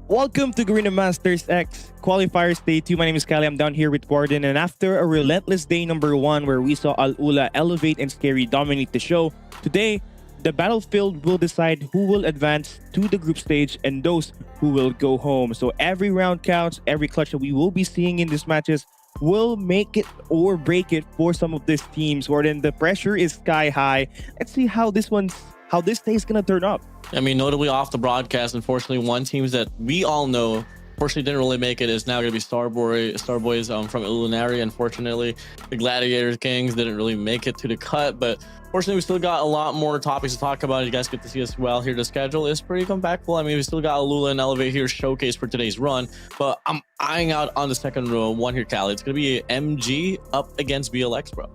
Welcome to Garena Masters X Qualifiers Day 2. My name is Kali. I'm down here with Gordon. And after a relentless day number 1 where we saw Alula elevate and Scary dominate the show, today, the battlefield will decide who will advance to the group stage and those who will go home. So every round counts, every clutch that we will be seeing in these matches will make it or break it for some of these teams. Gordon, the pressure is sky high. Let's see how this day is gonna turn up. I mean, notably off the broadcast, unfortunately, one team that we all know, fortunately didn't really make it is now going to be Starboys from Eliminations. Unfortunately, the Gladiator Kings didn't really make it to the cut, but fortunately, we still got a lot more topics to talk about. You guys get to see us well here. The schedule is pretty compactful. I mean, we still got Alula and Elevate here showcase for today's run, but I'm eyeing out on the second row one here, Cali. It's going to be MG up against BLX, bro.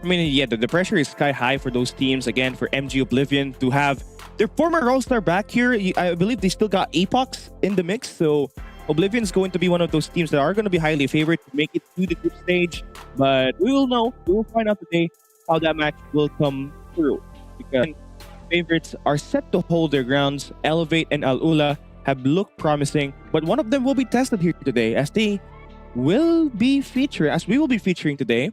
I mean, yeah, the pressure is sky high for those teams. Again, for MG Oblivion to have their former All-Star back here. I believe they still got Apox in the mix. So Oblivion is going to be one of those teams that are going to be highly favored to make it to the group stage. But we will know. We will find out today how that match will come through. Because favorites are set to hold their grounds. Elevate and Alula have looked promising. But one of them will be tested here today as we will be featuring today.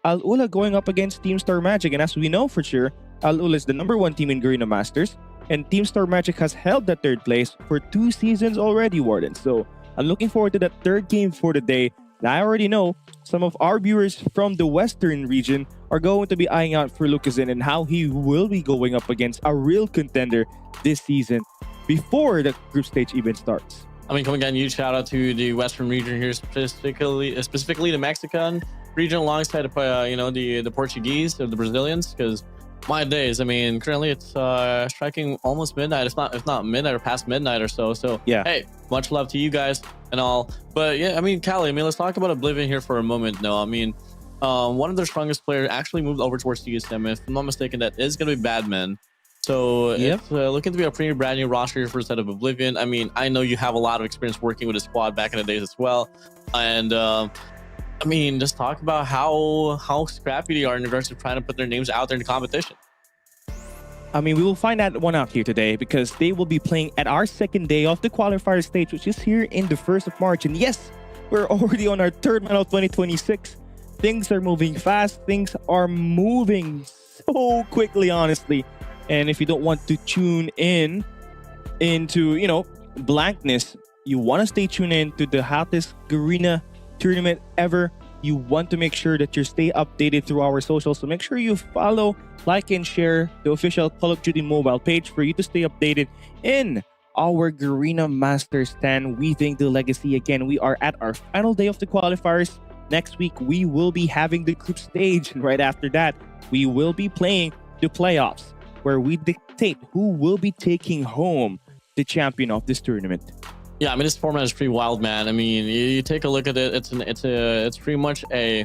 Alula going up against Team Star Magic, and as we know for sure, Alula is the #1 team in Garena Masters, and Team Star Magic has held that third place for 2 seasons already, Warden. So I'm looking forward to that third game for the day. And I already know some of our viewers from the Western region are going to be eyeing out for Lucazin and how he will be going up against a real contender this season before the group stage even starts. I mean, coming again, huge shout out to the Western region here, specifically the Mexican region alongside the Portuguese or the Brazilians, because my days, I mean, currently it's striking almost midnight, if not midnight or past midnight or so. So yeah, hey, much love to you guys and all. But yeah, I mean, Cali, I mean, let's talk about Oblivion here for a moment. No, I mean, one of their strongest players actually moved over towards TSM. If I'm not mistaken, that is going to be Badman. So it's looking to be a pretty brand new roster here for the set of Oblivion. I mean, I know you have a lot of experience working with a squad back in the days as well, and I mean, just talk about how scrappy they are in regards to trying to put their names out there in the competition. I mean, we will find that one out here today because they will be playing at our second day of the qualifier stage, which is here in the 1st of March. And yes, we're already on our 3rd month of 2026. Things are moving fast. Things are moving so quickly, honestly. And if you don't want to tune in into, blankness, you want to stay tuned in to the hottest Garena tournament ever. You want to make sure that you stay updated through our socials, so make sure you follow, like, and share the official Call of Duty mobile page for you to stay updated in our Garena Masters 10 Weaving the Legacy. Again, we are at our final day of the qualifiers. Next week we will be having the group stage, and right after that we will be playing the playoffs where we dictate who will be taking home the champion of this tournament. Yeah, I mean, this format is pretty wild, man. I mean, you take a look at it. It's pretty much a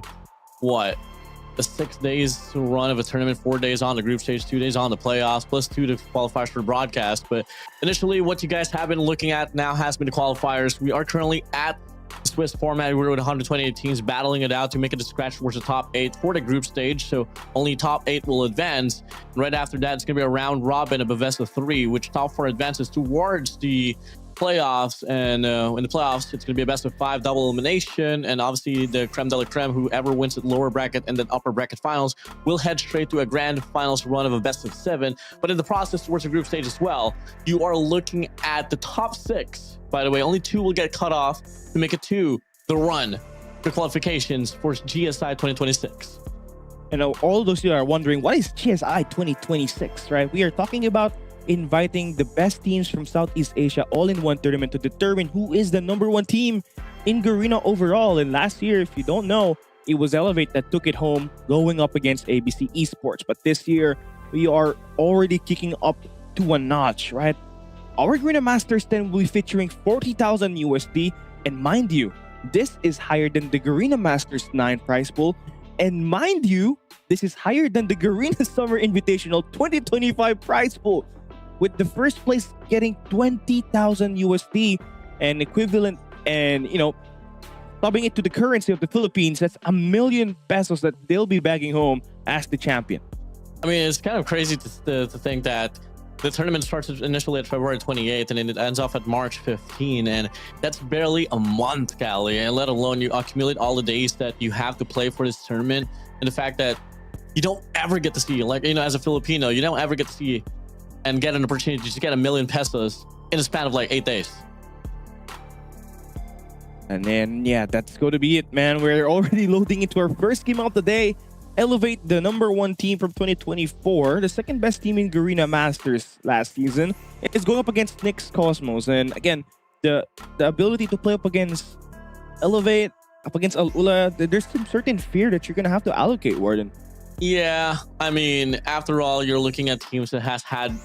6 days run of a tournament, 4 days on the group stage, 2 days on the playoffs, plus 2 to qualifiers for the broadcast. But initially, what you guys have been looking at now has been the qualifiers. We are currently at the Swiss format. We're with 128 teams battling it out to make it a scratch towards the top 8 for the group stage. So only top 8 will advance. And right after that, it's going to be a round robin of a best of 3, which top 4 advances towards the playoffs. And in the playoffs, it's going to be a best of 5 double elimination, and obviously the creme de la creme, whoever wins the lower bracket and then upper bracket finals, will head straight to a grand finals run of a best of 7. But in the process towards the group stage as well, you are looking at the top 6. By the way, only 2 will get cut off to make it to the run for qualifications for GSI 2026. And all those who are wondering, what is GSI 2026, right? We are talking about inviting the best teams from Southeast Asia all in one tournament to determine who is the #1 team in Garena overall. And last year, if you don't know, it was Elevate that took it home going up against ABC Esports. But this year, we are already kicking up to a notch, right? Our Garena Masters 10 will be featuring 40,000 USD. And mind you, this is higher than the Garena Masters 9 prize pool. And mind you, this is higher than the Garena Summer Invitational 2025 prize pool, with the first place getting 20,000 USD and equivalent, and subbing it to the currency of the Philippines, that's 1,000,000 pesos that they'll be bagging home as the champion. I mean, it's kind of crazy to think that the tournament starts initially at February 28th and it ends off at March 15, and that's barely a month, Callie, and let alone you accumulate all the days that you have to play for this tournament, and the fact that you don't ever get to see, like, you know, as a Filipino, you don't ever get to see and get an opportunity to get 1 million pesos in a span of like 8 days. And then, yeah, that's going to be it, man. We're already loading into our first game of the day. Elevate, the #1 team from 2024, the second best team in Garena Masters last season, is going up against NIX Cosmos. And again, the ability to play up against Elevate, up against Alula, there's some certain fear that you're going to have to allocate, Warden. Yeah, I mean, after all, you're looking at teams that has had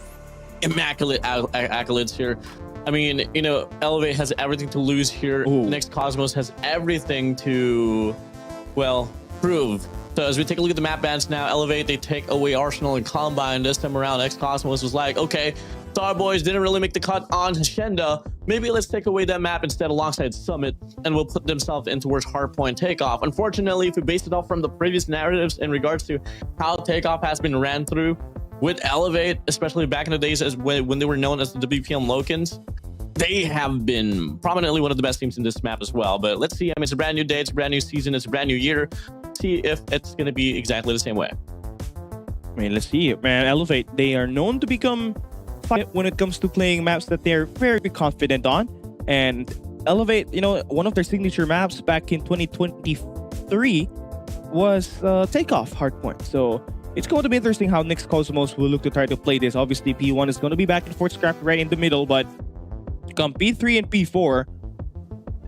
immaculate accolades here. I mean, you know, Elevate has everything to lose here. NIX Cosmos has everything to, well, prove. So as we take a look at the map bans now, Elevate, they take away Arsenal and Combine. This time around, NIX Cosmos was like, okay, Starboys didn't really make the cut on Hacienda. Maybe let's take away that map instead alongside Summit, and we'll put themselves in towards Hardpoint Takeoff. Unfortunately, if we base it off from the previous narratives in regards to how Takeoff has been ran through with Elevate, especially back in the days as when they were known as the WPM Lokans, they have been prominently one of the best teams in this map as well. But let's see. I mean, it's a brand new day, it's a brand new season, it's a brand new year. See if it's going to be exactly the same way. I mean, let's see it, man. Elevate, they are known to become when it comes to playing maps that they're very confident on. And Elevate, you know, one of their signature maps back in 2023 was Takeoff Hardpoint. So it's going to be interesting how NIX Cosmos will look to try to play this. Obviously, P1 is going to be back and forth scrap right in the middle, but come P3 and P4,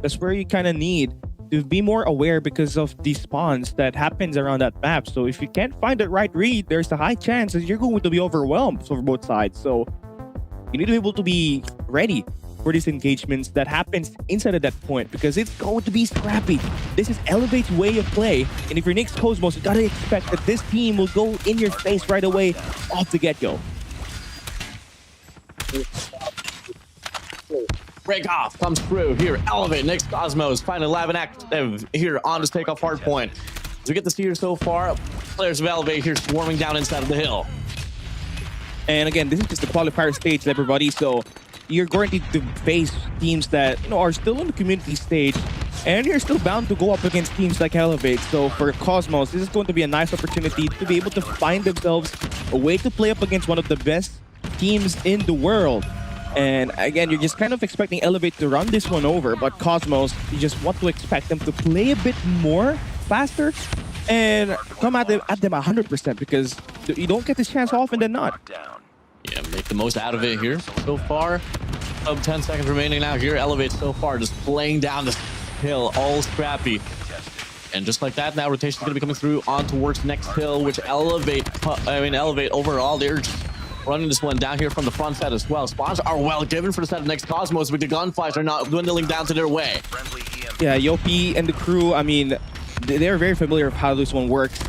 that's where you kind of need to be more aware because of the spawns that happens around that map. So if you can't find the right read, there's a high chance that you're going to be overwhelmed for both sides. So you need to be able to be ready for these engagements that happens inside of that point, because it's going to be scrappy. This is Elevate's way of play, and if you're NIX Cosmos, you gotta expect that this team will go in your face right away off the get-go. Break off comes through here. Elevate, NIX Cosmos finally live and active here on this Takeoff Hardpoint. As we get to see here so far, players of Elevate here swarming down inside of the hill. And again, this is just the qualifier stage, everybody. So you're going to face teams that, you know, are still in the community stage, and you're still bound to go up against teams like Elevate. So for Cosmos, this is going to be a nice opportunity to be able to find themselves a way to play up against one of the best teams in the world. And again, you're just kind of expecting Elevate to run this one over, but Cosmos, you just want to expect them to play a bit more faster and come at them 100%, because you don't get this chance often than not. Yeah, make the most out of it here so far. 10 seconds remaining now here. Elevate so far just playing down the hill, all scrappy. And just like that, now rotation is going to be coming through on towards next hill, which Elevate overall, they're just running this one down here from the front side as well. Spawns are well given for the side of NIX Cosmos, but the gunfights are not dwindling down to their way. Yeah, Yopi and the crew, I mean, they're very familiar with how this one works,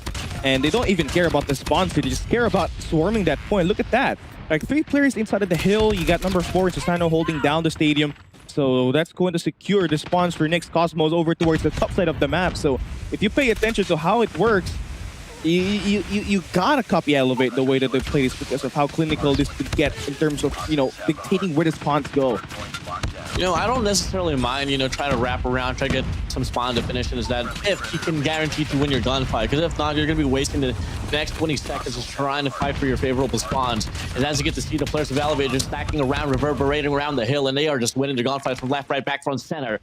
and they don't even care about the spawns, they just care about swarming that point. Look at that. Like 3 players inside of the hill. You got number 4, Susano, holding down the stadium. So that's going to secure the spawns for NIX Cosmos over towards the top side of the map. So if you pay attention to how it works, you gotta copy Elevate the way that they play this, because of how clinical this could get in terms of, you know, dictating where the spawns go. You know, I don't necessarily mind, you know, trying to wrap around, try to get some spawn definition, is that if you can guarantee to win your gunfight, because if not, you're going to be wasting the next 20 seconds just trying to fight for your favorable spawns. And as you get to see the players of Elevate just stacking around, reverberating around the hill, and they are just winning the gunfights from left, right, back, front, center.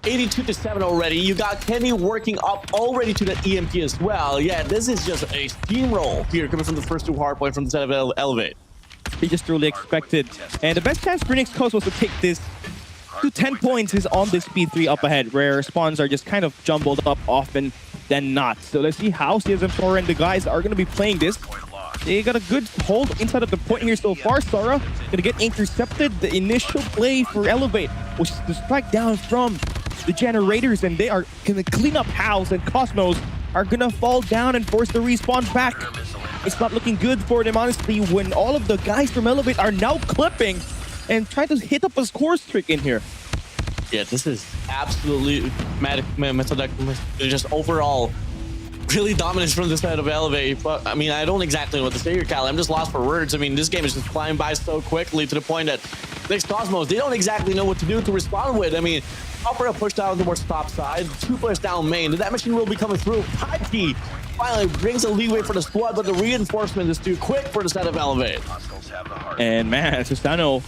82-7 already. You got Kenny working up already to the EMP as well. Yeah, this is just a steamroll here coming from the first 2 hardpoint from the side of Elevate. He just truly expected. And the best chance for NIX Cosmos to take this to 10 points is on this P3 up ahead, where spawns are just kind of jumbled up often than not. So let's see how CSM4 and the guys are going to be playing this. They got a good hold inside of the point here so far. Sara going to get intercepted. The initial play for Elevate was the strike down from the generators, and they are going to clean up house, and Cosmos are going to fall down and force the respawn back. It's not looking good for them, honestly, when all of the guys from Elevate are now clipping and trying to hit up a score streak in here. Yeah, this is absolutely just overall really dominant from the side of Elevate. But I mean, I don't exactly know what to say here, Cal. I'm just lost for words. I mean, this game is just flying by so quickly to the point that NIX Cosmos, they don't exactly know what to do to respond with. I mean, Opera pushed down towards top side, 2 players down main. That machine will be coming through. Pikey finally brings a leeway for the squad, but the reinforcement is too quick for the side of Elevate. And man, Susano,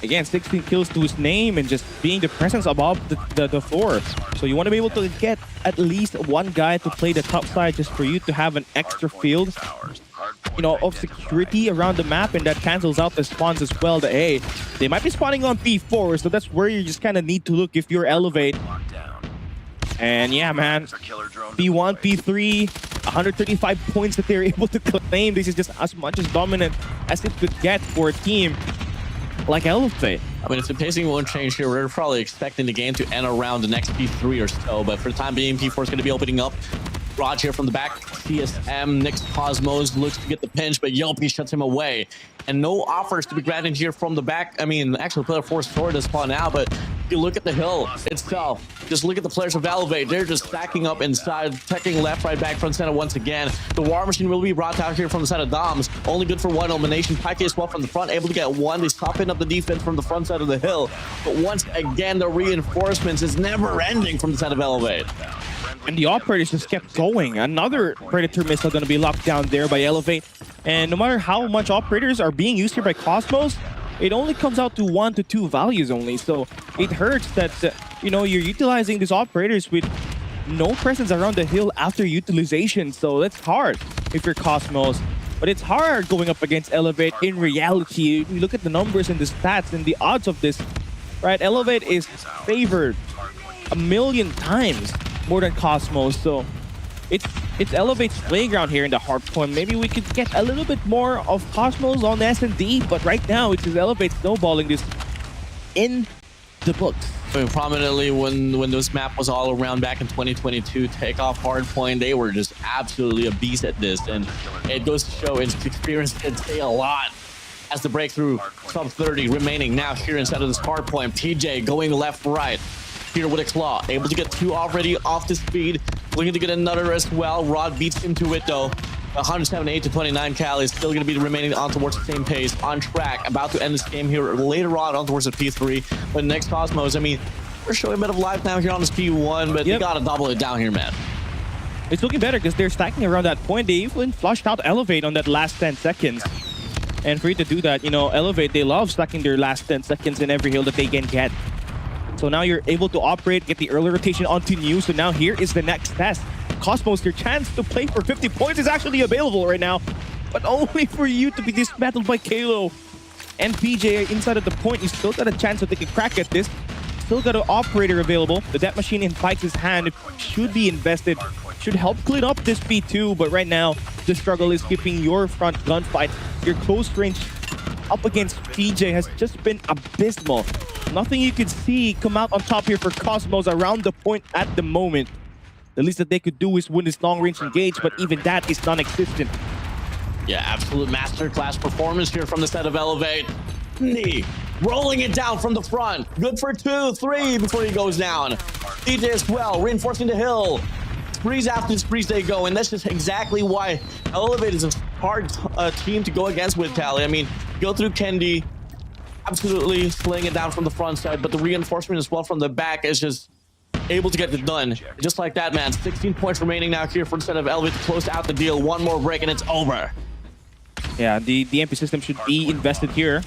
again, 16 kills to his name and just being the presence above the floor. So you want to be able to get at least one guy to play the top side just for you to have an extra field, you know, of security around the map, and that cancels out the spawns as well. That, hey, they might be spawning on P4, so that's where you just kind of need to look if you're Elevate. And yeah, man, P1, P3, 135 points that they're able to claim. This is just as much as dominant as it could get for a team like Elevate. I mean, if the pacing won't change here, we're probably expecting the game to end around the next P3 or so. But for the time being, P4 is going to be opening up. Raj here from the back. CSM, NIX Cosmos looks to get the pinch, but Yelpy shuts him away. And no offers to be granted here from the back. I mean, actually, player 4 sword is spawn now, but if you look at the hill itself, just look at the players of Elevate. They're just stacking up inside, checking left, right, back, front, center once again. The War Machine will be brought out here from the side of Doms. Only good for one elimination. Pike as well from the front, able to get one. They stopping up the defense from the front side of the hill. But once again, the reinforcements is never ending from the side of Elevate. And the operators just kept going. Another Predator missile going to be locked down there by Elevate. And no matter how much operators are being used here by Cosmos, it only comes out to 1 to 2 values only. So it hurts that, you know, you're utilizing these operators with no presence around the hill after utilization. So that's hard if you're Cosmos. But it's hard going up against Elevate in reality. You look at the numbers and the stats and the odds of this, right? Elevate is favored 1,000,000 times more than Cosmos, so it's Elevate's playground here in the Hardpoint. Maybe we could get a little bit more of Cosmos on SND, but right now it's just Elevate snowballing this in the books. I mean, prominently when this map was all around back in 2022, Takeoff, Hardpoint, they were just absolutely a beast at this, and it goes to show its experience can say a lot. As the breakthrough, sub 30 remaining now here inside of this Hardpoint. PJ going left, right. Here with a claw, able to get 2 already off the speed, looking to get another as well. Rod beats into it though. 178 to 29. Cal is still going to be remaining on towards the same pace, on track, about to end this game here later on towards the P3. But NIX Cosmos, I mean, we're showing a bit of life now here on this P1, but they gotta double it down here, man. It's looking better because they're stacking around that point. They even flushed out Elevate on that last 10 seconds. And for you to do that, you know, Elevate, they love stacking their last 10 seconds in every hill that they can get. So now you're able to operate, get the early rotation onto new. So now here is the next test. Cosmos, your chance to play for 50 points is actually available right now, but only for you to be dismantled by Kalo. And PJ inside of the point, you still got a chance to take a crack at this. Still got an operator available. The Death Machine in Pike's hand should be invested. Should help clean up this P2, but right now, the struggle is keeping your front gunfight. Your close range up against PJ has just been abysmal. Nothing you could see come out on top here for Cosmos around the point at the moment. The least that they could do is win this long-range engage, but even that is non-existent. Yeah, absolute masterclass performance here from the set of Elevate. Knee rolling it down from the front. Good for 2, 3 before he goes down. DJ as well, reinforcing the hill. Sprees after sprees they go, and that's just exactly why Elevate is a hard team to go against with, Tally. I mean, go through Kendi, absolutely slaying it down from the front side, but the reinforcement as well from the back is just able to get it done. Just like that, man. 16 points remaining now here for the set of Elevate to close out the deal. One more break and it's over. Yeah, the MP system should be invested here.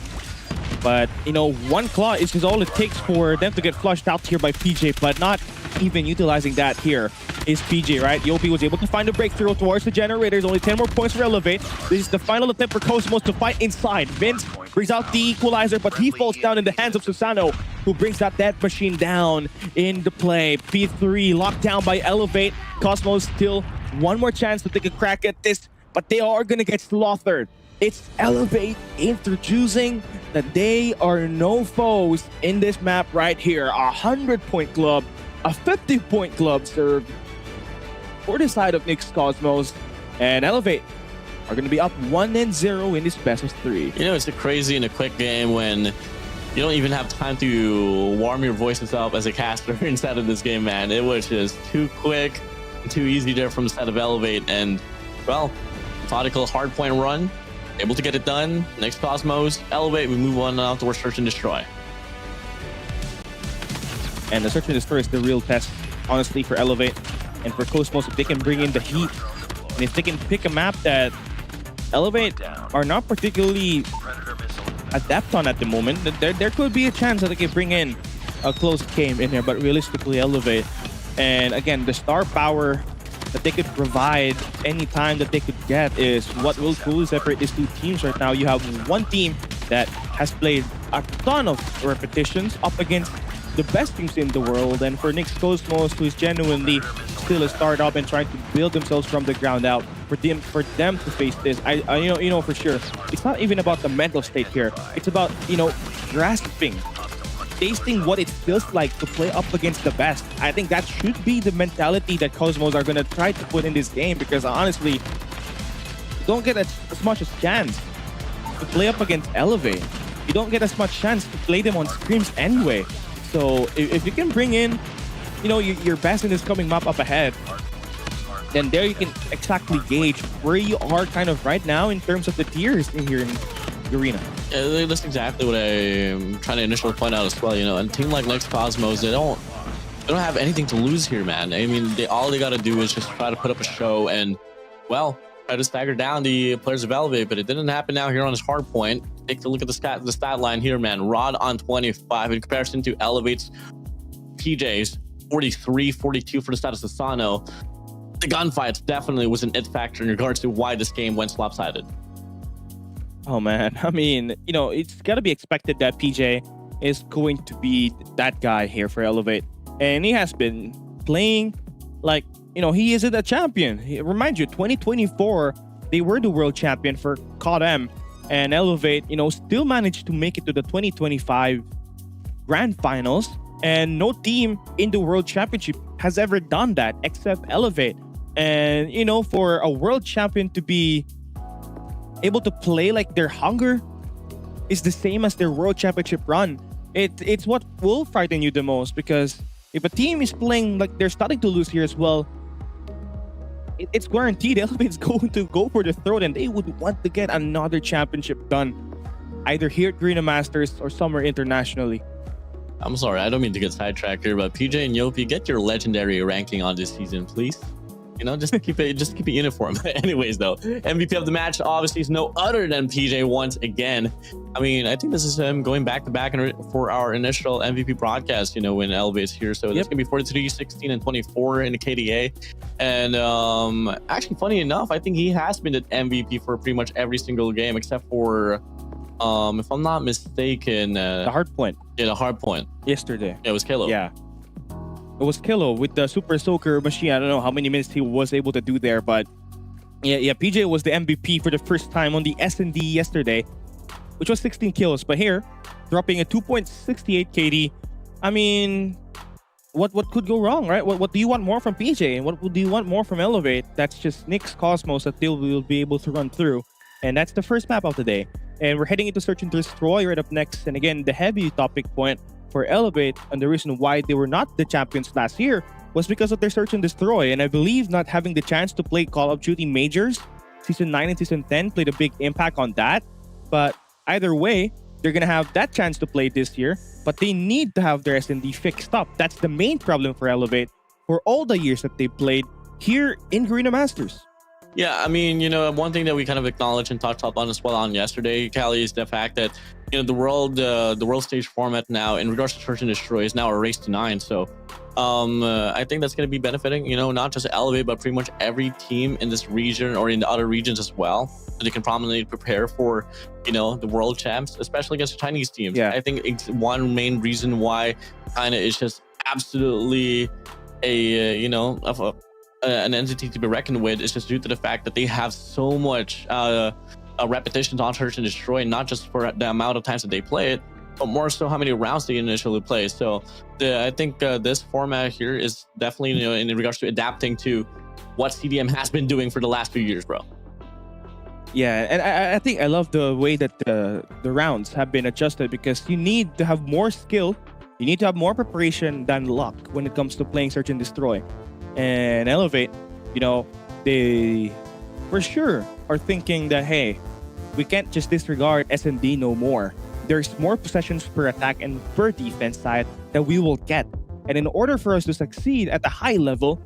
But, you know, one claw is just all it takes for them to get flushed out here by PJ, but not even utilizing that here is PJ, right? Yopi was able to find a breakthrough towards the generators. Only 10 more points for Elevate. This is the final attempt for Cosmos to fight inside. Vince brings out the equalizer, but he falls down in the hands of Susano, who brings that Death Machine down in the play. P3 locked down by Elevate. Cosmos still one more chance to take a crack at this, but they are going to get slaughtered. It's Elevate introducing that they are no foes in this map right here. A 100-point club, a 50-point club served for the side of NIX Cosmos, and Elevate are going to be up 1-0 in this best of 3. You know, it's a crazy and a quick game when you don't even have time to warm your voices up as a caster inside of this game, man. It was just too quick. too easy there from the side of Elevate. And, well, methodical hardpoint run, able to get it done. NIX Cosmos, Elevate, we move on now towards Search and Destroy. And the Search and Destroy is the real test, honestly, for Elevate. And for Cosmos, if they can bring in the heat, and if they can pick a map that Elevate are not particularly adept on at the moment, there could be a chance that they can bring in a close game in here, but realistically Elevate. And again, the star power that they could provide any time that they could get is what will truly separate these two teams right now. You have one team that has played a ton of repetitions up against the best teams in the world, and for NIX Cosmos, who is genuinely still a startup and trying to build themselves from the ground out, for them to face this, I you know for sure, it's not even about the mental state here. It's about, you know, grasping, tasting what it feels like to play up against the best. I think that should be the mentality that Cosmos are gonna try to put in this game, because honestly, you don't get as much as chance to play up against Elevate. You don't get as much chance to play them on scrims anyway. So if you can bring in, you know, your best in this coming map up ahead, then there you can exactly gauge where you are kind of right now in terms of the tiers in here in Garena. Yeah, that's exactly what I'm trying to initially point out as well. You know, and a team like NIX Cosmos, they don't have anything to lose here, man. I mean, all they got to do is just try to put up a show and, well, try to stagger down the players of Elevate, but it didn't happen now here on his hard point. Take a look at the stat line here, man. Rod on 25 in comparison to Elevate's PJ's 43, 42 for the status of Sano. The gunfights definitely was an it factor in regards to why this game went lopsided. Oh man, I mean, you know, it's got to be expected that PJ is going to be that guy here for Elevate, and he has been playing like, you know, he isn't a champion. Remind you, 2024, they were the world champion for COD, and Elevate, you know, still managed to make it to the 2025 grand finals, and no team in the world championship has ever done that except Elevate. And, you know, for a world champion to be able to play like their hunger is the same as their world championship run, it's what will frighten you the most, because if a team is playing like they're starting to lose here as well, it's guaranteed Elevate's going to go for the throat, and they would want to get another championship done, either here at Garena Masters or somewhere internationally. I'm sorry, I don't mean to get sidetracked here, but PJ and Yopi, get your legendary ranking on this season, please. You know, just keep it uniform. Anyways, though, MVP of the match obviously is no other than PJ once again. I mean, I think this is him going back to back for our initial MVP broadcast, you know, when Elevate's here. So that's gonna be 43, 16, and 24 in the KDA. And actually, funny enough, I think he has been the MVP for pretty much every single game except for, if I'm not mistaken, the Hardpoint. Yeah, the Hardpoint. Yesterday. Yeah, it was Kalo. Yeah. It was Kilo with the Super Soaker machine. I don't know how many minutes he was able to do there, but yeah, PJ was the MVP for the first time on the SND yesterday, which was 16 kills. But here, dropping a 2.68 KD. I mean, what could go wrong, right? What do you want more from PJ? And what do you want more from Elevate? That's just NIX Cosmos that they will be able to run through. And that's the first map of the day. And we're heading into Search and Destroy right up next. And again, the heavy topic point for Elevate, and the reason why they were not the champions last year was because of their Search and Destroy. And I believe not having the chance to play Call of Duty Majors Season 9 and Season 10 played a big impact on that. But either way, they're going to have that chance to play this year, but they need to have their SND fixed up. That's the main problem for Elevate for all the years that they played here in Garena Masters. Yeah, I mean, you know, one thing that we kind of acknowledged and touched up on as well on yesterday, Callie, is the fact that, you know, the world stage format now in regards to Search and Destroy is now a race to 9. So I think that's going to be benefiting, you know, not just Elevate, but pretty much every team in this region or in the other regions as well. So they can prominently prepare for, you know, the world champs, especially against the Chinese teams. Yeah. I think it's one main reason why China is just absolutely a, you know, an entity to be reckoned with is just due to the fact that they have so much repetitions on Search and Destroy, not just for the amount of times that they play it, but more so how many rounds they initially play. So I think this format here is definitely, you know, in regards to adapting to what CDM has been doing for the last few years, bro. Yeah, and I think I love the way that the rounds have been adjusted, because you need to have more skill, you need to have more preparation than luck when it comes to playing Search and Destroy. and Elevate, they for sure are thinking that, hey, we can't just disregard SND no more. There's more possessions per attack and per defense side that we will get. And in order for us to succeed at the high level,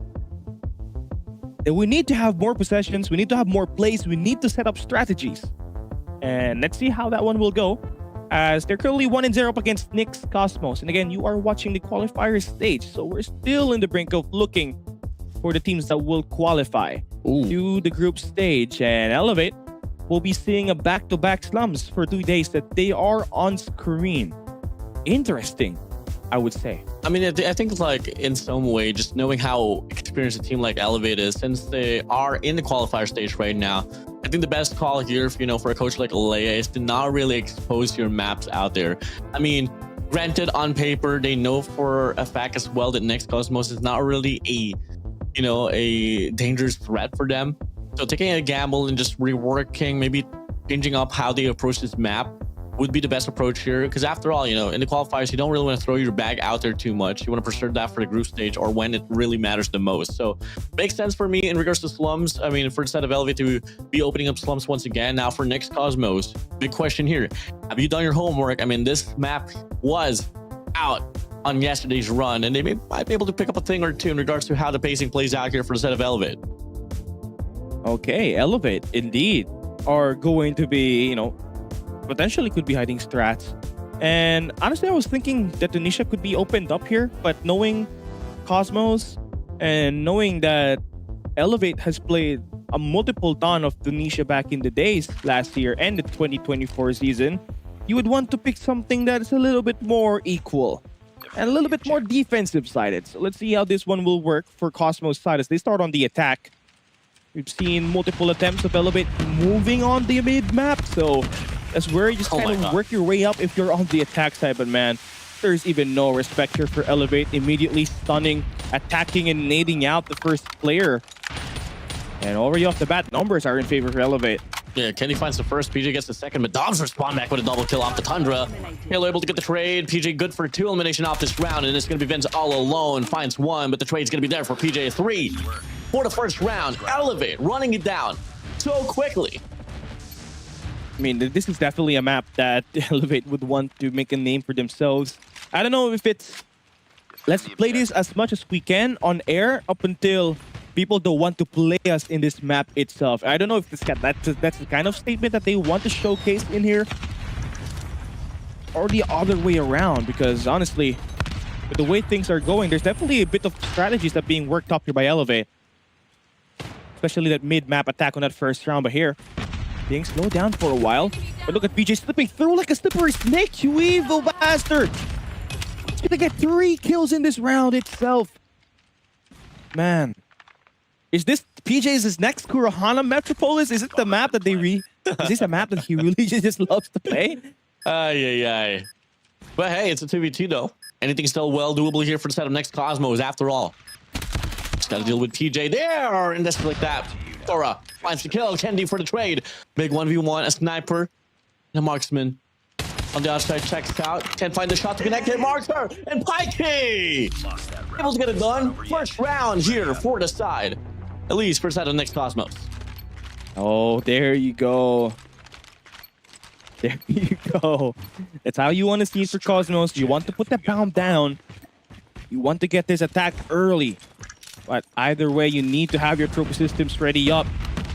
then we need to have more possessions, we need to have more plays, we need to set up strategies. And let's see how that one will go, as they're currently 1-0 up against NIX Cosmos. And again, you are watching the qualifier stage, so we're still in the brink of looking for the teams that will qualify to the group stage. And Elevate will be seeing a back-to-back slums for 2 days that they are on screen. Interesting, I would say. I mean, I think like in some way, just knowing how experienced a team like Elevate is, since they are in the qualifier stage right now, I think the best call here, for a coach like Alea is to not really expose your maps out there. I mean, granted, on paper, they know for a fact as well that NIX Cosmos is not really a dangerous threat for them. So taking a gamble and just reworking, maybe changing up how they approach this map would be the best approach here. Because after all, in the qualifiers, you don't really want to throw your bag out there too much. You want to preserve that for the group stage or when it really matters the most. So makes sense for me in regards to slums. I mean, for instead of Elevate to be opening up slums once again. Now for NIX Cosmos, big question here. Have you done your homework? I mean, this map was out on yesterday's run, and they might be able to pick up a thing or two in regards to how the pacing plays out here for the set of Elevate. Okay, Elevate indeed are going to be, potentially could be hiding strats. And honestly, I was thinking that Tunisia could be opened up here, but knowing Cosmos and knowing that Elevate has played a multiple ton of Tunisia back in the days last year and the 2024 season, you would want to pick something that is a little bit more equal and a little bit more defensive sided. So let's see how this one will work for Cosmos side as they start on the attack. We've seen multiple attempts of Elevate moving on the mid map, so that's where you just kind of work your way up if you're on the attack side. But man, there's even no respect here for Elevate, immediately stunning, attacking and nading out the first player. And already off the bat, numbers are in favor for Elevate. Yeah, Kenny finds the first, PJ gets the second, but Dobbs respond back with a double kill off the Tundra. Halo able to get the trade. PJ good for 2 elimination off this round, and it's going to be Vince all alone. Finds 1, but the trade's going to be there for PJ. 3 for the first round. Elevate running it down so quickly. I mean, this is definitely a map that Elevate would want to make a name for themselves. I don't know if it's, let's play this as much as we can on air up until people don't want to play us in this map itself. I don't know if that's the kind of statement that they want to showcase in here, or the other way around, because honestly, with the way things are going, there's definitely a bit of strategies that are being worked up here by Elevate. Especially that mid-map attack on that first round, but here, being slowed down for a while. But look at PJ slipping through like a slippery snake, you evil bastard! He's gonna get 3 kills in this round itself. Man. Is this PJ's next Kurahana Metropolis? Is it the map that is this a map that he really just loves to play? Aye. But hey, it's a 2v2 though. Anything's still well doable here for the set of NIX Cosmos after all. Just gotta deal with PJ there, and just like that. Thora finds the kill. Kendi for the trade. Big 1v1, a sniper, and a marksman. On the outside, checks out. Can't find the shot to connect. It marks her. And Pikey able to get it done. First round here for the side. At least for the side of NIX Cosmos. Oh, there you go. There you go. That's how you want to see it for Cosmos. You want to put the pound down. You want to get this attack early. But either way, you need to have your trophy systems ready up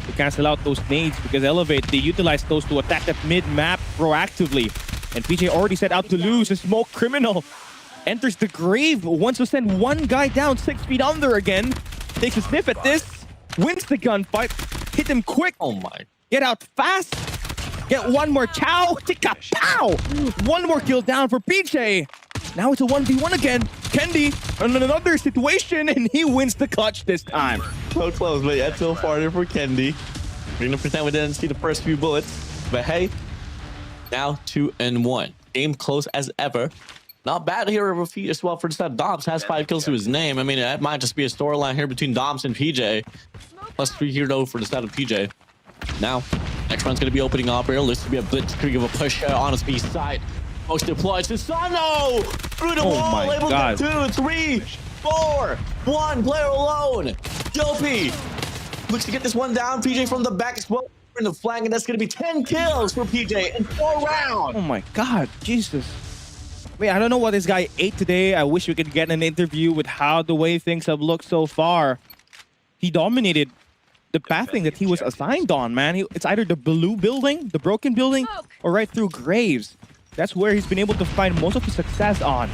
to cancel out those nades, because Elevate, they utilize those to attack that mid-map proactively. And PJ already set out to lose. A smoke criminal enters the grave, wants to send one guy down 6 feet under again. Takes a sniff at this, wins the gunfight, hit him quick. Oh my. Get out fast. Get one more chow. Tika pow. One more kill down for PJ. Now it's a 1v1 again. Kendi in another situation, and he wins the clutch this time. So close, but yet so far there for Kendi. We're gonna pretend we didn't see the first few bullets. But hey, now 2-1. Game close as ever. Not bad here of a feat as well for the set. Dobbs has 5 kills to his name. I mean, that might just be a storyline here between Dobbs and PJ. Plus 3 here though for the set of PJ. Now, next round's gonna be opening up here. Looks to be a blitzkrieg of a push on his B side. Most deployed. Susano Through the Oh wall, my able God. to get 2, 3, 4, 1 player alone. Yopi looks to get this one down. PJ from the back as well in the flank, and that's going to be 10 kills for PJ in 4 rounds. Oh my God, Jesus. Wait, I don't know what this guy ate today. I wish we could get an interview with how the way things have looked so far. He dominated the pathing that he was assigned on, man. It's either the blue building, the broken building, or right through graves. That's where he's been able to find most of his success on.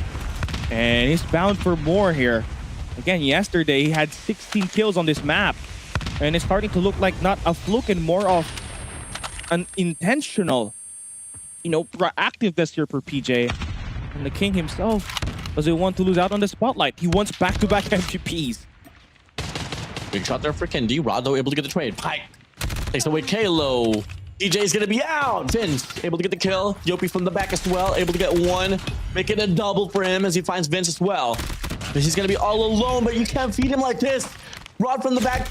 And he's bound for more here. Again, yesterday he had 16 kills on this map. And it's starting to look like not a fluke and more of an intentional, proactiveness here for PJ. And the king himself doesn't want to lose out on the spotlight. He wants back-to-back MVPs. Big shot there for Kendi. Rod, though, able to get the trade. Pike takes away Kalo. DJ's gonna be out. Vince able to get the kill. Yopi from the back as well, able to get 1, make it a double for him as he finds Vince as well. But he's gonna be all alone, but you can't feed him like this. Rod from the back.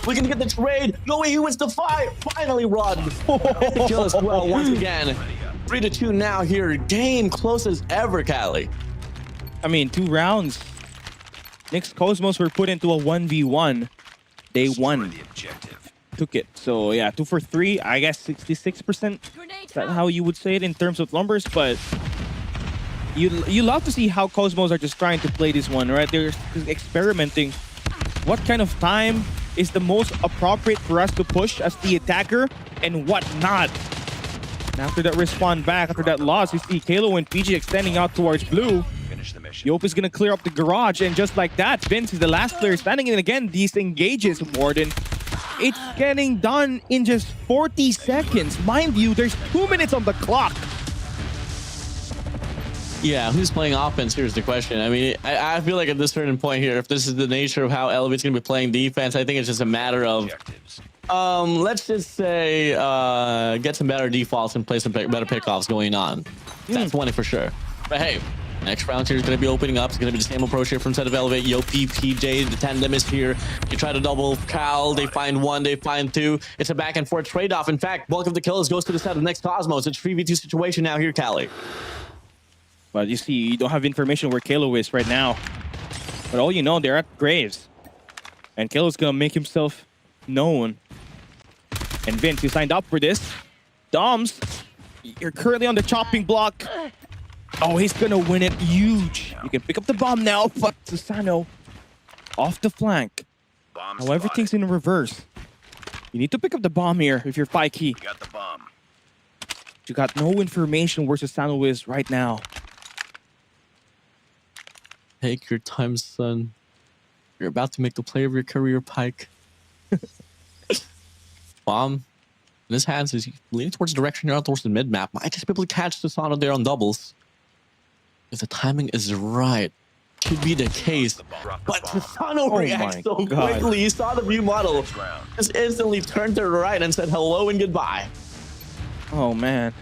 We're gonna get the trade. No way, he wins the fight. Finally, Rod. The kill as well once again. 3-2 now here. Game close as ever, Cali. I mean, 2 rounds. NIX Cosmos were put into a 1v1. They won. Took it. So yeah, 2 for 3. I guess 66%. Is that how you would say it in terms of numbers? But you love to see how Cosmos are just trying to play this one, right? They're experimenting. What kind of time is the most appropriate for us to push as the attacker and what not? And after that respawn back, after that loss, you see Kalo and PG extending out towards blue. Yop is gonna clear up the garage, and just like that, Vince is the last player standing, and again, disengages Warden. It's getting done in just 40 seconds. Mind you, there's 2 minutes on the clock. Yeah, who's playing offense here is the question. I mean, I feel like at this certain point here, if this is the nature of how Elevate's going to be playing defense, I think it's just a matter of, let's just say, get some better defaults and play some better pickoffs going on. That's one for sure. But hey, next round here is going to be opening up. It's going to be the same approach here from set of Elevate. Yopi, PJ, the tandem is here. You try to double Cal. They find 1, they find 2. It's a back and forth trade-off. In fact, bulk of the kills goes to the set of NIX Cosmos. It's 3v2 situation now here, Cali. But you see, you don't have information where Kalo is right now. But all you know, they're at graves. And Kalo's gonna make himself known. And Vince, you signed up for this. Doms, you're currently on the chopping block. Oh, he's gonna win it huge. You can pick up the bomb now, but Susano off the flank. Now everything's in reverse. You need to pick up the bomb here if you're Pikey. Got the bomb. You got no information where Susano is right now. Take your time, son. You're about to make the play of your career, Pike. Bomb in his hands is leaning towards the direction you're out towards the mid map. Might just be able to catch Susano there on doubles. If the timing is right, could be the case. But Susano reacts so quickly. He saw the view model, just instantly turned to the right and said hello and goodbye. Oh man,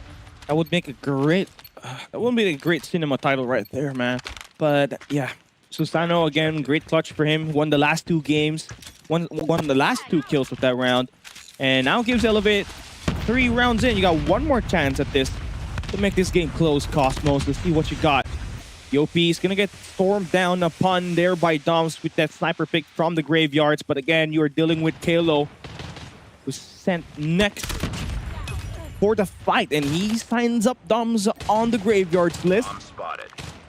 that would make a great. That would be a great cinema title right there, man. But yeah, Susano again, great clutch for him. Won the last 2 games, won the last 2 kills with that round, and now gives Elevate 3 rounds in. You got 1 more chance at this to make this game close, Cosmos. Let's see what you got. Yopi is gonna get stormed down upon there by Doms with that sniper pick from the graveyards. But again, you are dealing with Kalo, who's sent next for the fight, and he signs up Doms on the graveyards list.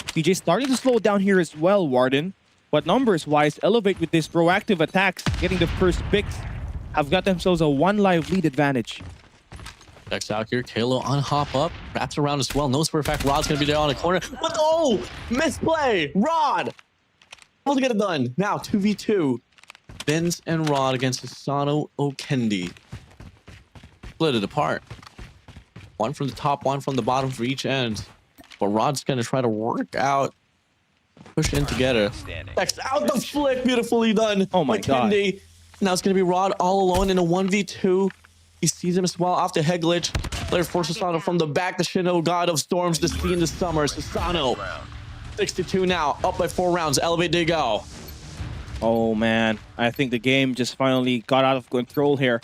PJ starting to slow down here as well, Warden. But numbers-wise, Elevate with this proactive attacks, getting the first picks, have got themselves a 1 live lead advantage. Checks out here, Kalo on hop up, wraps around as well. Knows for a fact Rod's gonna be there on the corner. But oh, misplay! Rod! Able to get it done. Now 2v2. Vince and Rod against Susano Okendi. Split it apart. 1 from the top, 1 from the bottom for each end. But Rod's gonna try to work out, push in together. Checks out the flick, beautifully done. Oh my god. Kendi. Now it's gonna be Rod all alone in a 1v2. He sees him as well off the head glitch. Player forces Susano from the back. The Shino God of Storms, the sea in the summer. Susano, 62 now, up by 4 rounds. Elevate they go. Oh man, I think the game just finally got out of control here.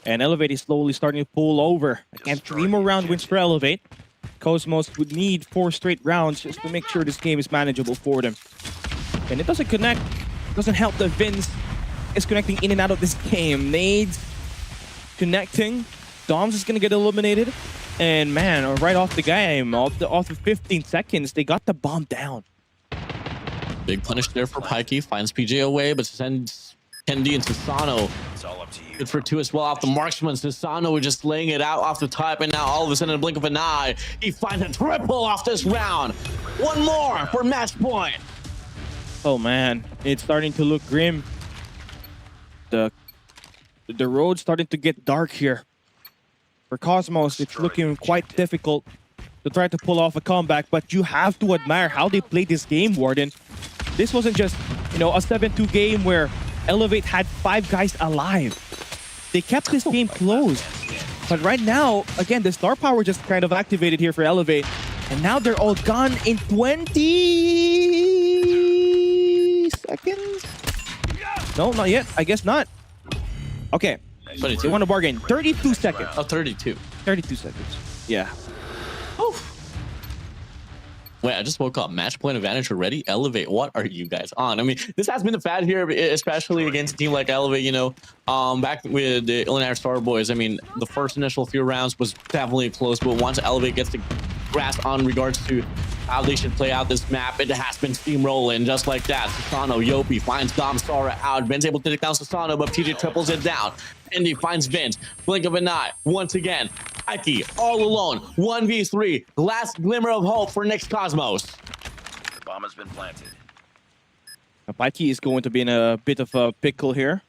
And Elevate is slowly starting to pull over. Again, 3 more round wins for Elevate. Cosmos would need 4 straight rounds just to make sure this game is manageable for them. And it doesn't connect. Doesn't help that Vince is connecting in and out of this game. Nades connecting. Doms is gonna get eliminated. And man, right off the game, off of 15 seconds, they got the bomb down. Big punish there for Pikey. Finds PJ away, but sends Kendi and Susano. It's all up to you. Good for 2 as well off the marksman. Susano just laying it out off the top, and now all of a sudden, in a blink of an eye, he finds a triple off this round. One more for match point. Oh man, it's starting to look grim. The road's starting to get dark here. For Cosmos, it's looking quite difficult to try to pull off a comeback, but you have to admire how they played this game, Warden. This wasn't just, you know, a 7-2 game where Elevate had 5 guys alive. They kept this game close. But right now, again, the star power just kind of activated here for Elevate. And now they're all gone in 20 seconds? No, not yet. I guess not. Okay. They 22. want to bargain. 32 seconds. Oh, 32. 32 seconds. Yeah. Oof. Wait, I just woke up. Match point advantage already? Elevate, what are you guys on? I mean, this has been a fad here, especially against a team like Elevate, you know. Back with the Illinois Star Boys, I mean, the first initial few rounds was definitely close, but once Elevate gets the grasp on regards to how they should play out this map, it has been steamrolling just like that. Susano, Yopi finds Dom Sara out. Vin's able to take down Susano, but PJ triples it down. Indy finds Vince. Blink of an eye. Once again, Ike all alone. 1v3. Last glimmer of hope for NIX Cosmos. The bomb has been planted. Pikey is going to be in a bit of a pickle here.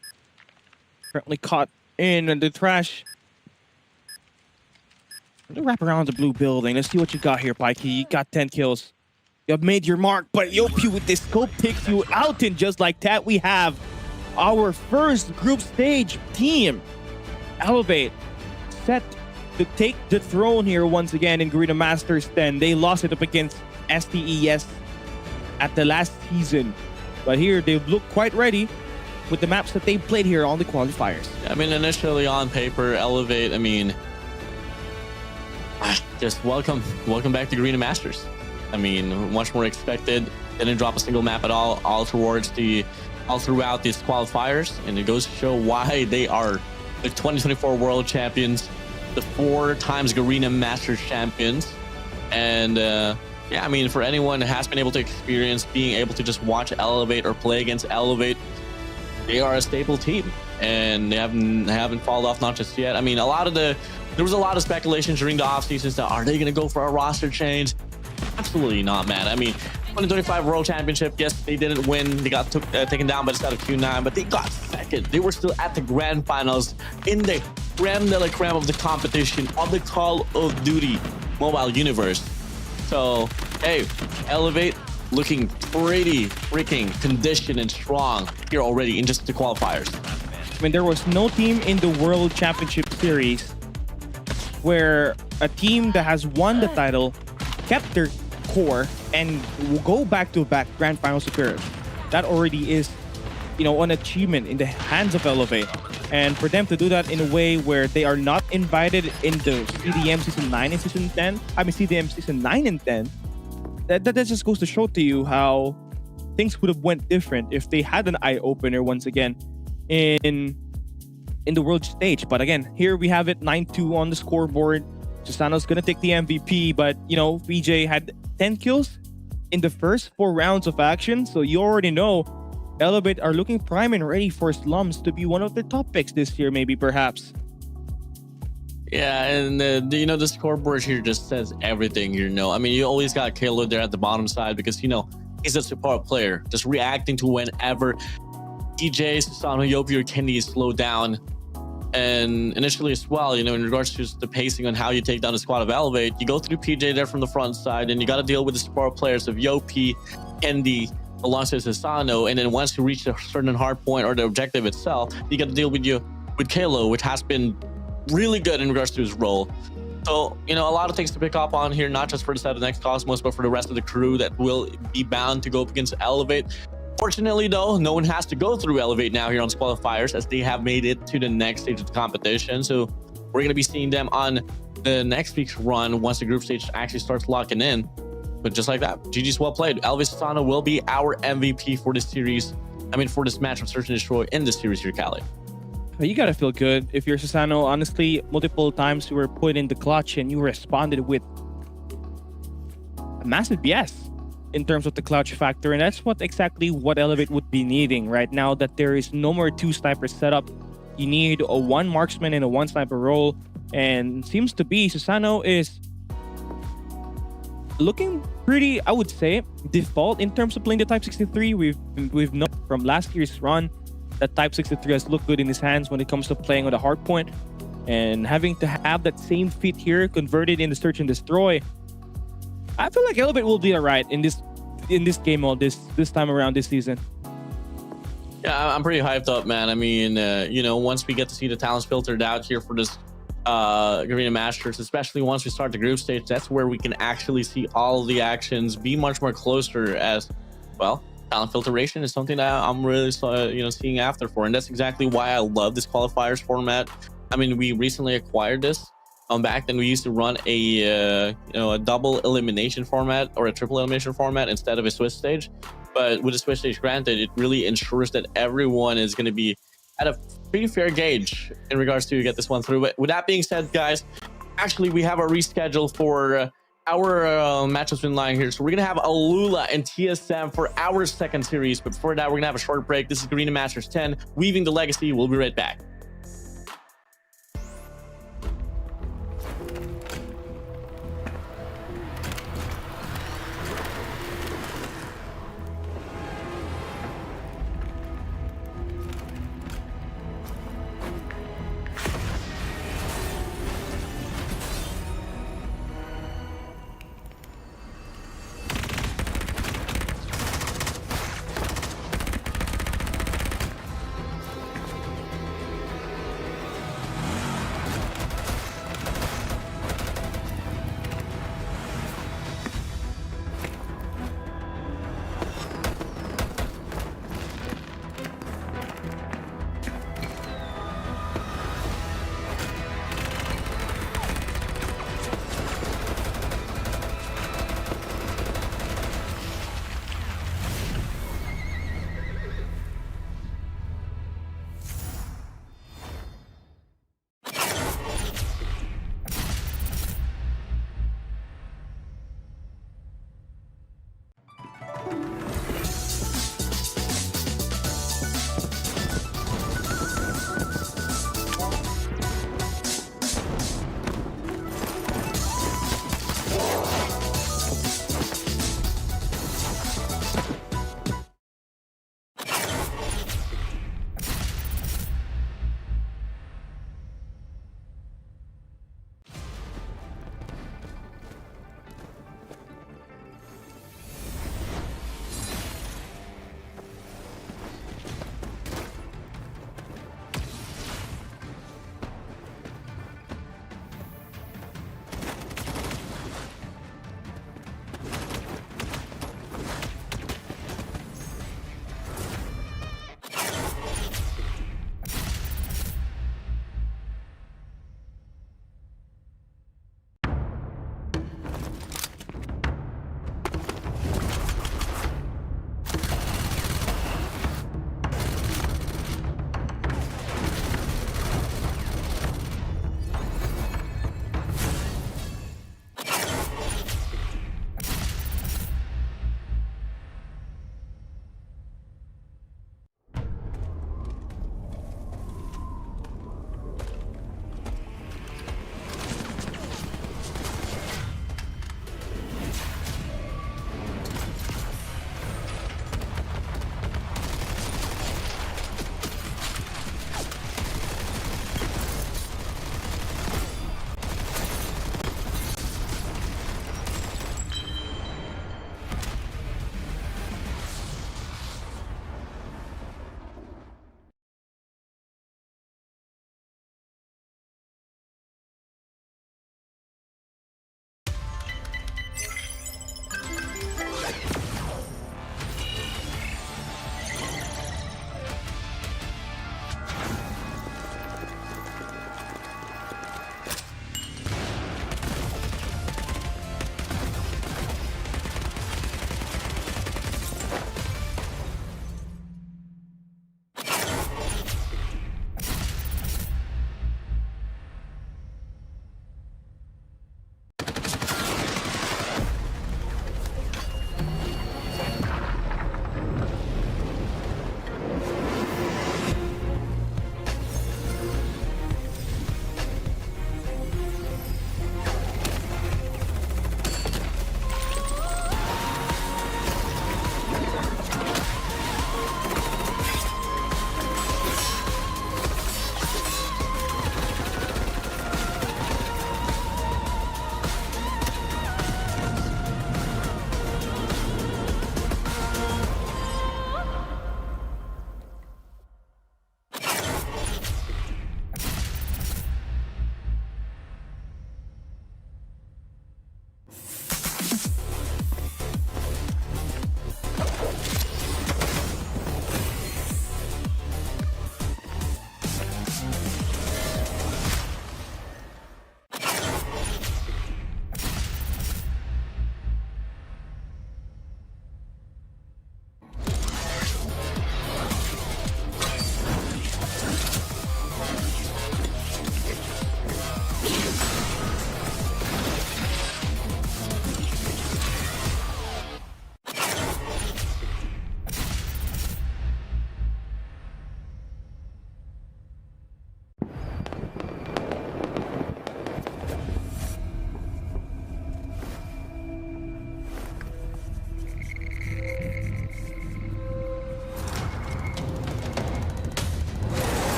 Currently caught in the trash. Let's wrap around the blue building. Let's see what you got here, Pikey. You got 10 kills. You have made your mark, but Yopi with this scope picks you out, and just like that, we have our first group stage team. Elevate set to take the throne here once again in Garena Masters 10. They lost it up against STES at the last season. But here, they look quite ready with the maps that they played here on the qualifiers. I mean, initially on paper, Elevate, I mean, just welcome back to Garena Masters. I mean, much more expected. Didn't drop a single map at all throughout these qualifiers, and it goes to show why they are the 2024 World Champions, the 4 times Garena Masters champions. And yeah, I mean, for anyone who has been able to experience being able to just watch Elevate or play against Elevate, they are a stable team, and they haven't fallen off, not just yet. I mean, there was a lot of speculation during the off seasons that are they going to go for a roster change? Absolutely not, man. I mean, 2025 World Championship, yes, they didn't win. They got taken down by the side of Q9, but they got second. They were still at the grand finals in the creme de la creme of the competition of the Call of Duty mobile universe. So, hey, Elevate looking pretty freaking conditioned and strong here already in just the qualifiers. I mean, there was no team in the World Championship Series where a team that has won the title kept their core and will go back-to-back grand finals appearance. That already is, you know, an achievement in the hands of Elevate. And for them to do that in a way where they are not invited in the CDM Season 9 and Season 10, I mean CDM Season 9 and 10, that just goes to show to you how things would have went different if they had an eye-opener once again in the world stage. But again, here we have it, 9-2 on the scoreboard. Susano's gonna take the MVP, but you know, VJ had 10 kills in the first 4 rounds of action, so you already know Elevate are looking prime and ready for Slums to be one of their top picks this year, maybe, perhaps. Yeah, and you know, the scoreboard here just says everything, you know. I mean, you always got Kalo there at the bottom side because, you know, he's a support player, just reacting to whenever DJ, Susano, Yopi, or Kendi is slowed down. And initially as well, you know, in regards to the pacing on how you take down the squad of Elevate, you go through PJ there from the front side, and you got to deal with the support players of Yopi, Kendi, alongside Susano, and then once you reach a certain hard point or the objective itself, you got to deal with Kalo, which has been really good in regards to his role. So, you know, a lot of things to pick up on here, not just for the side of NIX Cosmos, but for the rest of the crew that will be bound to go up against Elevate. Fortunately, though, no one has to go through Elevate now here on Qualifiers, as they have made it to the next stage of the competition. So we're going to be seeing them on the next week's run once the group stage actually starts locking in. But just like that, GG's well played. Elvis Susano will be our MVP for this series. I mean, for this match of Search and Destroy in this series here, Cali. You gotta feel good if you're Susano. Honestly, multiple times you were put in the clutch and you responded with a massive yes in terms of the clutch factor, and that's exactly what Elevate would be needing right now. That there is no more 2 snipers setup. You need a 1 marksman and a 1 sniper role, and seems to be Susano is looking pretty, I would say, default in terms of playing the Type 63. We've known from last year's run that Type 63 has looked good in his hands when it comes to playing with a Hardpoint, and having to have that same feat here converted in the Search and Destroy. I feel like Elevate will be alright in this game mode this time around this season. Yeah, I'm pretty hyped up, man. I mean, you know, once we get to see the talents filtered out here for this Garena Masters, especially once we start the group stage, that's where we can actually see all the actions be much more closer. As well, talent filtration is something that I'm really seeing after for, and that's exactly why I love this qualifiers format. I mean, we recently acquired this. Back then we used to run a a double elimination format or a triple elimination format instead of a Swiss stage. But with the Swiss stage granted, it really ensures that everyone is going to be at a pretty fair gauge in regards to get this one through. But with that being said, guys, actually we have a reschedule for our matchups in line here. So we're going to have Alula and TSM for our second series. But before that, we're going to have a short break. This is Garena Masters 10, Weaving the Legacy. We'll be right back.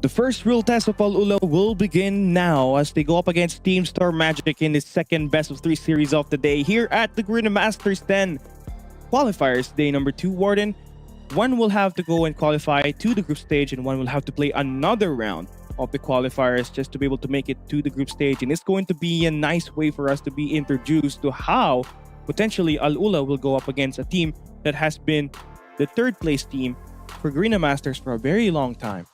The first real test of Alula will begin now as they go up against Team Star Magic in the second best of 3 series of the day here at the Garena Masters 10 Qualifiers, day number 2, Warden. One will have to go and qualify to the group stage, and one will have to play another round of the qualifiers just to be able to make it to the group stage. And it's going to be a nice way for us to be introduced to how potentially Alula will go up against a team that has been the 3rd place team for Garena Masters for a very long time.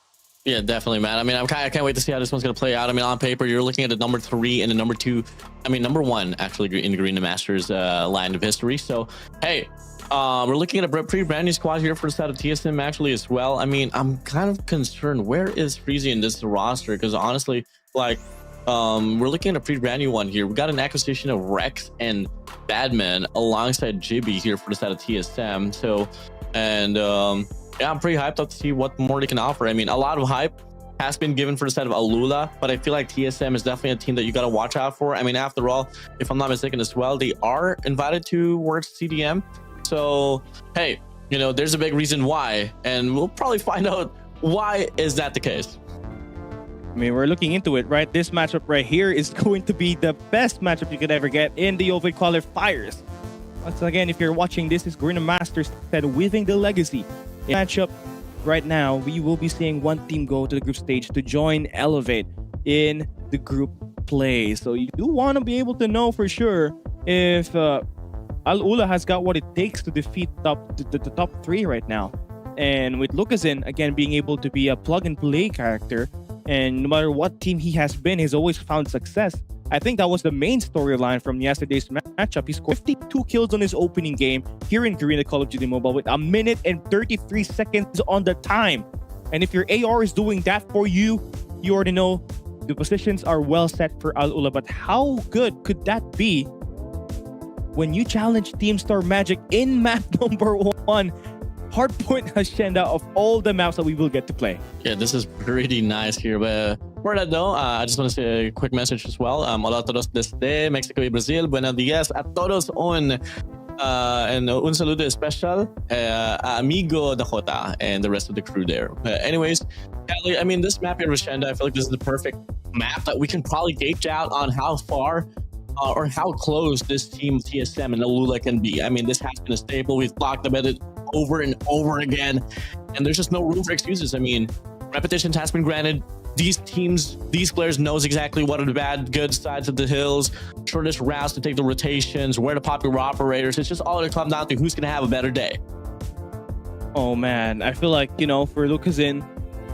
Yeah, definitely, man. I mean, I can't wait to see how this one's going to play out. I mean, on paper, you're looking at a number 3 and a number 2. I mean, number 1, actually, in Garena Masters land of history. So, hey, we're looking at a pretty brand new squad here for the side of TSM, actually, as well. I mean, I'm kind of concerned. Where is Freezy in this roster? Because, honestly, like, we're looking at a pretty brand new one here. We got an acquisition of Rex and Badman alongside Jibby here for the side of TSM. So, and... yeah, I'm pretty hyped up to see what more they can offer. I mean, a lot of hype has been given for the side of Alula, but I feel like TSM is definitely a team that you got to watch out for. I mean, after all, if I'm not mistaken as well, they are invited to work CDM. So, hey, you know, there's a big reason why, and we'll probably find out why is that the case. I mean, we're looking into it, right? This matchup right here is going to be the best matchup you could ever get in the Oblivion Qualifiers. Once again, if you're watching, this is Garena Masters 10 Weaving the Legacy. In matchup right now, we will be seeing one team go to the group stage to join Elevate in the group play. So you do want to be able to know for sure if Alula has got what it takes to defeat the top 3 right now. And with Lucasin, again, being able to be a plug-and-play character, and no matter what team he has been, he's always found success. I think that was the main storyline from yesterday's matchup. He scored 52 kills on his opening game here in Garena Call of Duty Mobile with 1 minute and 33 seconds on the time. And if your AR is doing that for you, you already know the positions are well set for Alula. But how good could that be when you challenge Team Star Magic in map number 1? Hardpoint Hacienda of all the maps that we will get to play. Yeah, this is pretty nice here. But for that though, I just want to say a quick message as well. Hola a todos desde Mexico y Brazil. Buenos días a todos. Un saludo especial a amigo Dakota and the rest of the crew there. But anyways, I mean, this map here, Hacienda, I feel like this is the perfect map that we can probably gauge out on how far or how close this team TSM and Alula can be. I mean, this has been a staple. We've talked about it over and over again, and there's just no room for excuses. I mean, repetitions has been granted. These teams, these players knows exactly what are the bad, good sides of the hills, shortest routes to take the rotations, where to pop your operators. It's just all to come down to who's going to have a better day. Oh man, I feel like, you know, for Lucasin,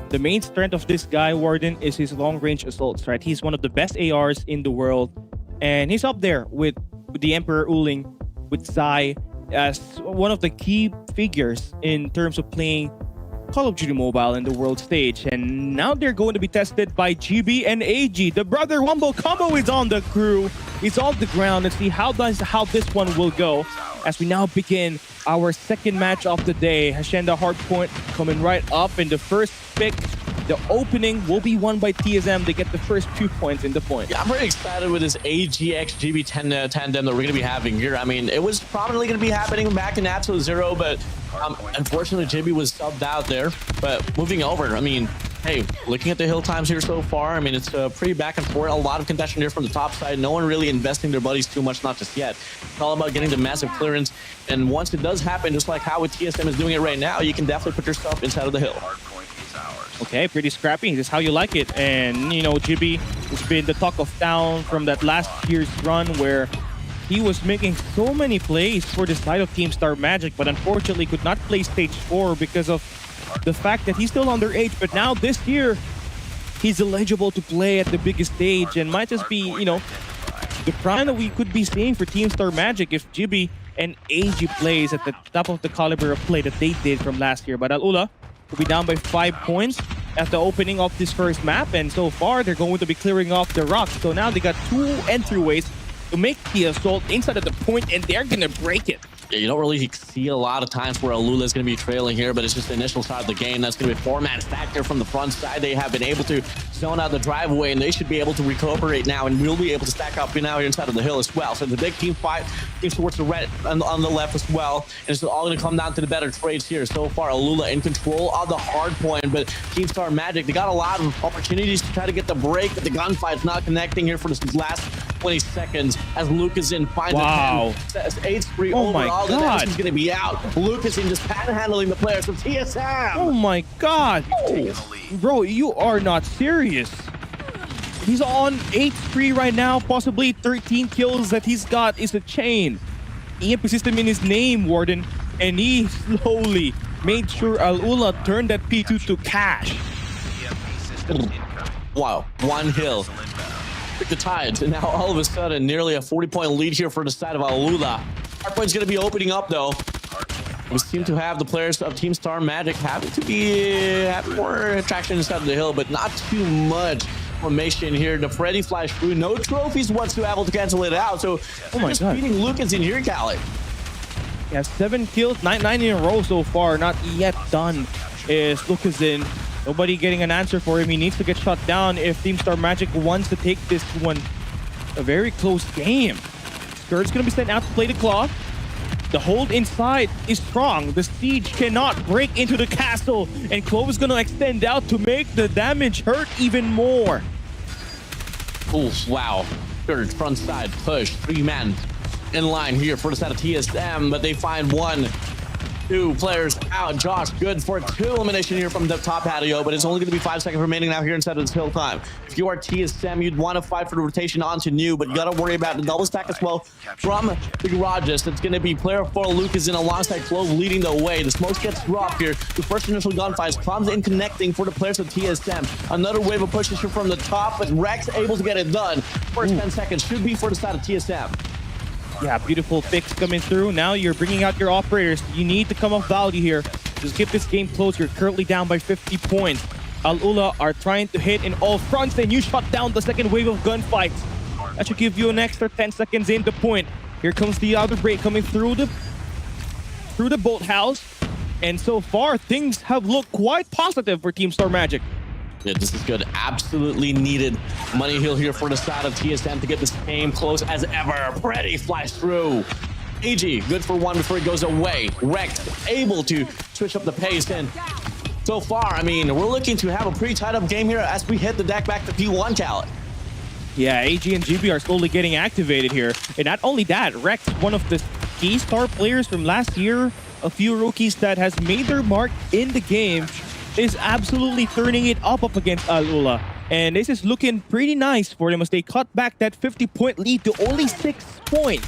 the main strength of this guy, Warden, is his long-range assaults, right? He's one of the best ARs in the world, and he's up there with the Emperor Uling, with Zai, as one of the key figures in terms of playing Call of Duty Mobile in the world stage. And now they're going to be tested by GB and AG. The brother Wumbo combo is on the crew. It's on the ground. Let's see how this one will go as we now begin our second match of the day. Hacienda Hardpoint coming right up in the first pick. The opening will be won by TSM. They get the first 2 points in the point. Yeah, I'm very excited with this AGX GB tandem that we're going to be having here. I mean, it was probably going to be happening back in Absolute Zero, but unfortunately, JB was subbed out there. But moving over, I mean, hey, looking at the hill times here so far, I mean, it's pretty back and forth. A lot of contention here from the top side. No one really investing their buddies too much, not just yet. It's all about getting the massive clearance. And once it does happen, just like how with TSM is doing it right now, you can definitely put yourself inside of the hill. Okay, pretty scrappy. This is how you like it. And, you know, Jibby has been the talk of town from that last year's run where he was making so many plays for the side of Team Star Magic, but unfortunately could not play Stage 4 because of the fact that he's still underage. But now this year, he's eligible to play at the biggest stage and might just be, you know, the prime that we could be seeing for Team Star Magic if Jibby and AG plays at the top of the caliber of play that they did from last year. But Alula will be down by 5 points at the opening of this first map, and so far they're going to be clearing off the rocks. So now they got 2 entryways to make the assault inside of the point, and they're gonna break it. Yeah, you don't really see a lot of times where Alula is going to be trailing here, but it's just the initial side of the game. That's going to be a four-man stack there from the front side. They have been able to zone out the driveway, and they should be able to recuperate now, and we'll be able to stack up now here inside of the hill as well. So it's a big team fight. Teams towards the red on the left as well, and it's all going to come down to the better trades here. So far, Alula in control of the hard point, but Team Star Magic, they got a lot of opportunities to try to get the break, but the gunfight's not connecting here for this last 20 seconds as Lucasin finds Wow. a 8-3 Oh my overall. God. He's going to be out. Lucasin just panhandling the players from TSM. Oh my god. Taking the lead. Bro, you are not serious. He's on 8-3 right now, possibly 13 kills that he's got is a chain. EMP system in his name, Warden, and he slowly made sure Alula turned that P2 to cash. EMP system incoming. Wow, one hill. Missile inbound. Took the tides, and now all of a sudden, nearly a 40-point lead here for the side of Alula. Hardpoint's going to be opening up, though. Hardpoint. We seem to have the players of Team Star Magic having to be having more traction inside of the hill, but not too much formation here. The Freddy flash through, no trophies whatsoever to cancel it out. So Oh my just God. beating Lucas in here, Cali. He has 7 kills, 9 in a row so far. Not yet done is Lucasin. Nobody getting an answer for him. He needs to get shut down if Team Star Magic wants to take this one. A very close game. Skird's gonna be sent out to play the clock. The hold inside is strong. The siege cannot break into the castle, and Clove is gonna extend out to make the damage hurt even more. Oh, wow. Third front side push, 3 men in line here for the side of TSM, but they find 1, 2 players out. Josh, good for 2 elimination here from the top patio, but it's only going to be 5 seconds remaining now here inside of this hill time. If you are TSM, you'd want to fight for the rotation onto new, but you got to worry about the double stack as well from the garages. It's going to be player 4 Lucas in alongside Clove leading the way. The smoke gets dropped here. The first initial gunfights comes in connecting for the players of TSM. Another wave of pushes here from the top, but Rex able to get it done. First 10 seconds should be for the side of TSM. Yeah, beautiful picks coming through. Now you're bringing out your operators. You need to come off value here. Just keep this game close. You're currently down by 50 points. Alula are trying to hit in all fronts, and you shut down the second wave of gunfights. That should give you an extra 10 seconds in the point. Here comes the other break coming through the boathouse. And so far, things have looked quite positive for Team Star Magic. Yeah, this is good. Absolutely needed money hill here for the side of TSM to get this game close as ever. Freddy flies through. AG, good for 1 before he goes away. Rex able to switch up the pace, and so far, I mean, we're looking to have a pretty tight up game here as we hit the deck back to P1, Khaled. Yeah, AG and GB are slowly getting activated here. And not only that, Rex, one of the key star players from last year, a few rookies that has made their mark in the game, is absolutely turning it up against Alula. And this is looking pretty nice for them as they cut back that 50-point lead to only 6 points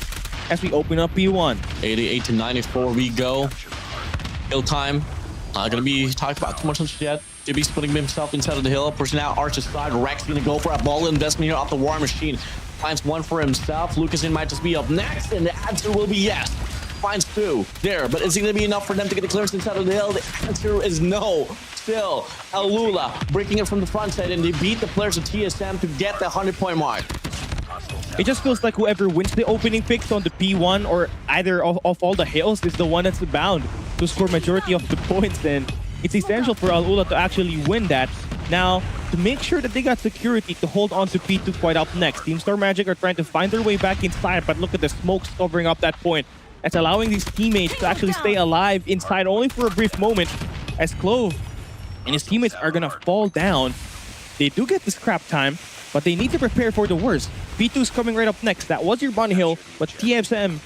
as we open up P1. 88 to 94 we go. Hill time. Not gonna be talked about too much yet. JB's putting himself inside of the hill, pushing out Arch's side. Rex gonna go for a ball investment here off the War Machine. Finds 1 for himself. Lucasin might just be up next, and the answer will be yes. Finds 2 there, but is it going to be enough for them to get the clearance inside of the hill? The answer is no. Still, Alula breaking it from the front side, and they beat the players of TSM to get the 100-point mark. It just feels like whoever wins the opening picks on the P1 or either of all the hills is the one that's bound to score majority of the points, and it's essential for Alula to actually win that. Now, to make sure that they got security to hold on to P2 quite up next, Team Star Magic are trying to find their way back inside, but look at the smokes covering up that point. That's allowing these teammates to actually stay alive inside only for a brief moment, as Clove and his teammates are gonna fall down. They do get the scrap time, but they need to prepare for the worst. P2's coming right up next. That was your Bunny Hill, but TSM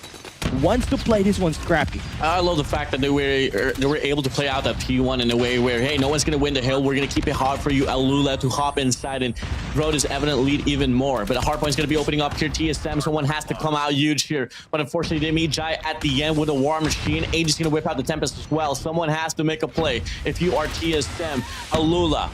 wants to play this one scrappy. I love the fact that they were able to play out that P1 in a way where, hey, no one's going to win the hill. We're going to keep it hard for you, Alula, to hop inside and grow this evident lead even more. But the Hardpoint's going to be opening up here. TSM, someone has to come out huge here. But unfortunately, they meet Jai at the end with a War Machine. AG's going to whip out the Tempest as well. Someone has to make a play. If you are TSM, Alula,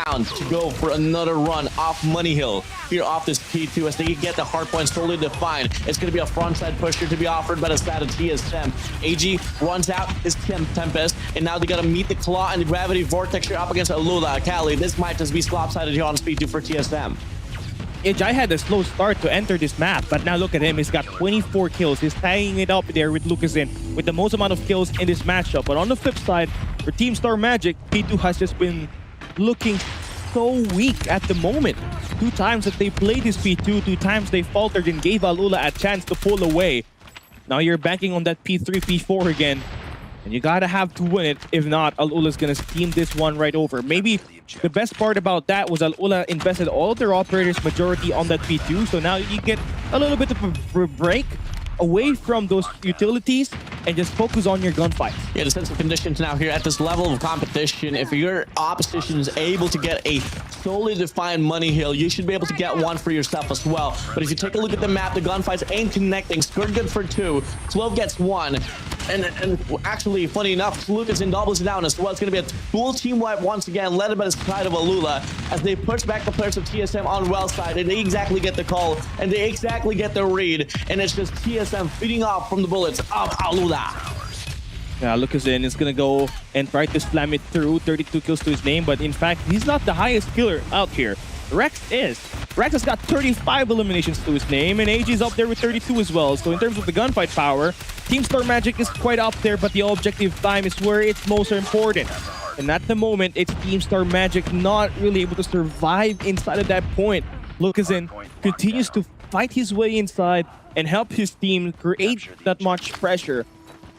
to go for another run off Money Hill here off this P2 as they get the hardpoint solely defined. It's going to be a frontside push here to be offered by the side of TSM. AG runs out his Tempest, and now they got to meet the Claw and the Gravity Vortex here up against Alula. Cali, this might just be lopsided here on Speed 2 for TSM. Jai had a slow start to enter this map, but now look at him. He's got 24 kills. He's tying it up there with Lucas in with the most amount of kills in this matchup. But on the flip side, for Team Star Magic, P2 has just been looking so weak at the moment. 2 times that they played this P2, 2 times they faltered and gave Alula a chance to pull away. Now you're banking on that P3, P4 again. And you gotta have to win it. If not, Alula's gonna steam this one right over. Maybe the best part about that was Alula invested all their operators majority on that P2. So now you get a little bit of a break away from those utilities and just focus on your gunfights. Yeah, the sense of conditions now here at this level of competition. If your opposition is able to get a solely defined money hill, you should be able to get one for yourself as well. But if you take a look at the map, the gunfights ain't connecting. Skirt good for 2. Clove gets 1. And actually, funny enough, Lucas in doubles it down as well. It's going to be a full team wipe once again, led by the side of Alula, as they push back the players of TSM on well side, and they exactly get the call, and they exactly get the read, and it's just TSM feeding off from the bullets of Alula. Yeah, Lucas in is going to go and try to slam it through. 32 kills to his name, but in fact, he's not the highest killer out here. Rex is. Rex has got 35 eliminations to his name, and AG is up there with 32 as well. So in terms of the gunfight power, Team Star Magic is quite up there, but the objective time is where it's most important. And at the moment, it's Team Star Magic not really able to survive inside of that point. Lucas continues to fight his way inside and help his team create that much pressure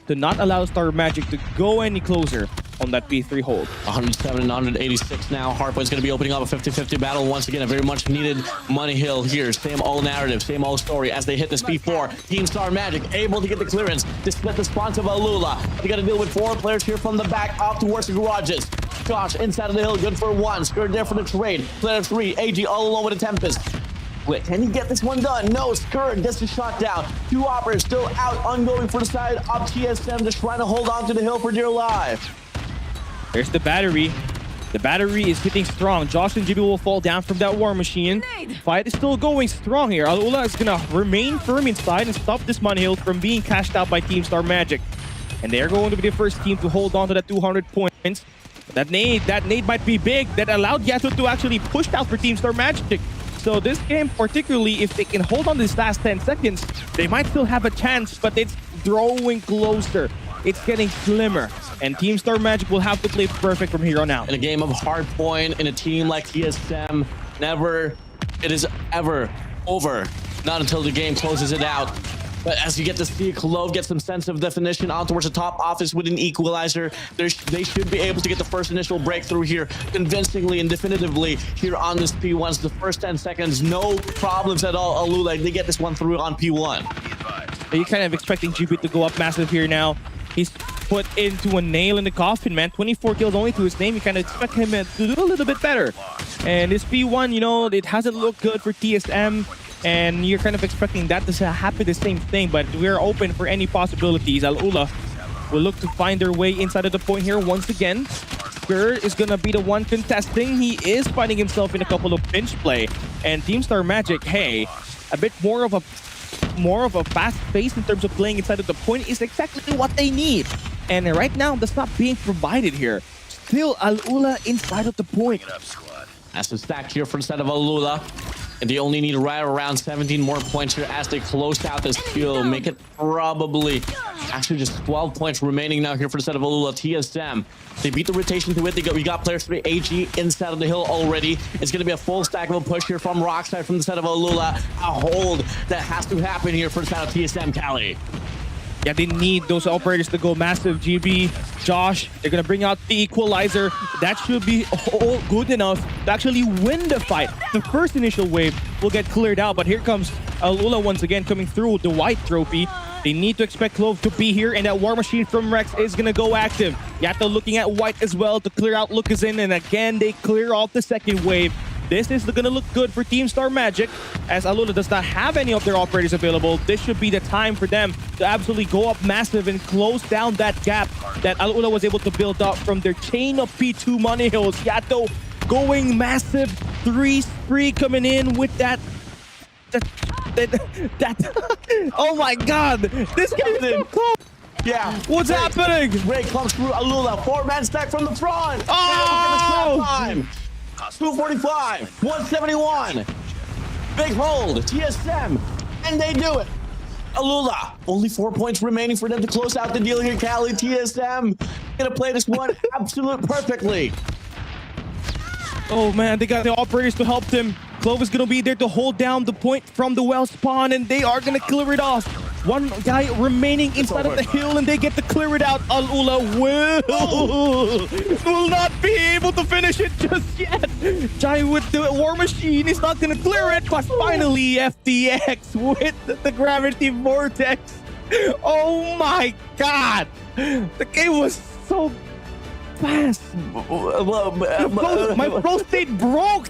to not allow Star Magic to go any closer on that P3 hold. 107 and 186 now. Hardpoint's going to be opening up a 50-50 battle once again. A very much needed money hill here. Same old narrative, same old story as they hit this P4. Team Star Magic able to get the clearance to split the spawns of Alula. They got to deal with 4 players here from the back off towards the garages. Josh inside of the hill, good for 1. Skirt there for the trade. Player 3, AG all alone with a Tempest. Wait, can he get this one done? No, Skirt gets the shot down. 2 operators still out, ongoing for the side of TSM, just trying to hold on to the hill for dear life. There's the battery. The battery is hitting strong. Josh and GB will fall down from that war machine. Fight is still going strong here. Alula is gonna remain firm inside and stop this money hill from being cashed out by Team Star Magic. And they're going to be the first team to hold on to that 200 points. That nade might be big. That allowed Yato to actually push out for Team Star Magic. So this game, particularly if they can hold on this last 10 seconds, they might still have a chance, but it's drawing closer. It's getting slimmer, and Team Star Magic will have to play perfect from here on out. In a game of Hardpoint, in a team like TSM, it is ever over. Not until the game closes it out. But as you get to see Clove get some sense of definition on towards the top office with an equalizer, they should be able to get the first initial breakthrough here convincingly and definitively here on this P1. The first 10 seconds, no problems at all. Alula, they get this one through on P1. You're kind of expecting GB to go up massive here now. He's put into a nail in the coffin, man. 24 kills only to his name. You kind of expect him to do a little bit better. And this P1, you know, it hasn't looked good for TSM. And you're kind of expecting that to happen the same thing, but we're open for any possibilities. Alula will look to find their way inside of the point here once again. Skirt is gonna be the one contesting. He is finding himself in a couple of pinch play. And Team Star Magic, hey, a bit more of a fast pace in terms of playing inside of the point is exactly what they need. And right now, that's not being provided here. Still, Alula inside of the point. That's the stack here for the side of Alula. And they only need right around 17 more points here as they close out this kill. Make it probably actually just 12 points remaining now here for the set of Alula. TSM, they beat the rotation to it. We got players 3 AG inside of the hill already. It's going to be a full stack of a push here from Rockside from the set of Alula. A hold that has to happen here for the set of TSM Cali. Yeah, they need those operators to go massive. GB, Josh, they're going to bring out the equalizer. That should be all good enough to actually win the fight. The first initial wave will get cleared out, but here comes Alula once again coming through with the white trophy. They need to expect Clove to be here, and that war machine from Rex is going to go active. Yato looking at white as well to clear out Lucas in, and again, they clear off the second wave. This is going to look good for Team Star Magic, as Alula does not have any of their operators available. This should be the time for them to absolutely go up massive and close down that gap that Alula was able to build up from their chain of P2 money hills. Yato going massive, 3 spree coming in with that. Oh my God, this game is so close. Yeah. What's happening? Ray comes through Alula, 4-man stack from the front. Oh! Time. 245, 171. Big hold, TSM, and they do it. Alula, only 4 points remaining for them to close out the deal here. Cali, TSM, gonna play this one absolute perfectly. Oh man, they got the operators to help them. Clove is gonna be there to hold down the point from the well spawn, and they are gonna clear it off. One guy remaining inside of the hill, and they get to clear it out. Alula will not be able to finish it just yet. Jai with the war machine is not gonna clear it, but finally FTX with the gravity vortex. Oh my god, the game was so fast. My pro state broke.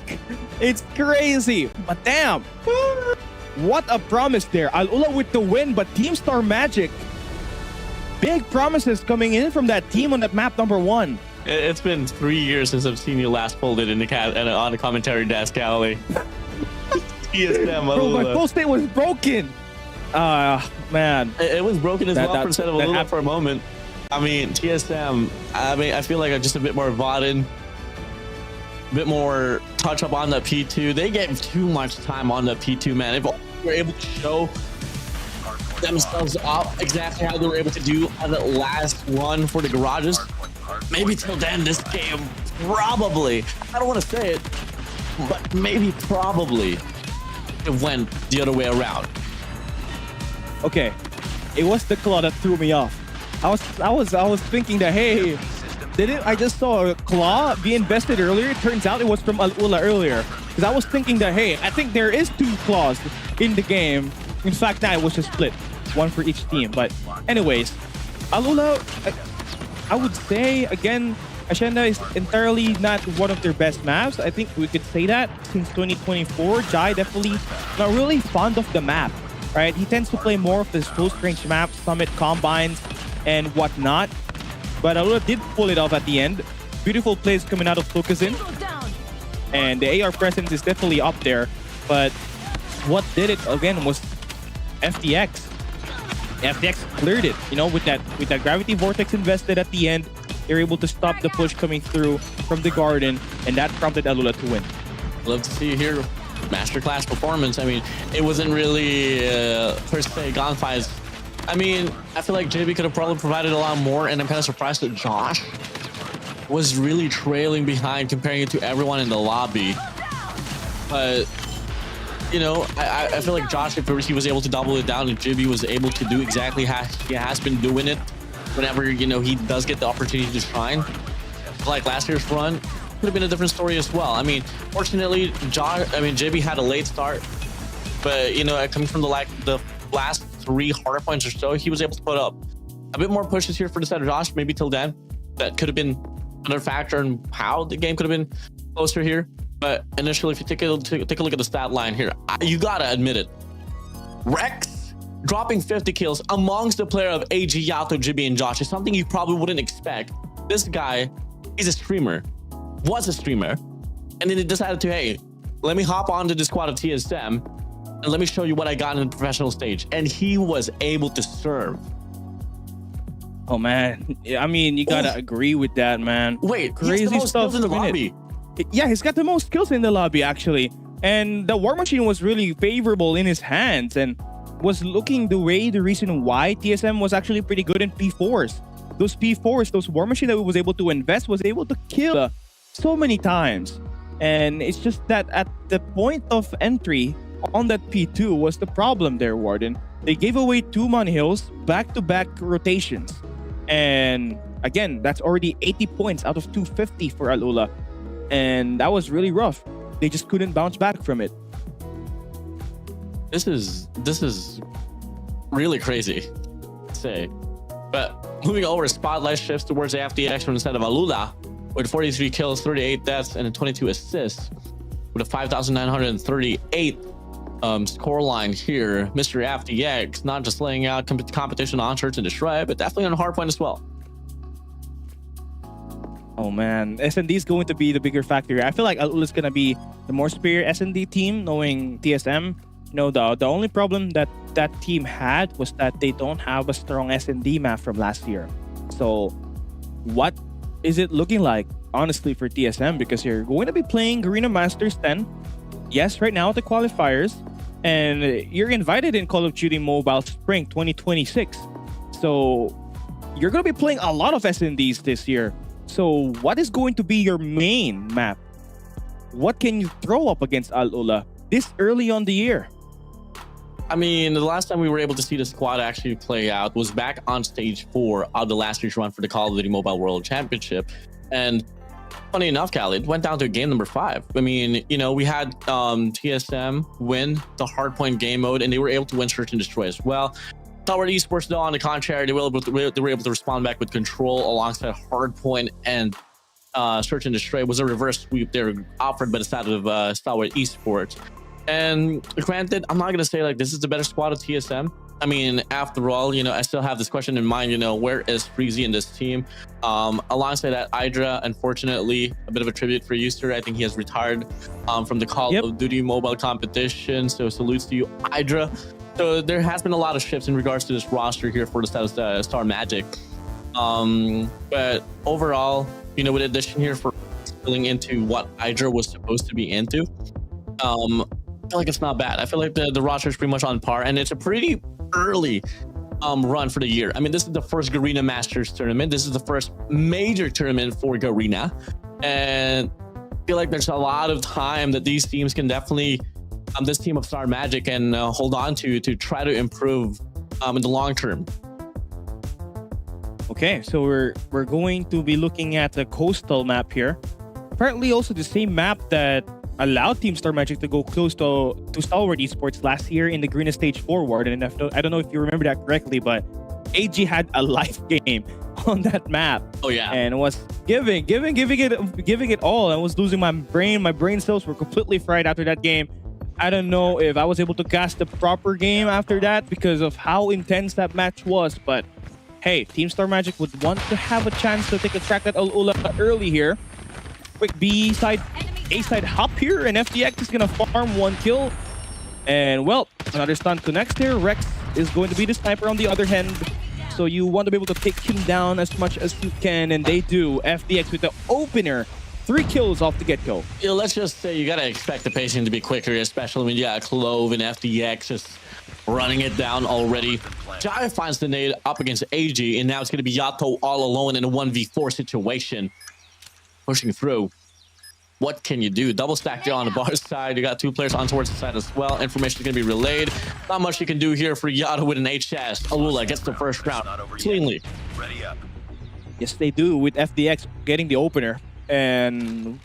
It's crazy, but damn. What a promise there. Alula with the win, but Team Star Magic. Big promises coming in from that team on that map number 1. It's been 3 years since I've seen you last pulled it in the on the commentary desk, Cali. TSM, Bro, my full state was broken. Man. It was broken as well instead of Alula for a moment. I mean, TSM, I feel like I'm just a bit more Vaden. A bit more touch up on the P2. They gave too much time on the P2, man. If they were able to show themselves up exactly how they were able to do on the last run for the garages, maybe till then this game probably, I don't want to say it, but maybe probably it went the other way around. Okay, it was the claw that threw me off. I was thinking that, hey, I just saw a claw be invested earlier. It turns out it was from Alula earlier. Because I was thinking that, hey, I think there is 2 claws in the game. In fact, now it was just split. 1 for each team. But anyways, Alula, I would say, again, Ascenda is entirely not one of their best maps. I think we could say that since 2024. Jai definitely not really fond of the map, right? He tends to play more of this close range maps, Summit Combines, and whatnot. But Alula did pull it off at the end. Beautiful plays coming out of Focusing. And the AR presence is definitely up there. But what did it again was FTX. FTX cleared it, you know, with that gravity vortex invested at the end. They're able to stop the push coming through from the garden, and that prompted Alula to win. Love to see here masterclass performance. I mean, it wasn't really per se gunfights. I mean, I feel like JB could have probably provided a lot more, and I'm kind of surprised that Josh was really trailing behind comparing it to everyone in the lobby. But, you know, I feel like Josh, if he was able to double it down, and JB was able to do exactly how he has been doing it whenever, you know, he does get the opportunity to shine, like last year's run, could have been a different story as well. I mean, fortunately, JB had a late start, but, you know, coming from the last 3 hardpoints or so, he was able to put up a bit more pushes here for the set of Josh. Maybe till then, that could have been another factor in how the game could have been closer here. But initially, if you take a look at the stat line here, you gotta admit it. Rex dropping 50 kills amongst the player of AG, Yato, Jibby, and Josh is something you probably wouldn't expect. This guy, he's a streamer, was a streamer, and then he decided to, hey, let me hop onto the squad of TSM and let me show you what I got in the professional stage. And he was able to serve. Oh man, I mean, you gotta agree with that, man. Wait, crazy he's the most stuff skills in the lobby. Yeah, he's got the most kills in the lobby actually, and the war machine was really favorable in his hands, and was looking the reason why TSM was actually pretty good in P4s. Those P4s, those war machine that he was able to invest, was able to kill so many times. And it's just that at the point of entry on that P2 was the problem there, Warden. They gave away 2 Mon Hills back-to-back rotations. And again, that's already 80 points out of 250 for Alula. And that was really rough. They just couldn't bounce back from it. This is really crazy to say. But moving over, spotlight shifts towards the FTX instead of Alula with 43 kills, 38 deaths, and 22 assists with a 5,938 scoreline here. Mr. FTX not just laying out competition on Church and Destroy, but definitely on Hardpoint as well. Oh man, SND is going to be the bigger factor. I feel like Alula is going to be the more superior SND team, knowing TSM. You know, the only problem that team had was that they don't have a strong SND map from last year. So what is it looking like, honestly, for TSM? Because you're going to be playing Garena Masters 10. yes, right now at the qualifiers, and you're invited in Call of Duty Mobile Spring 2026. So you're going to be playing a lot of SNDs this year. So what is going to be your main map? What can you throw up against Alula this early on the year? I mean, the last time we were able to see the squad actually play out was back on stage 4 of the last year's run for the Call of Duty Mobile World Championship. And funny enough, Callie, it went down to game number 5. I mean, you know, we had TSM win the Hardpoint game mode, and they were able to win Search and Destroy as well. Tower Esports, though, on the contrary, they were able to respond back with Control alongside Hardpoint, and Search and Destroy was a reverse sweep they were offered by the side of Tower Esports. And granted, I'm not going to say like this is the better squad of TSM. I mean, after all, you know, I still have this question in mind, you know, where is Freezy in this team? Alongside that, Hydra, unfortunately, a bit of a tribute for Euster. I think he has retired from the Call of Duty Mobile competition. So salutes to you, Hydra. So there has been a lot of shifts in regards to this roster here for the status Star Magic. But overall, you know, with addition here for filling into what Hydra was supposed to be into, I feel like it's not bad. I feel like the roster is pretty much on par, and it's a pretty early run for the year. I mean, this is the first Garena Masters tournament. This is the first major tournament for Garena, and I feel like there's a lot of time that these teams can definitely, this team of Star Magic can hold on to try to improve in the long term. Okay, so we're going to be looking at the coastal map here. Apparently, also the same map that allowed Team Star Magic to go close to Stalwart Esports last year in the Green Stage Forward. And I don't know if you remember that correctly, but AG had a live game on that map. Oh yeah, and was giving it all. I was losing my brain. My brain cells were completely fried after that game. I don't know if I was able to cast the proper game after that because of how intense that match was. But hey, Team Star Magic would want to have a chance to take a crack at Alula early here. Quick B side, A side hop here, and FDX is gonna farm 1 kill. And well, another stun connects there. Rex is going to be the sniper on the other hand. So you want to be able to take him down as much as you can, and they do. FDX with the opener. 3 kills off the get-go. Yeah, let's just say you gotta expect the pacing to be quicker, especially when you got Clove and FDX just running it down already. Jai finds the nade up against AG, and now it's gonna be Yato all alone in a 1v4 situation. Pushing through. What can you do? Double stack there on the bar side. You got 2 players on towards the side as well. Information is going to be relayed. Not much you can do here for Yato with an HS. Alula gets the first round cleanly. Ready up. Yes, they do, with FDX getting the opener. And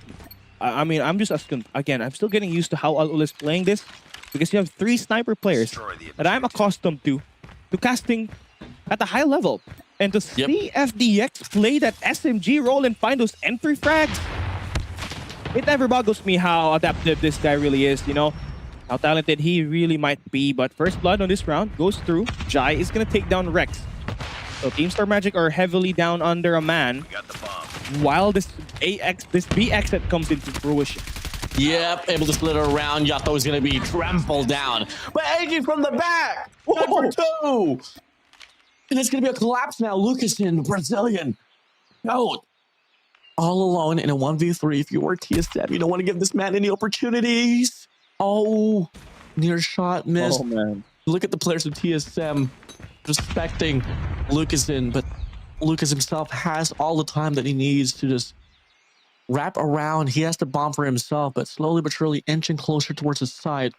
I mean, I'm still getting used to how Alula is playing this, because you have 3 sniper players that I'm accustomed to casting at a high level. And to see FDX play that SMG role and find those entry frags, it never boggles me how adaptive this guy really is, you know, how talented he really might be. But first blood on this round goes through. Jai is going to take down Rex. So Team Star Magic are heavily down under a man, while this B exit comes into fruition. Yep, able to split around. Yato is going to be trampled down. But AG from the back! Number 2! And it's going to be a collapse now. Lucasen, Brazilian. No. All alone in a 1v3. If you were TSM, you don't want to give this man any opportunities. Oh, near shot missed. Oh, man. Look at the players of TSM respecting Lucasen, but Lucas himself has all the time that he needs to just wrap around. He has to bomb for himself, but slowly but surely inching closer towards his side.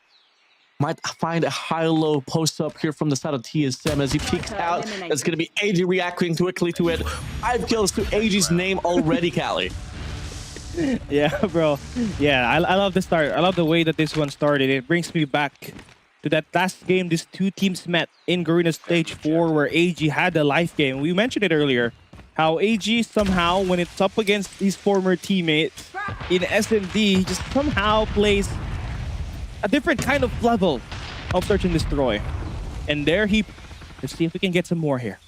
Might find a high-low post-up here from the side of TSM as he peeks out. It's going to be AG reacting quickly to it. 5 kills to AG's name already, Callie. Yeah, bro. Yeah, I love the start. I love the way that this one started. It brings me back to that last game these 2 teams met in Garena Stage 4 where AG had a life game. We mentioned it earlier, how AG somehow, when it's up against his former teammates in SND, he just somehow plays a different kind of level of search and destroy. And there let's see if we can get some more here.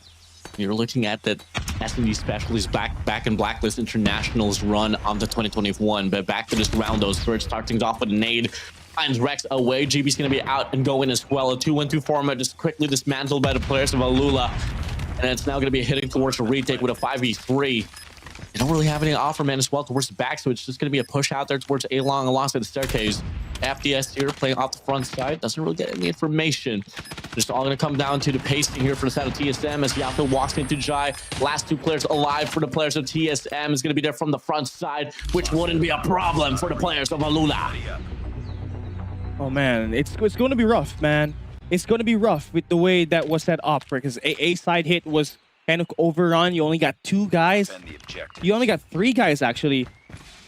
You're looking at the SND specialist back in Blacklist Internationals run on the 2021, but back to this round, those first start things off with a nade. Finds Rex away. GB's going to be out and go in as well. A 2-1-2 format just quickly dismantled by the players of Alula. And it's now going to be hitting towards a retake with a 5v3. They don't really have any offer man as well towards the back, so it's just going to be a push out there towards A-Long alongside the staircase. FDS here playing off the front side. Doesn't really get any information. Just all going to come down to the pacing here for the side of TSM as Yato walks into Jai. Last two players alive for the players of TSM is going to be there from the front side, which wouldn't be a problem for the players of Alula. Oh man, it's going to be rough, man. It's going to be rough with the way that was set up, because a side hit was kind of overrun. You only got 2 guys. Defend the objective. You only got 3 guys actually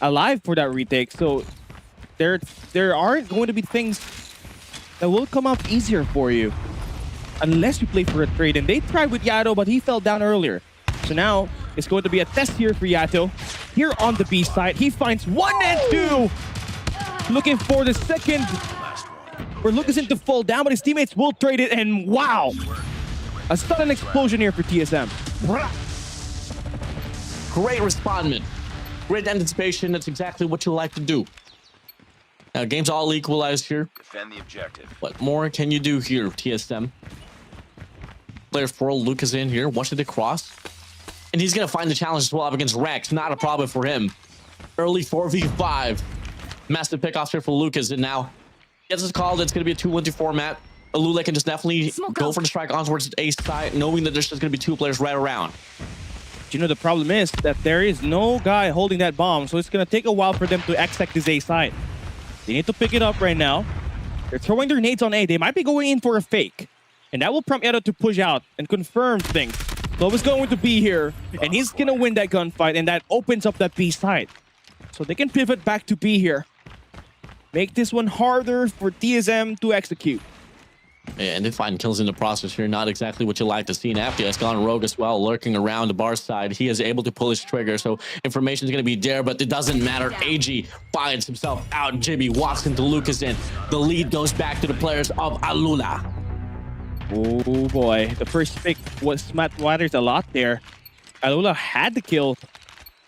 alive for that retake. So there aren't going to be things that will come up easier for you unless you play for a trade. And they tried with Yato, but he fell down earlier. So now it's going to be a test here for Yato. Here on the B side, he finds 1 and 2. Looking for the second. We're looking to fall down, but his teammates will trade it. And wow, a sudden explosion here for TSM. Great respondment. Great anticipation. That's exactly what you like to do. Now, game's all equalized here. Defend the objective. What more can you do here, TSM? Player 4, Luke is in here. Watching the cross. And he's going to find the challenge as well up against Rex. Not a problem for him. Early 4v5. Massive pickoffs here for Lucas. And now gets his call. It's going to be a 2-1-2 format. Alula can just definitely go for the strike on towards the A side, knowing that there's just going to be 2 players right around. You know, the problem is that there is no guy holding that bomb, so it's going to take a while for them to exec this A side. They need to pick it up right now. They're throwing their nades on A. They might be going in for a fake, and that will prompt Edo to push out and confirm things. Love is going to be here, and he's going to win that gunfight, and that opens up that B side. So they can pivot back to B here. Make this one harder for TSM to execute. Yeah, and they find kills in the process here. Not exactly what you like to see. And after has gone rogue as well, lurking around the bar side. He is able to pull his trigger, so information is going to be there, but it doesn't matter. AG finds himself out. Jibby walks into Lucas in. The lead goes back to the players of Alula. Oh boy, the first pick was matters a lot there. Alula had the kill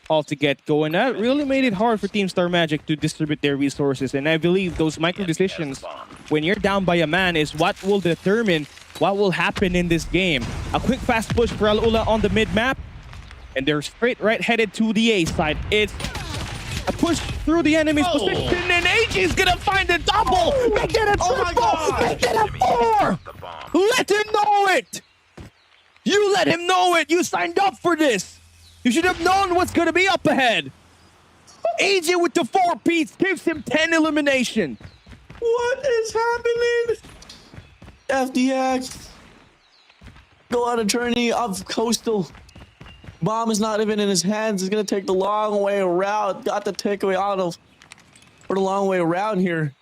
all to get going. That really made it hard for Team Star Magic to distribute their resources, and I believe those micro decisions when you're down by a man is what will determine what will happen in this game. A quick fast push for Alula on the mid map, and they're straight right headed to the A side. It's a push through the enemy's position, and AG is gonna find a double. Make it a triple. Make it a 4. Let him know it. You let him know it. You signed up for this. You should have known what's going to be up ahead. AJ with the 4 piece gives him 10 elimination. What is happening? FDX. Go on a journey of coastal. Bomb is not even in his hands. He's going to take the long way around. Got the takeaway out of for the long way around here.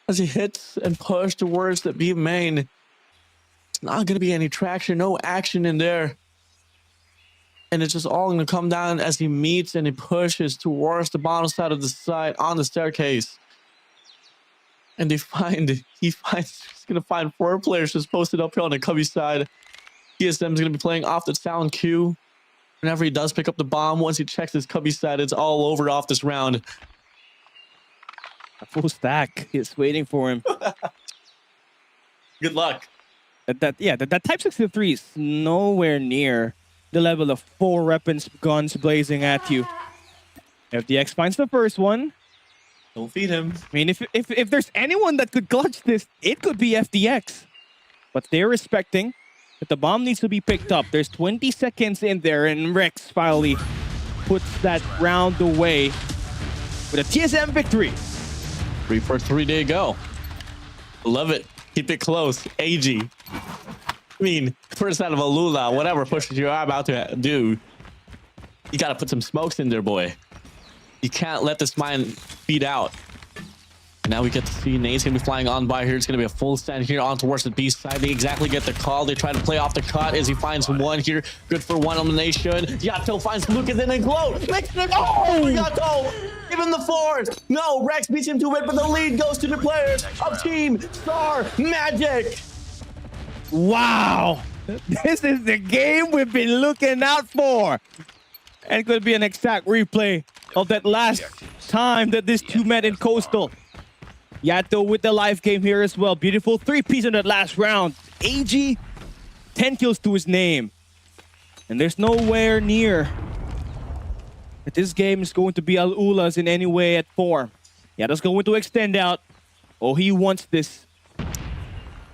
As he hits and pushes towards the B main. It's not going to be any traction. No action in there. And it's just all going to come down as he meets and he pushes towards the bottom side of the side on the staircase. And he's going to find 4 players just posted up here on the cubby side. TSM is going to be playing off the sound cue. Whenever he does pick up the bomb, once he checks his cubby side, it's all over off this round. A full stack is waiting for him. Good luck. That Type 63 is nowhere near the level of 4 weapons, guns blazing at you. FDX finds the first one. Don't feed him. I mean, if there's anyone that could clutch this, it could be FDX. But they're respecting that the bomb needs to be picked up. There's 20 seconds in there, and Rex finally puts that round away with a TSM victory. 3 for 3 day go. Love it. Keep it close. AG. I mean, first out of Alula, whatever pushes you're about to do, you got to put some smokes in there, boy. You can't let this mine feed out. And now we get to see Nate's going to be flying on by here. It's going to be a full stand here on towards the B side. They exactly get the call. They try to play off the cut as he finds 1 here. Good for 1 elimination. Yato finds Lucas in and Glow. Makes it. Oh, Yato! Give him the 4. No, Rex beats him to it, but the lead goes to the players of Team Star Magic. Wow! This is the game we've been looking out for. And it could be an exact replay of that last time that these two met in Coastal. Yato with the live game here as well. Beautiful 3-piece in that last round. AG, 10 kills to his name. And there's nowhere near that this game is going to be Alula's in any way at form. Yato's going to extend out. Oh, he wants this.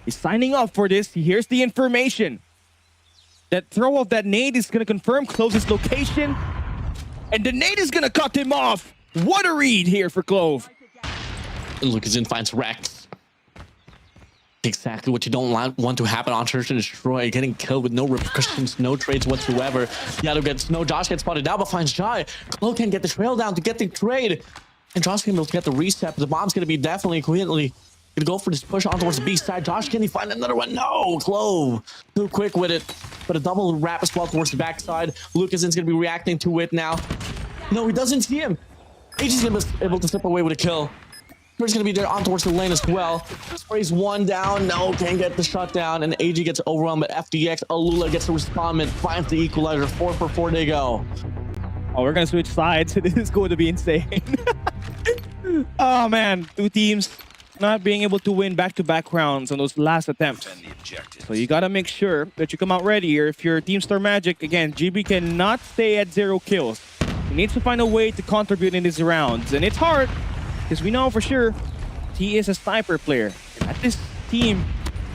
He's signing up for this. Here's the information. That throw of that nade is going to confirm closest location. And the nade is going to cut him off. What a read here for Clove. Lucas in finds Rex. Exactly what you don't want to happen on Search and Destroy. Getting killed with no repercussions, no trades whatsoever. Yato gets no. Josh gets spotted out, but finds Jai. Clove can get the trail down to get the trade. And Josh can be able to get the reset. The bomb's going to be definitely quickly going to go for this push on towards the B side. Josh, can he find another one? No, Clove. Too quick with it. But a double wrap as well towards the backside. Lucas is going to be reacting to it now. No, he doesn't see him. AG's going to be able to step away with a kill. He's going to be there on towards the lane as well. Sprays one down. No, can't get the shot down. And AG gets overwhelmed by FDX. Alula gets the respondment. Finds the equalizer. 4 for 4 they go. Oh, we're going to switch sides. This is going to be insane. Oh, man. Two teams not being able to win back-to-back rounds on those last attempts. So you got to make sure that you come out ready here. If you're Team Star Magic, again, GB cannot stay at 0 kills. He needs to find a way to contribute in these rounds. And it's hard, because we know for sure he is a sniper player. And at this team,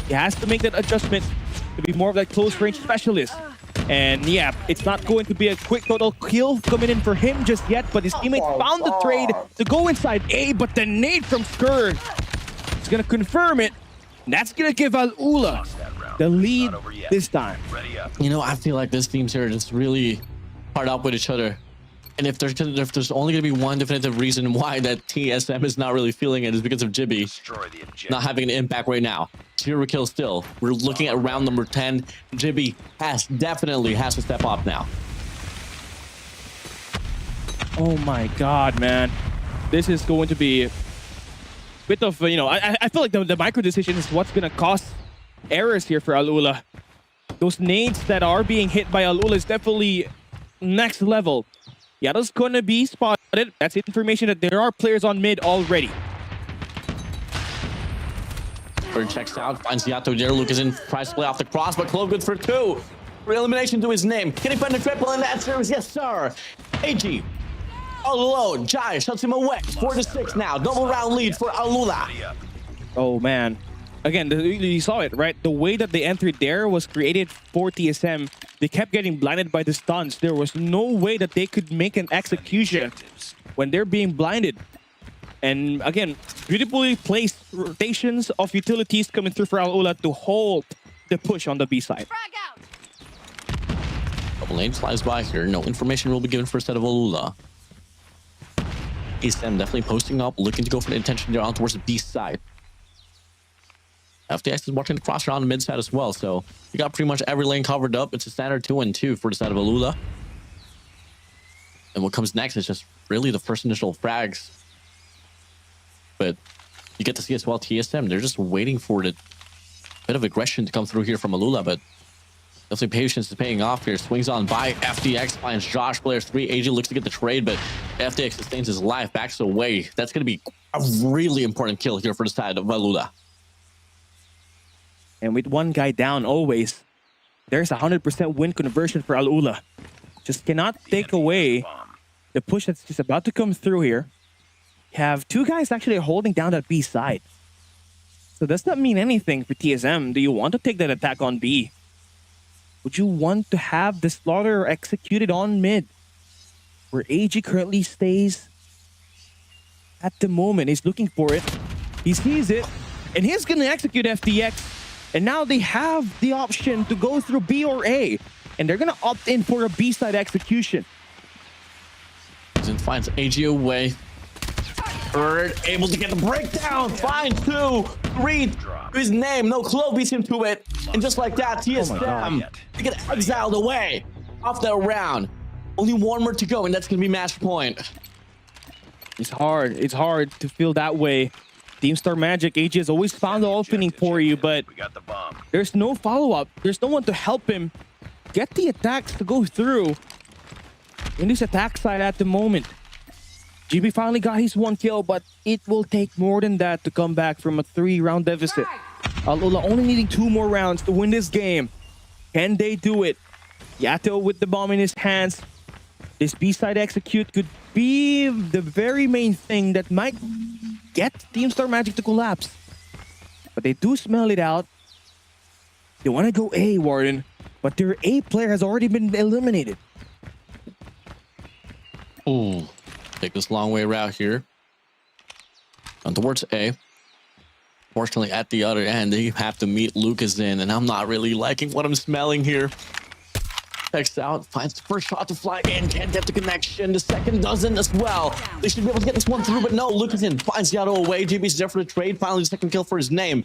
he has to make that adjustment to be more of that close-range specialist. And yeah, it's not going to be a quick total kill coming in for him just yet, but his teammate found the trade to go inside A, but the nade from Skur is going to confirm it. And that's going to give Alula the lead this time. You know, I feel like this team's here just really hard up with each other. And if there's only going to be one definitive reason why that TSM is not really feeling it is because of Jibby not having an impact right now. 0 kills still. We're looking at round number 10. Jibby definitely has to step up now. Oh my god, man. This is going to be a bit of, you know, I feel like the micro decision is what's going to cause errors here for Alula. Those nades that are being hit by Alula is definitely next level. Yato's going to be spotted. That's information that there are players on mid already. Bird checks out, finds Yato there. Lucas in, tries to play off the cross, but Clove good for 2. For elimination to his name. Can he find the triple in that series? Yes, sir. AG all alone. Jai shuts him away. 4-6 now. Double round lead for Alula. Oh, man. Again, you saw it, right? The way that they entered there was created for TSM. They kept getting blinded by the stuns. There was no way that they could make an execution when they're being blinded. And again, beautifully placed rotations of utilities coming through for Alula to hold the push on the B side. Couple lanes flies by here. No information will be given for a set of Alula. TSM definitely posting up, looking to go for the intention there on towards the B side. FTX is watching the cross around the mid side as well, so we got pretty much every lane covered up. It's a standard 2-2 for the side of Alula. And what comes next is just really the first initial frags. But you get to see as well TSM, they're just waiting for the bit of aggression to come through here from Alula, but definitely patience is paying off here. Swings on by FTX, finds Josh, players 3. AG looks to get the trade, but FTX sustains his life, backs away. That's going to be a really important kill here for the side of Alula. And with one guy down always, there's 100% win conversion for Alula. Just cannot take away the push that's just about to come through here. Have 2 guys actually holding down that B side. So does that mean anything for TSM? Do you want to take that attack on B? Would you want to have the slaughter executed on mid? Where AG currently stays at the moment. He's looking for it. He sees it. And he's going to execute FTX. And now they have the option to go through B or A. And they're going to opt in for a B side execution. And finds AG away. Bird able to get the breakdown. Find 2, 3 to his name. No, Clove beats him to it. And just like that, TSM, they get exiled away off that round. Only 1 more to go, and that's going to be match point. It's hard. It's hard to feel that way. Team Star Magic, AG has always found the opening for you, but there's no follow-up. There's no one to help him get the attacks to go through in this attack side at the moment. GB finally got his 1 kill, but it will take more than that to come back from a 3-round deficit. Alula only needing 2 more rounds to win this game. Can they do it? Yato with the bomb in his hands. This B-side execute could be the very main thing that might get Team Star Magic to collapse. But they do smell it out. They want to go A, Warden, but their A player has already been eliminated. Ooh, take this long way route here. On towards A. Fortunately, at the other end, they have to meet Lucas in, and I'm not really liking what I'm smelling here. Checks out, finds the first shot to fly in, can't get the connection. The second doesn't as well. They should be able to get this one through, but no, Lucas in finds the auto away. JB's there for the trade, finally the second kill for his name.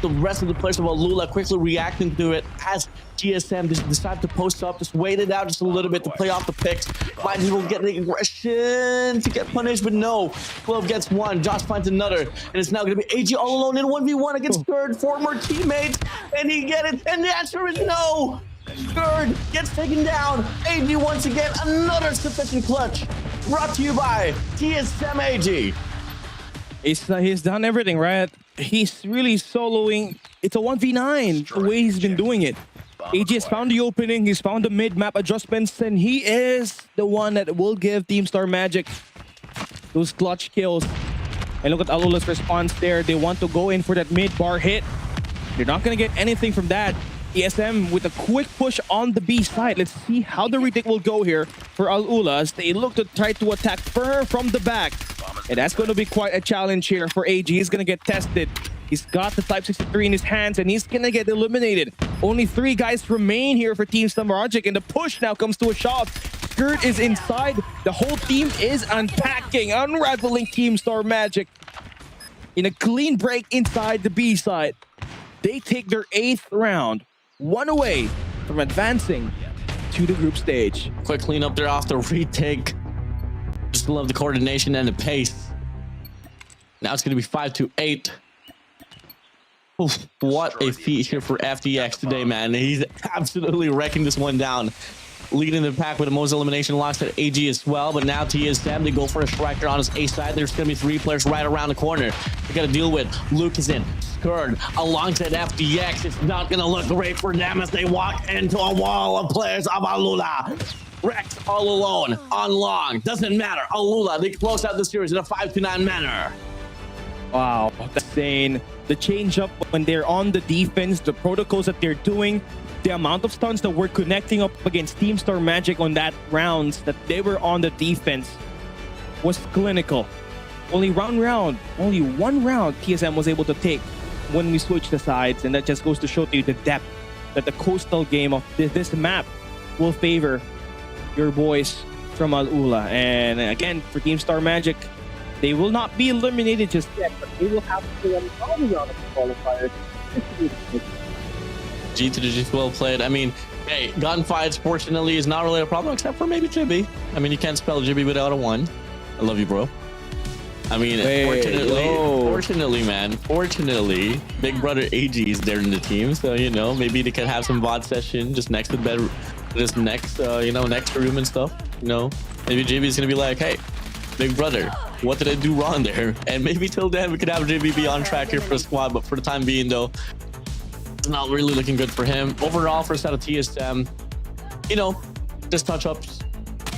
The rest of the players of Alula quickly reacting to it as GSM just decided to post up, just wait it out just a little bit to play off the picks. Might as well get the aggression to get punished, but no. 12 gets one, Josh finds another, and it's now going to be AG all alone in 1v1 against third former teammates, and he get it, and the answer is no. Third gets taken down. AG once again, another sufficient clutch. Brought to you by TSM AG. He's done everything, right? He's really soloing. It's a 1v9, the way he's been doing it. AG has found the opening, he's found the mid-map adjustments, and he is the one that will give Team Star Magic those clutch kills. And look at Alula's response there. They want to go in for that mid-bar hit. They're not going to get anything from that. ESM with a quick push on the B side. Let's see how the retake will go here for Alula as they look to try to attack Fur from the back. And that's going to be quite a challenge here for AG. He's going to get tested. He's got the Type 63 in his hands and he's going to get eliminated. Only 3 guys remain here for Team Star Magic, and the push now comes to a shot. Skirt is inside. The whole team is unpacking, unraveling Team Star Magic in a clean break inside the B side. They take their 8th round, one away from advancing to the group stage. Quick cleanup there off the retake. Just love the coordination and the pace. Now it's going to be 5-8. Oof, what a feat here for FDX today, man. He's absolutely wrecking this one down. Leading the pack with the most elimination locks at AG as well, but now TSM, they go for a striker on his A side. There's going to be 3 players right around the corner. They got to deal with Lucas in, Skurd, alongside FDX. It's not going to look great for them as they walk into a wall of players of Alula. Rex all alone on long. Doesn't matter. Alula, they close out the series in a 5-9 manner. Wow, that's insane. The change up when they're on the defense, the protocols that they're doing, the amount of stuns that we're connecting up against Team Star Magic on that rounds that they were on the defense was clinical. Only one round TSM was able to take when we switched the sides, and that just goes to show you the depth that the coastal game of this map will favor your boys from Alula. And again, for Team Star Magic, they will not be eliminated just yet, but they will have to play another round of the qualifiers. G to the G, well played. I mean, hey, gunfights, fortunately, is not really a problem, except for maybe Jibby. I mean, you can't spell Jibby without a 1. I love you, bro. I mean, fortunately, man, fortunately, Big Brother AG is there in the team, so, you know, maybe they can have some VOD session just next to the bed, just next, you know, next room and stuff, you know. Maybe JB is going to be like, hey, Big Brother, what did I do wrong there? And maybe till then we could have JB be on track here for a squad, but for the time being, though, it's not really looking good for him. Overall, first out of TSM, you know, just touch-ups,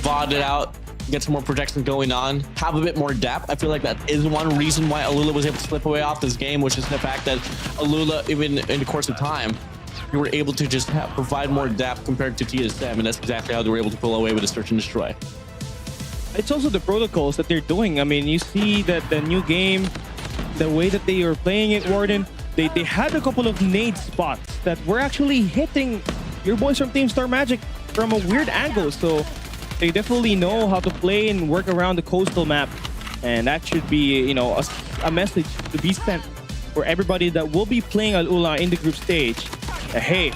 VOD it out, get some more projection going on, have a bit more depth. I feel like that is one reason why Alula was able to slip away off this game, which is the fact that Alula, even in the course of time, you were able to just provide more depth compared to TSM, and that's exactly how they were able to pull away with a search and destroy. It's also the protocols that they're doing. I mean, you see that the new game, the way that they are playing it, Warden, they had a couple of nade spots that were actually hitting your boys from Team Star Magic from a weird angle. So they definitely know how to play and work around the coastal map. And that should be, you know, a message to be sent for everybody that will be playing Alula in the group stage. Hey,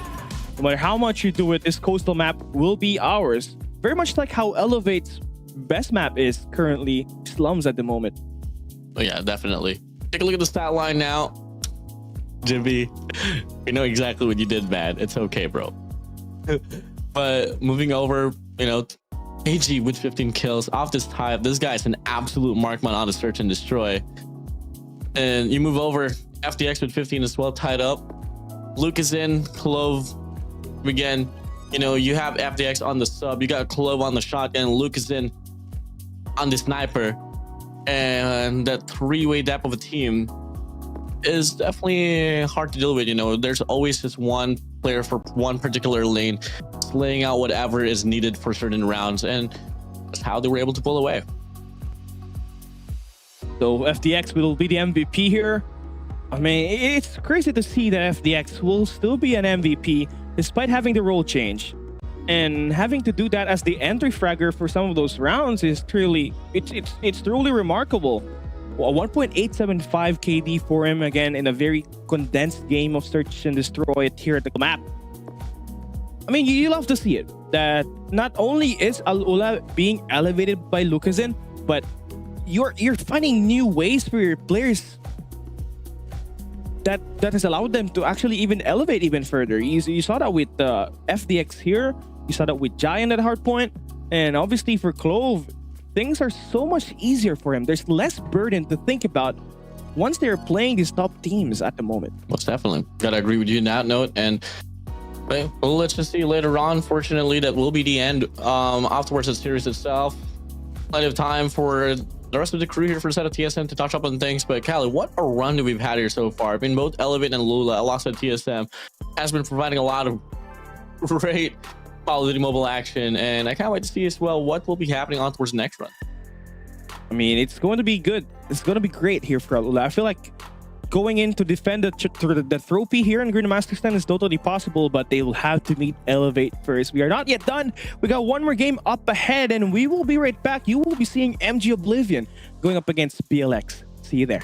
no matter how much you do it, this coastal map will be ours. Very much like how Elevate's best map is currently Slums at the moment. Oh, yeah, definitely. Take a look at the stat line now. Jimmy, we know exactly what you did, man. It's okay, bro. But moving over, you know, AG with 15 kills off this tie up. This guy's an absolute markman on the search and destroy. And you move over, FDX with 15 as well, tied up. Luke is in, Clove again. You know, you have FDX on the sub, you got Clove on the shotgun, Lucas on the sniper, and that three-way depth of a team is definitely hard to deal with. You know, there's always just one player for one particular lane, laying out whatever is needed for certain rounds, and that's how they were able to pull away. So FDX will be the MVP here. I mean, it's crazy to see that FDX will still be an MVP despite having the role change. And having to do that as the entry fragger for some of those rounds is truly, it's truly remarkable. A 1.875 KD for him again in a very condensed game of search and destroy it here at the map. I mean, you love to see it. That not only is Alula being elevated by Lucasin, but you're finding new ways for your players that has allowed them to actually even elevate even further. You saw that with FDX here. You saw that with Giant at Hardpoint. And obviously for Clove, things are so much easier for him. There's less burden to think about once they're playing these top teams at the moment. Most definitely. Gotta agree with you in that note. And well, let's just see later on. Fortunately, that will be the end. Afterwards, the series itself. Plenty of time for the rest of the crew here for a set of TSM to touch up on things. But Callie, what a run that we've had here so far. I mean, both Elevate and Lula, alongside TSM, has been providing a lot of great quality mobile action. And I can't wait to see as well what will be happening on towards the next run. I mean, it's going to be good. It's going to be great here for Alula. I feel like going in to defend the trophy here in Garena Masters is totally possible, but they will have to meet Elevate first. We are not yet done. We got one more game up ahead, and we will be right back. You will be seeing MG Oblivion going up against BLX. See you there.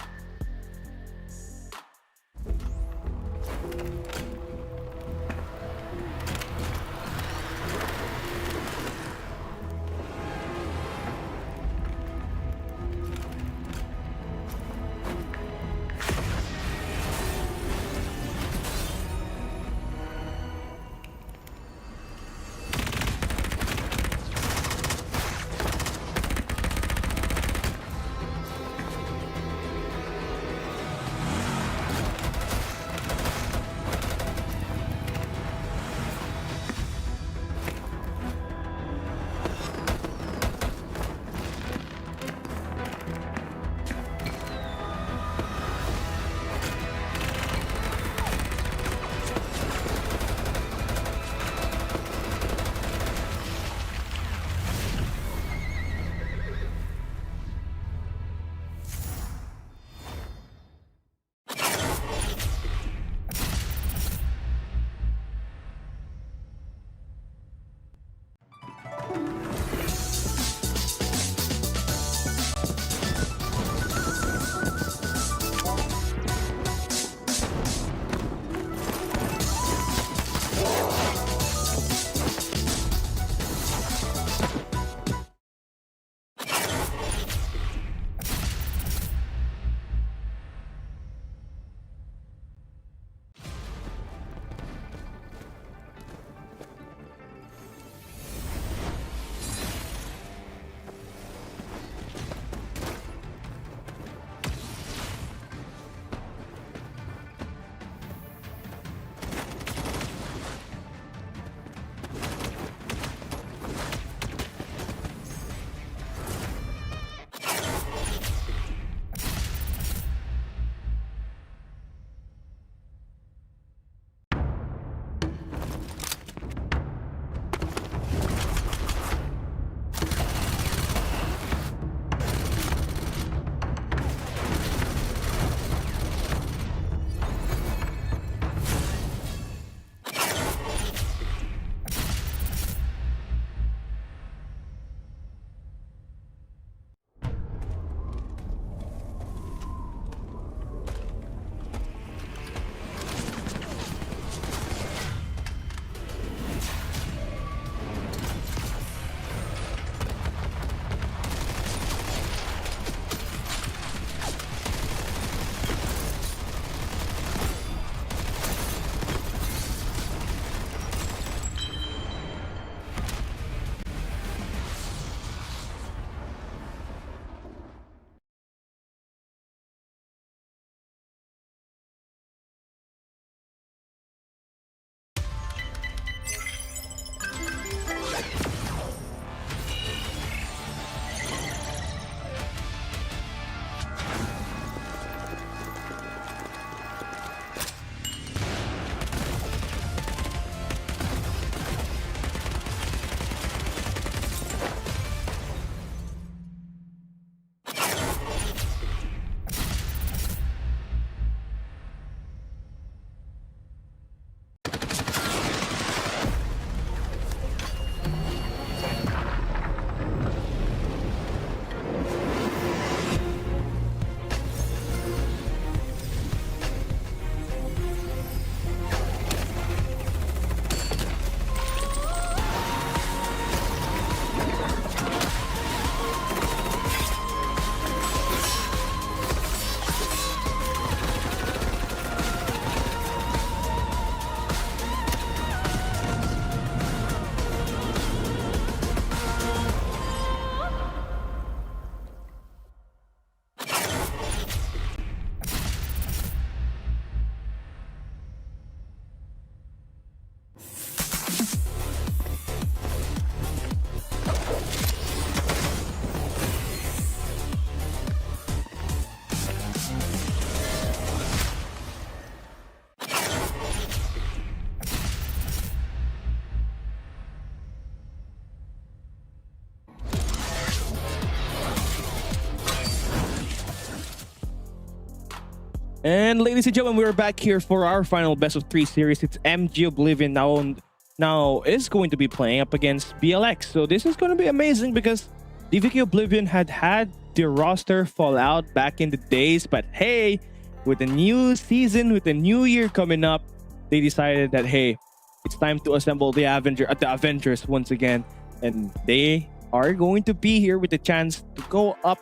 And ladies and gentlemen, we're back here for our final best of 3 series. It's MG Oblivion now is going to be playing up against BLX. So this is going to be amazing because DVK Oblivion had their roster fall out back in the days, but hey, with the new season, with the new year coming up, they decided that hey, it's time to assemble the Avengers once again, and they are going to be here with the chance to go up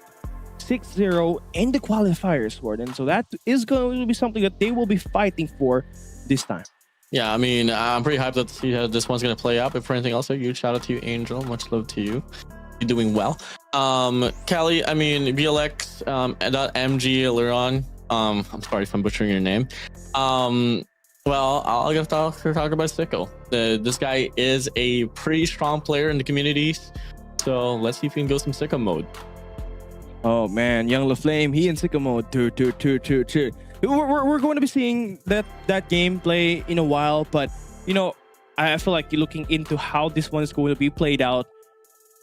6-0 in the qualifiers, Warden. So that is going to be something that they will be fighting for this time. Yeah, I mean, I'm pretty hyped to see how this one's going to play out. But for anything else, a huge shout out to you, Angel. Much love to you. You're doing well. Callie, I mean, BLX, .mg Liron. I'm sorry if I'm butchering your name. Well, I'll get to talk about Sicko. This guy is a pretty strong player in the communities. So let's see if we can go some Sicko mode. Oh man, Young LaFlame, he in Sicko mode. We're going to be seeing that gameplay in a while, but you know, I feel like you're looking into how this one is going to be played out.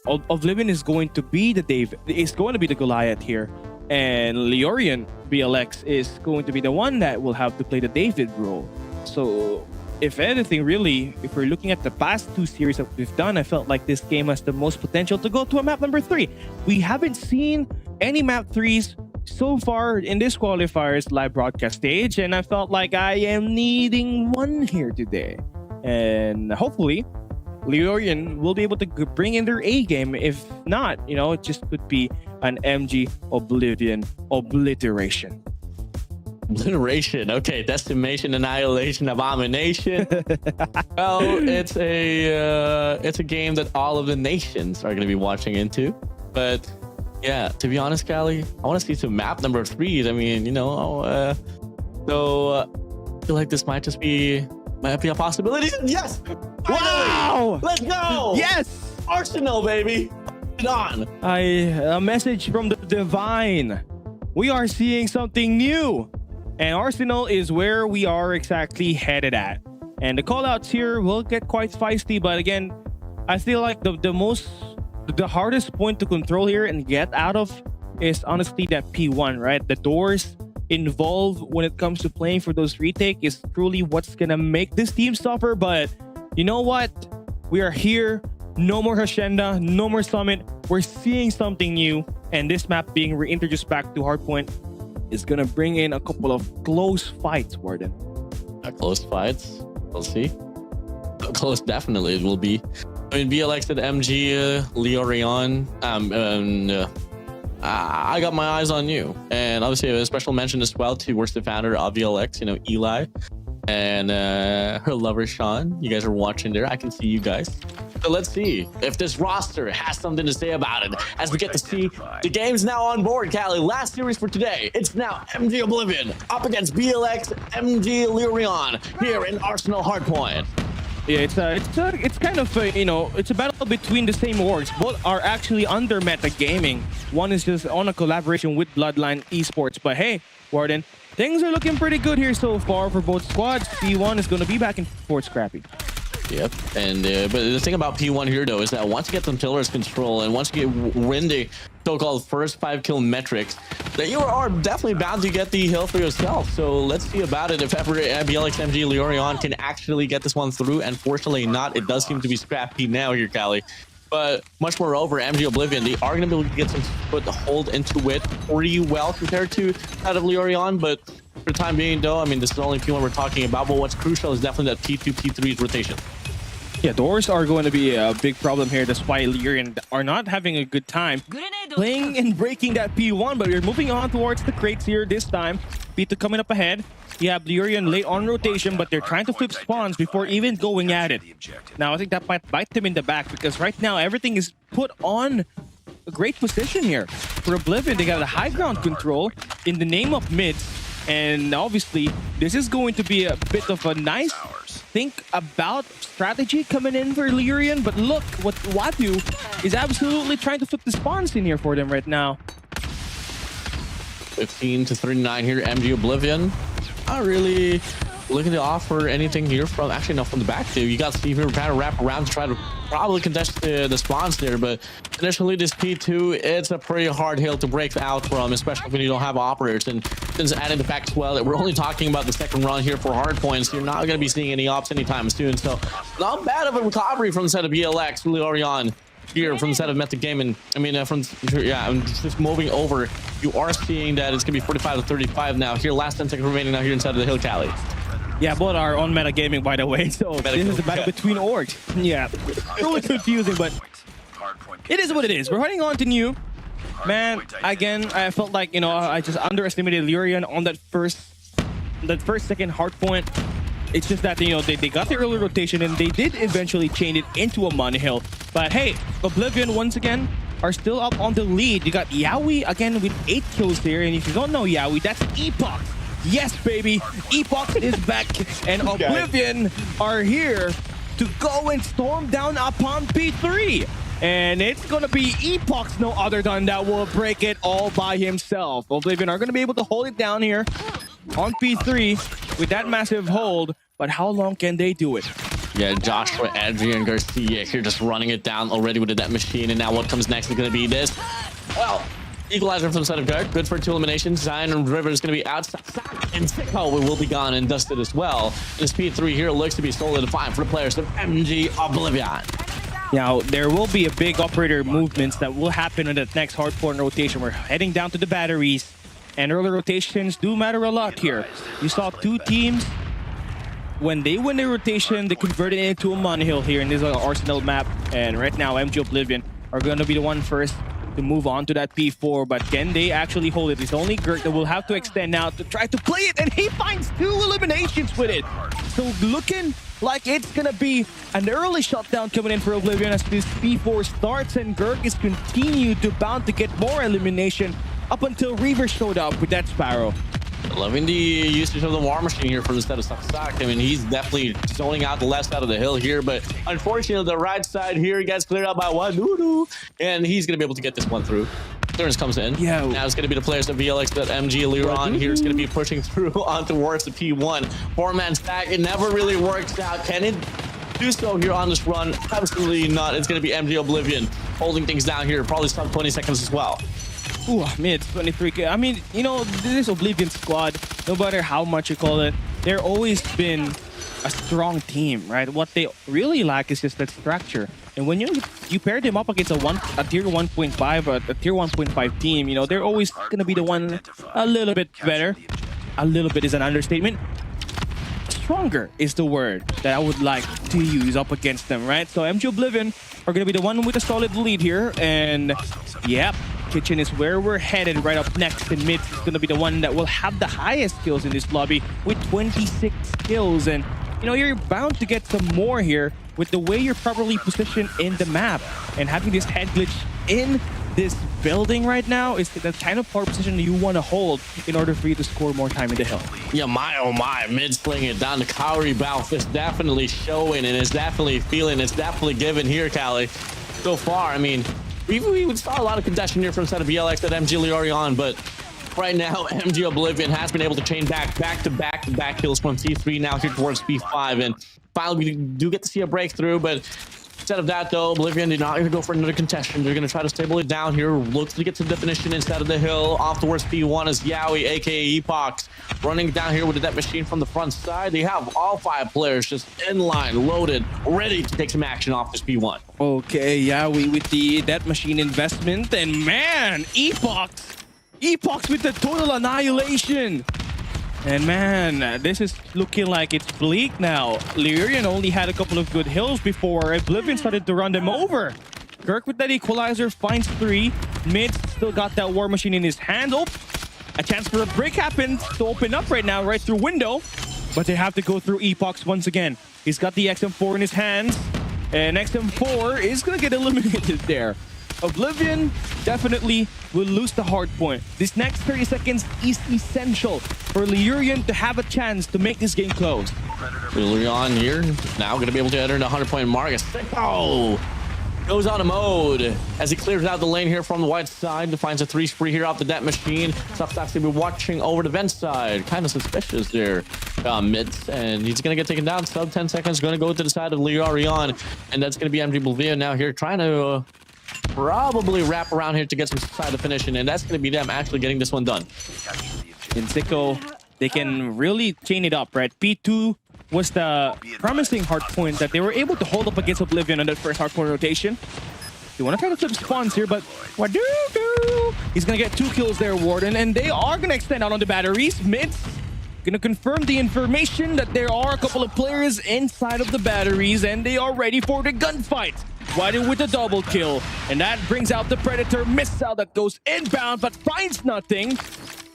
Oblivion is going to be the Goliath here, and Leorian BLX is going to be the one that will have to play the David role. So if anything, really, if we're looking at the past 2 series that we've done, I felt like this game has the most potential to go to a map number 3. We haven't seen any map 3s so far in this qualifiers live broadcast stage, and I felt like I am needing one here today. And hopefully, Leorian will be able to bring in their A game. If not, you know, it just could be an MG Oblivion obliteration. Obliteration. Okay, decimation, annihilation, abomination. Well, it's a game that all of the nations are going to be watching into. But yeah, to be honest, Callie, I want to see some map number 3s. I mean, you know, so I feel like this might be a possibility. Yes. Wow! Let's go. Yes. Arsenal, baby. Put it on. A message from the divine. We are seeing something new. And Arsenal is where we are exactly headed at. And the callouts here will get quite feisty, but again, I feel like the hardest point to control here and get out of is honestly that P1, right? The doors involved when it comes to playing for those retake is truly what's gonna make this team suffer. But you know what? We are here. No more Hacienda, no more Summit. We're seeing something new, and this map being reintroduced back to Hardpoint is gonna bring in a couple of close fights, Warden. Close fights. We'll see. Close, definitely it will be. I mean, BLX at MG, Leorion. I got my eyes on you, and obviously a special mention as well towards the founder of BLX. You know, Eli and her lover Sean. You guys are watching there. I can see you guys. So let's see if this roster has something to say about it as we get to see the game's now on board. Callie, last series for today. It's now MG Oblivion up against BLX MG Leorion here in Arsenal Hardpoint. Yeah, it's kind of you know, it's a battle between the same orgs. Both are actually under Meta Gaming. One is just on a collaboration with Bloodline Esports. But hey, Warden, things are looking pretty good here so far for both squads. P1 is going to be back in Fort Scrappy. Yep, and but the thing about P1 here though is that once you get some Tiller's control and once you get win the so-called first 5-kill metrics, that you are definitely bound to get the hill for yourself. So let's see about it if ever BLX MG Leorion can actually get this one through. And fortunately not, it does seem to be scrappy now here, Callie. But much moreover, MG Oblivion, they are going to be able to get some foothold into it pretty well compared to that of Leorion. But for the time being though, I mean, this is the only P1 we're talking about. But what's crucial is definitely that P2, P3's rotation. Yeah, doors are going to be a big problem here. That's why Leorion are not having a good time playing and breaking that P1. But we're moving on towards the crates here this time. P2 coming up ahead. You have Leorion late on rotation, but they're trying to flip spawns before even going at it. Now, I think that might bite them in the back because right now everything is put on a great position here. For Oblivion, they got a high ground control in the name of mids. And obviously, this is going to be a bit of a nice think about strategy coming in for Leorion. But look, what Wadu is absolutely trying to flip the spawns in here for them right now. 15 to 39 here, MG Oblivion. Not really looking to offer anything here from, actually no, from the back too. You got Steve here trying to wrap around to try to probably contest the spawns there, but initially this P2, it's a pretty hard hill to break out from, especially when you don't have operators. And since adding the fact as well that we're only talking about the second run here for Hardpoint, so you're not going to be seeing any ops anytime soon. So not bad of a recovery from the set of BLX, really early on here from the set of Method Gaming. I mean, I'm just moving over. You are seeing that it's going to be 45 to 35 now. Here, last 10 seconds remaining now here inside of the hill, Cali. Yeah, both are on meta gaming, by the way. So this is a battle between orgs. Yeah, really confusing, but it is what it is. We're heading on to new. Man, again, I felt like, you know, I just underestimated Lyrian on that first second Hardpoint. It's just that, you know, they got the early rotation and they did eventually chain it into a monohill. But hey, Oblivion once again are still up on the lead. You got Yawi again with 8 kills here, and if you don't know Yawi, that's Epoch. Yes, baby, Epoch is back, and Oblivion are here to go and storm down upon P3. And it's gonna be Epoch, no other than that will break it all by himself. Oblivion are gonna be able to hold it down here on P3 with that massive hold, but how long can they do it? Yeah, Joshua, Adrian, Garcia here just running it down already with that machine, and now what comes next is gonna be this. Well, Equalizer from the side of Dark, good for 2 eliminations. Zion and River is going to be outside, and Sicko will be gone and dusted as well. This P3 here looks to be solidified for the players of MG Oblivion. Now, there will be a big operator movements that will happen in the next Hardpoint rotation. We're heading down to the batteries, and early rotations do matter a lot here. You saw 2 teams, when they win their rotation, they convert it into a monohill here in this Arsenal map, and right now, MG Oblivion are going to be the one first to move on to that P4, but can they actually hold it? It's only Gert that will have to extend out to try to play it, and he finds 2 eliminations with it. So looking like it's gonna be an early shutdown coming in for Oblivion as this P4 starts, and Gert is continued to bound to get more elimination up until Reaver showed up with that Sparrow. Loving the usage of the war machine here for the set of Saksak. I mean, he's definitely zoning out the left side of the hill here, but unfortunately, the right side here gets cleared out by one, and he's going to be able to get this one through. Clearance comes in. Yeah. Now it's going to be the players of BLX that MG Liron here is going to be pushing through on towards the P1. 4-man stack. It never really works out. Can it do so here on this run? Absolutely not. It's going to be MG Oblivion holding things down here, probably sub 20 seconds as well. Ooh, I mean, it's 23K. I mean, you know, this Oblivion squad, no matter how much you call it, they're always been a strong team, right? What they really lack is just that structure. And when you pair them up against a tier 1.5 or a tier 1.5 team, you know, they're always going to be the one a little bit better. A little bit is an understatement. Stronger is the word that I would like to use up against them, right? So MG Oblivion are going to be the one with a solid lead here. And yep, Kitchen is where we're headed right up next. And Mid is going to be the one that will have the highest kills in this lobby with 26 kills. And, you know, you're bound to get some more here with the way you're properly positioned in the map. And having this head glitch in this building right now is the kind of power position you want to hold in order for you to score more time in the hill. Yeah, my oh my, Mid slinging it down. The Kaori Balf is definitely showing, and it's definitely feeling, it's definitely given here, Cali. So far, I mean, we saw a lot of congestion here from the set of BLX at MG Leorion, but right now, MG Oblivion has been able to chain back to back kills from C3 now here towards B5, and finally we do get to see a breakthrough, but instead of that, though, Oblivion did not going to go for another contestation. They're going to try to stable it down here. Looks to get to definition instead of the hill. Off towards P1 is Yawi, aka Epoch, running down here with the death machine from the front side. They have all 5 players just in line, loaded, ready to take some action off this P1. Okay, Yawi with the death machine investment. And man, Epoch with the total annihilation. And man, this is looking like it's bleak now. Lyrian only had a couple of good hills before Oblivion started to run them over. Kirk with that equalizer finds 3. Mid still got that war machine in his hand. Oh, a chance for a break happens to open up right now, right through window. But they have to go through Epoch once again. He's got the XM4 in his hands. And XM4 is going to get eliminated there. Oblivion definitely will lose the hard point. This next 30 seconds is essential for Lyrian to have a chance to make this game close. Lyrian here now going to be able to enter the 100-point mark. Oh, goes on a mode as he clears out the lane here from the white side. Finds a 3 spree here off the net machine. Stuff's actually been watching over the vent side. Kind of suspicious there. Mids, and he's going to get taken down. Sub 10 seconds. Going to go to the side of Leorion, and that's going to be MG Oblivion now here trying to probably wrap around here to get some side of finishing, and that's going to be them actually getting this one done. In Zico, they can really chain it up, right? P2 was the promising hardpoint that they were able to hold up against Oblivion on that first hardpoint rotation. They want to try to flip spawns here, but what do? He's going to get 2 kills there, Warden, and they are going to extend out on the batteries. Mids going to confirm the information that there are a couple of players inside of the batteries, and they are ready for the gunfight. Widen with a double kill, and that brings out the Predator missile that goes inbound but finds nothing.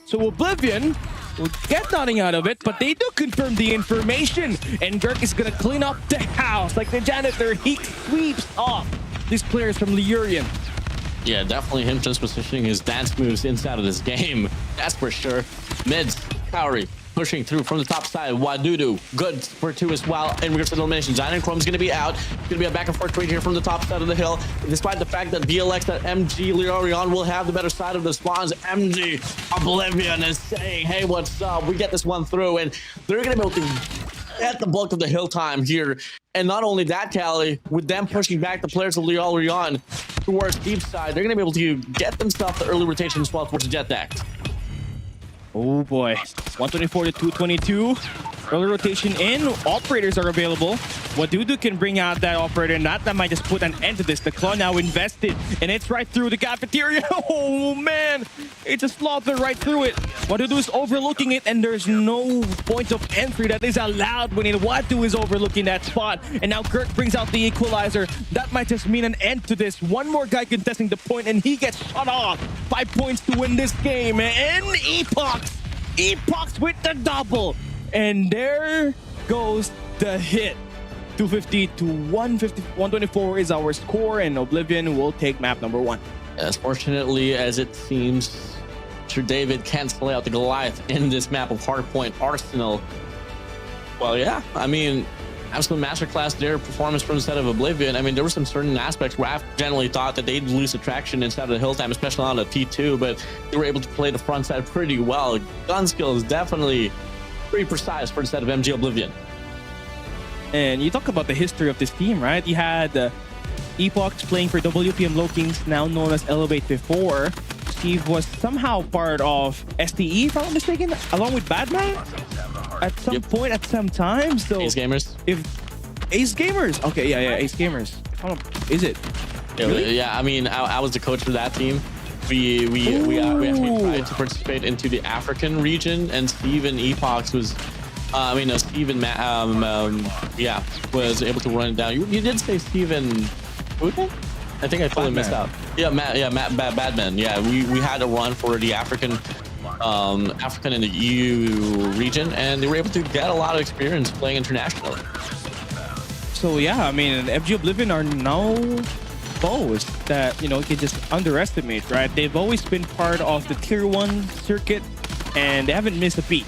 So Oblivion will get nothing out of it, but they do confirm the information, and Girk is gonna clean up the house like the janitor. He sweeps off these players from Leorion. Yeah, definitely him just positioning his dance moves inside of this game. That's for sure. Mids, Kaori pushing through from the top side. Wadudu, good for 2 as well. In regards to the eliminations, Zion and Chrome's going to be out. It's going to be a back and forth trade here from the top side of the hill. Despite the fact that BLX, that MG Leorion will have the better side of the spawns, MG Oblivion is saying, hey, what's up? We get this one through, and they're going to be able to get the bulk of the hill time here. And not only that, Callie, with them pushing back the players of Leorion towards deep side, they're going to be able to get themselves the early rotation as well towards the jet deck. Oh boy, 124 to 222. Early rotation in. Operators are available. Wadudu can bring out that operator, and that might just put an end to this. The Claw now invested, and it's right through the cafeteria. Oh man, it's a slaughter right through it. Wadudu is overlooking it, and there's no point of entry that is allowed when Wadu is overlooking that spot. And now Kirk brings out the equalizer. That might just mean an end to this. One more guy contesting the point, and he gets shut off. 5 points to win this game, and Epox with the double. And there goes the hit. 250 to 150, 124 is our score, and Oblivion will take map number 1. As fortunately as it seems, Sir David can't slay out the Goliath in this map of Hardpoint Arsenal. Well, yeah, I mean, absolute masterclass there, performance from the set of Oblivion. I mean, there were some certain aspects where I generally thought that they'd lose the traction inside of the hill time, especially on the T2, but they were able to play the front side pretty well. Gun skill is definitely pretty precise for the set of MG Oblivion. And you talk about the history of this team, right? You had Epox playing for WPM Low Kings, now known as Elevate before. Steve was somehow part of STE, if I'm not mistaken, along with Badman at some point, at some time. So Ace Gamers. If Ace Gamers, okay, yeah, Ace Gamers. Is it? Yeah, really? Yeah. I mean, I was the coach for that team. We actually tried to participate into the African region, and Steve and Epox was, Steve and was able to run it down. You did say Steve and Putin? I think I totally missed out. Yeah, Badman. Yeah, we had a run for the African in the EU region, and they were able to get a lot of experience playing internationally. So yeah, I mean, FG Oblivion are now foes that, you can just underestimate, right? They've always been part of the tier 1 circuit, and they haven't missed a beat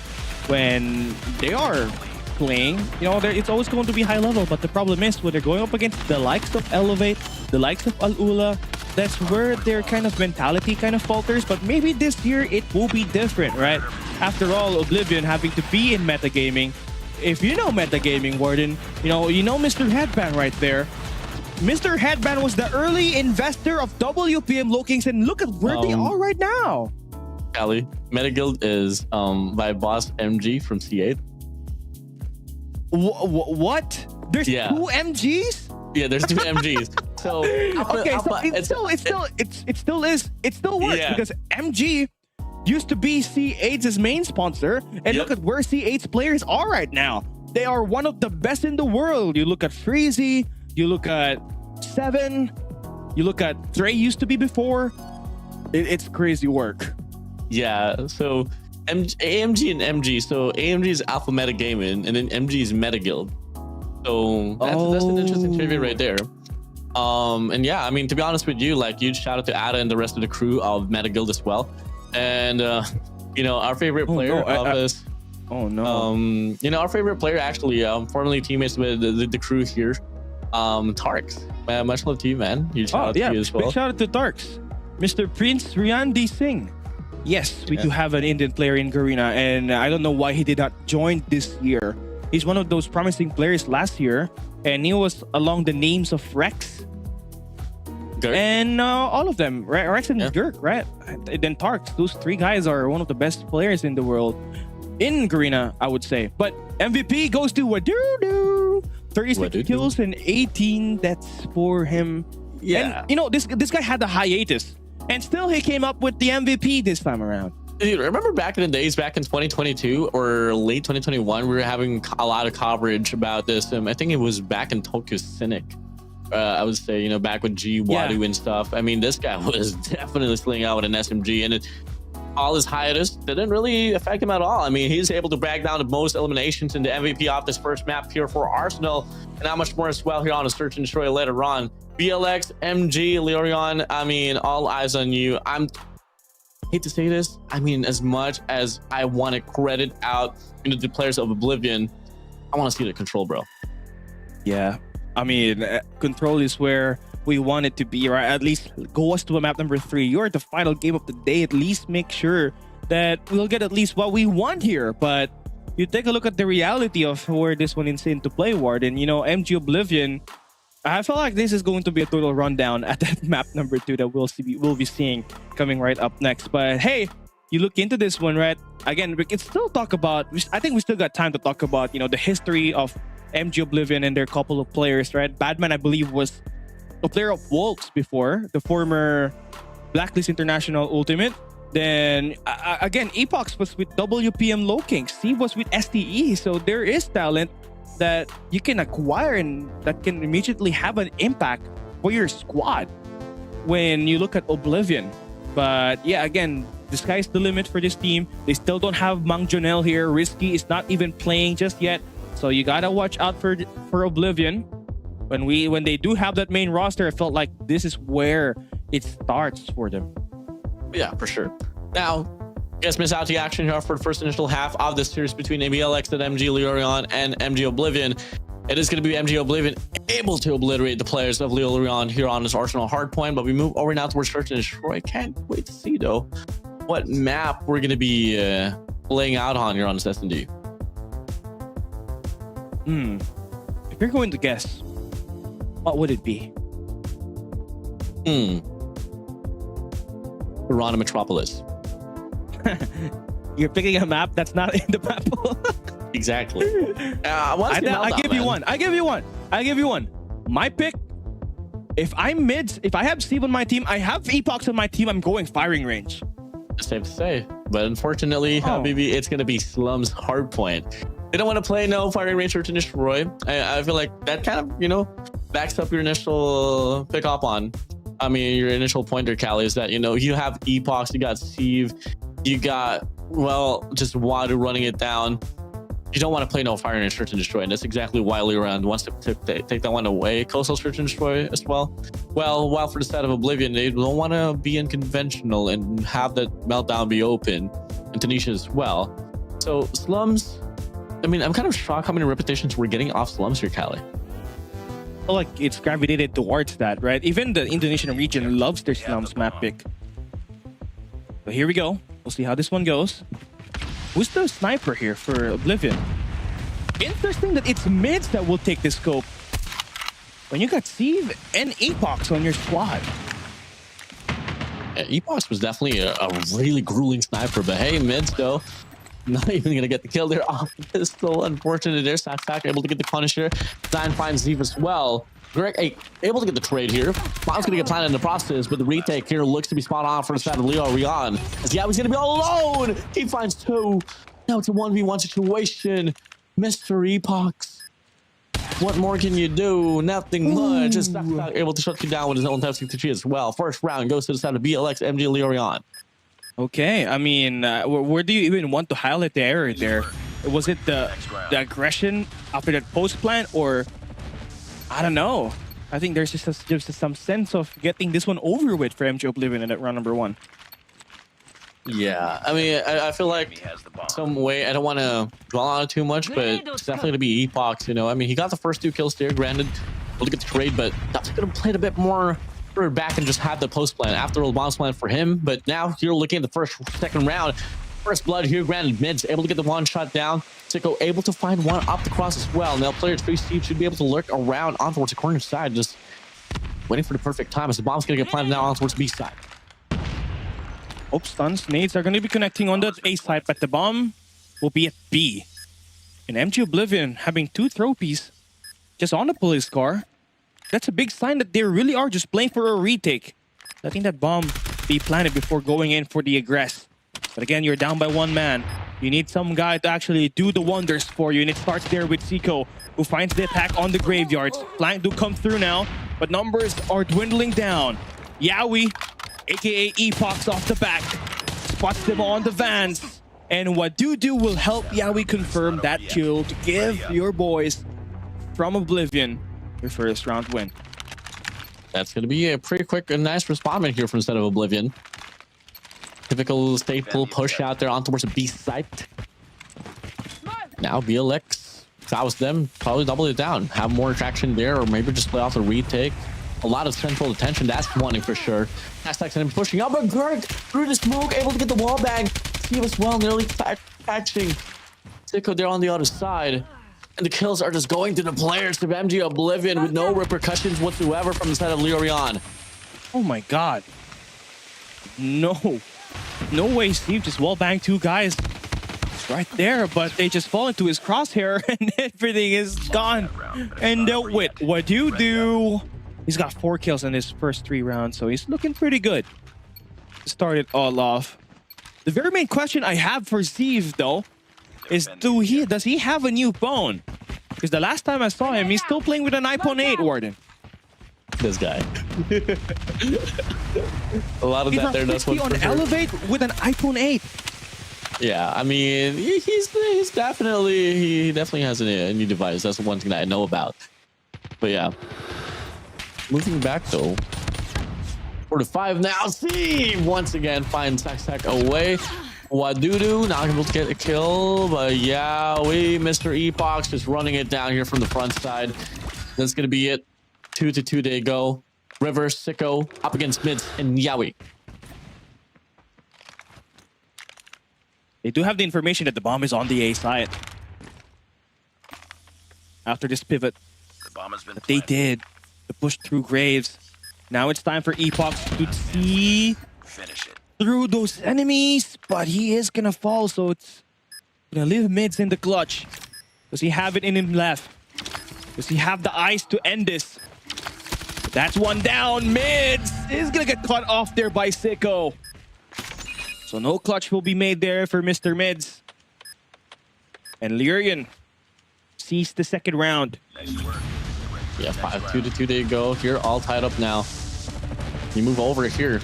when they are playing. It's always going to be high level, but the problem is when they're going up against the likes of Elevate, the likes of Alula, that's where their kind of mentality kind of falters. But maybe this year it will be different, right? After all, Oblivion having to be in metagaming. If you know metagaming, Warden, you know Mr. Headband right there. Mr. Headband was the early investor of WPM Low Kings, and look at where they are right now. Callie, Metaguild is by boss MG from C8. What? There's 2 MGs? Yeah, there's 2 MGs. So it still works because MG used to be C8's main sponsor, and look at where C8's players are right now. They are one of the best in the world. You look at Freezy, you look at Seven, you look at Trey used to be before. It's crazy work. Yeah, so AMG and MG. So AMG is Alpha Meta Gaming, and then MG is Metaguild. So that's an interesting trivia right there. And yeah, I mean, to be honest with you, like, huge shout out to Ada and the rest of the crew of Metaguild as well. And our favorite player this. Oh no. Our favorite player actually, formerly teammates with the crew here, Tarks much love to you, man. Huge shout out to you as well. Big shout out to Darks. Mr. Prince Riyandi Singh. Yes, we do have an Indian player in Garena, and I don't know why he did not join this year. He's one of those promising players last year, and he was along the names of Rex. Gurk. And all of them, Rex and Gurk, right? And then Tarks. Those three guys are one of the best players in the world in Garena, I would say. But MVP goes to Wadoo. 36 kills and 18 deaths for him. Yeah. And, you know, this guy had a hiatus, and still he came up with the MVP this time around. Dude, remember back in the days, back in 2022 or late 2021, we were having a lot of coverage about this. I think it was back in Tokyo Cynic. I would say, you know, back with G, Wadu and stuff. I mean, this guy was definitely slinging out with an SMG, and all his hiatus didn't really affect him at all. I mean, he's able to brag down the most eliminations in the MVP off this first map here for Arsenal, and how much more as well here on a Search and Destroy later on. BLX, MG, Leorion, I mean, all eyes on you. Hate to say this, I mean, as much as I want to credit out, you know, the players of Oblivion, I want to see the control, bro. Yeah, I mean, control is where we want it to be, right? At least go us to a map number 3. You're at the final game of the day. At least make sure that we'll get at least what we want here. But you take a look at the reality of where this one is into play, Warden. You know, MG Oblivion, I feel like this is going to be a total rundown at that map number 2 that we'll be seeing coming right up next. But hey, you look into this one, right? Again, we can still talk about, I think we still got time to talk about, you know, the history of MG Oblivion and their couple of players, right? Badman, I believe, was a player of Wolves before, the former Blacklist International Ultimate. Then again, Epox was with WPM Low King. Steve was with STE. So there is talent that you can acquire and that can immediately have an impact for your squad when you look at Oblivion. But yeah, again, the sky's the limit for this team. They still don't have Mang Jonel here. Risky is not even playing just yet. So you gotta watch out for Oblivion. When they do have that main roster, I felt like this is where it starts for them. Yeah, for sure. Now, guys, miss out the action here for the first initial half of this series between BLX and MG Leorion and MG Oblivion. It is going to be MG Oblivion able to obliterate the players of Leorion here on this Arsenal Hardpoint, but we move over now towards Search and Destroy. Can't wait to see, though, what map we're going to be laying out on here on this S&D. If you're going to guess, what would it be? Garena Metropolis. You're picking a map that's not in the map. Exactly. I give you one. My pick, if I'm mids, if I have Steve on my team, I have Epox on my team, I'm going firing range. It's safe to say. But unfortunately, Habibi, it's going to be Slum's Hardpoint. They don't want to play no firing range Search and Destroy. I feel like that kind of, you know, backs up your initial pick up on. I mean, your initial pointer, Callie, is that, you know, you have Epox, you got Steve, you got, well, just Wadu running it down. You don't want to play no firing range Search and Destroy, and that's exactly why Leorion wants to take that one away. Coastal Search and Destroy as well. Well, while for the side of Oblivion, they don't want to be unconventional and have that meltdown be open, and Tanisha as well. So Slums, I mean, I'm kind of shocked how many repetitions we're getting off Slums here, Callie. Like it's gravitated towards that, right? Even the Indonesian region loves their Slums map pick. So here we go. We'll see how this one goes. Who's the sniper here for Oblivion? Interesting that it's mids that will take this scope when you got Steve and Epox on your squad. Yeah, Epox was definitely a really grueling sniper, but hey, mids though. Not even gonna get the kill there off the pistol. Unfortunately, there's Sack able to get the Punisher. Zan finds Steve as well. Greg able to get the trade here. Bomb's gonna get planted in the process, but the retake here looks to be spot on for the side of Leorion. As yeah, he's gonna be all alone. He finds 2. Now it's a 1v1 situation. Mr. Epox. What more can you do? Nothing much. Just able to shut you down with his own type 63 as well. First round goes to the side of BLX MG Leorion. Okay, I mean, where do you even want to highlight the error there? Was it the aggression after that post plant, or I don't know. I think there's just some sense of getting this one over with for MG Oblivion in that round number 1. Yeah, I mean, I feel like some way, I don't want to dwell on it too much, but it's definitely to be Epox, you know. I mean, he got the first 2 kills there, granted. Look at the trade, but that's going to play it a bit more further back and just have the post plan. After all, bombs plan for him, but now you're looking at the second round. First blood here, granted, Mids able to get the one shot down. Sicko able to find one up the cross as well. Now player 3 Steve should be able to lurk around on towards the corner side, just waiting for the perfect time as the bomb's going to get planted now on towards B side. Hope stuns, nades are going to be connecting on the A side, but the bomb will be at B. And MG Oblivion having 2 trophies just on the police car. That's a big sign that they really are just playing for a retake. Letting that bomb be planted before going in for the aggress. But again, you're down by 1 man. You need some guy to actually do the wonders for you. And it starts there with Sicko, who finds the attack on the graveyards. Flank do come through now, but numbers are dwindling down. Yowie, aka Epox off the back, spots them on the vans. And Wadudu will help Yowie confirm that kill to give your boys from Oblivion their first round win. That's going to be a pretty quick and nice respondment here from instead of Oblivion. Typical staple push out there on towards the B site. Now BLX, if that was them, probably double it down. Have more traction there, or maybe just play off the retake. A lot of central attention, that's wanting for sure. Hashtag and pushing up, but Gurk through the smoke, able to get the wall bang. Steve as well, nearly catching Sicko there on the other side. And the kills are just going to the players of MG Oblivion with no repercussions whatsoever from the side of Leorion. Oh my god. No. No way Steve just wallbanged 2 guys right there, but they just fall into his crosshair and everything is gone and dealt with. What do you do? He's got 4 kills in his first 3 rounds, so he's looking pretty good. Started all off. The very main question I have for Steve, though, is does he have a new phone? Because the last time I saw him, he's still playing with an iPhone 8, Warden. This guy. A lot of He's that there does on sure. Elevate with an iPhone 8. Yeah, I mean, he's definitely, he definitely has a new device. That's the one thing that I know about. But yeah. Moving back though. 4-5 now. Steve once again finds Sack away. Wadudu not able to get a kill, but yeah, Mr. Epox just running it down here from the front side. That's gonna be it. 2-2 they go. River, Sicko up against Mids and Yowie. They do have the information that the bomb is on the A side. After this pivot, The bomb has been that they did to push through Graves. Now it's time for Epox to see Finish it. through those enemies, but he is gonna fall, so it's gonna leave Mids in the clutch. Does he have it in him left? Does he have the eyes to end this? That's 1 down. Mids is gonna get cut off there by Sicko. So no clutch will be made there for Mr. Mids. And Lyrian sees the second round. Nice work. Yeah, 5-2 they go. Here, all tied up now. You move over here.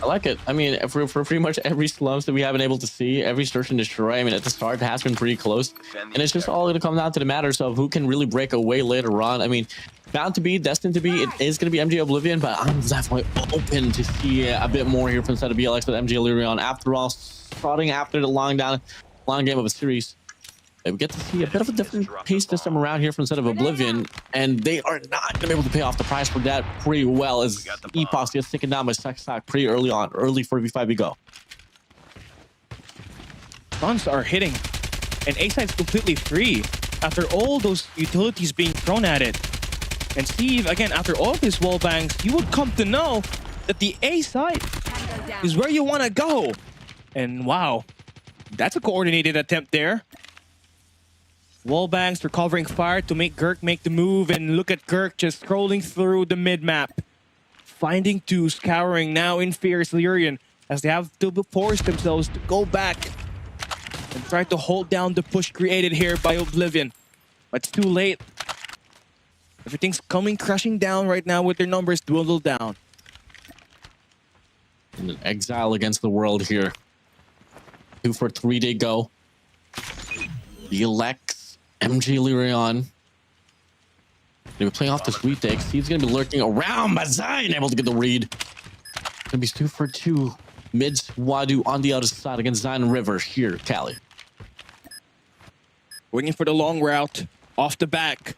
I like it. I mean, for pretty much every slums that we have been able to see, every search and destroy, I mean, at the start, it has been pretty close. And it's just all going to come down to the matters of who can really break away later on. I mean, bound to be, destined to be, it is going to be MG Oblivion, but I'm definitely open to see a bit more here from the side of BLX with MG Leorion. After all, starting after the long game of a series, we get to see a bit of a different pace this time around here from the side of Oblivion, and they are not going to be able to pay off the price for that pretty well as Epox gets taken down by Sack pretty early on. Early 4v5 we go. Stuns are hitting, and A side's completely free after all those utilities being thrown at it. And Steve, again, after all of his wall bangs, you would come to know that the A side is where you want to go. And wow, that's a coordinated attempt there. Wall bangs for covering fire to make Gurk make the move, and look at Gurk just scrolling through the mid-map. Finding 2, scouring now in Fierce Lyrian as they have to force themselves to go back and try to hold down the push created here by Oblivion. But it's too late. Everything's coming crashing down right now with their numbers dwindled down. And an exile against the world here. 2-3 they go. BLX, MG Leorion. They were playing off this retake. Steve's gonna be lurking around, but Zion able to get the read. Gonna be 2-2. Mids Wadu on the other side against Zion River here, Cali. Waiting for the long route off the back.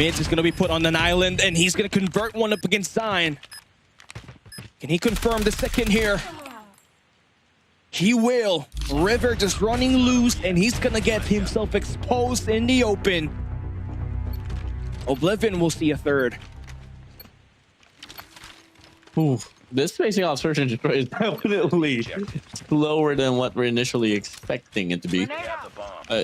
Mids is going to be put on an island, and he's going to convert one up against Zion. Can he confirm the second here? He will. River just running loose, and he's going to get himself exposed in the open. Oblivion will see a third. Ooh, this facing off Search and Destroy is definitely slower than what we're initially expecting it to be.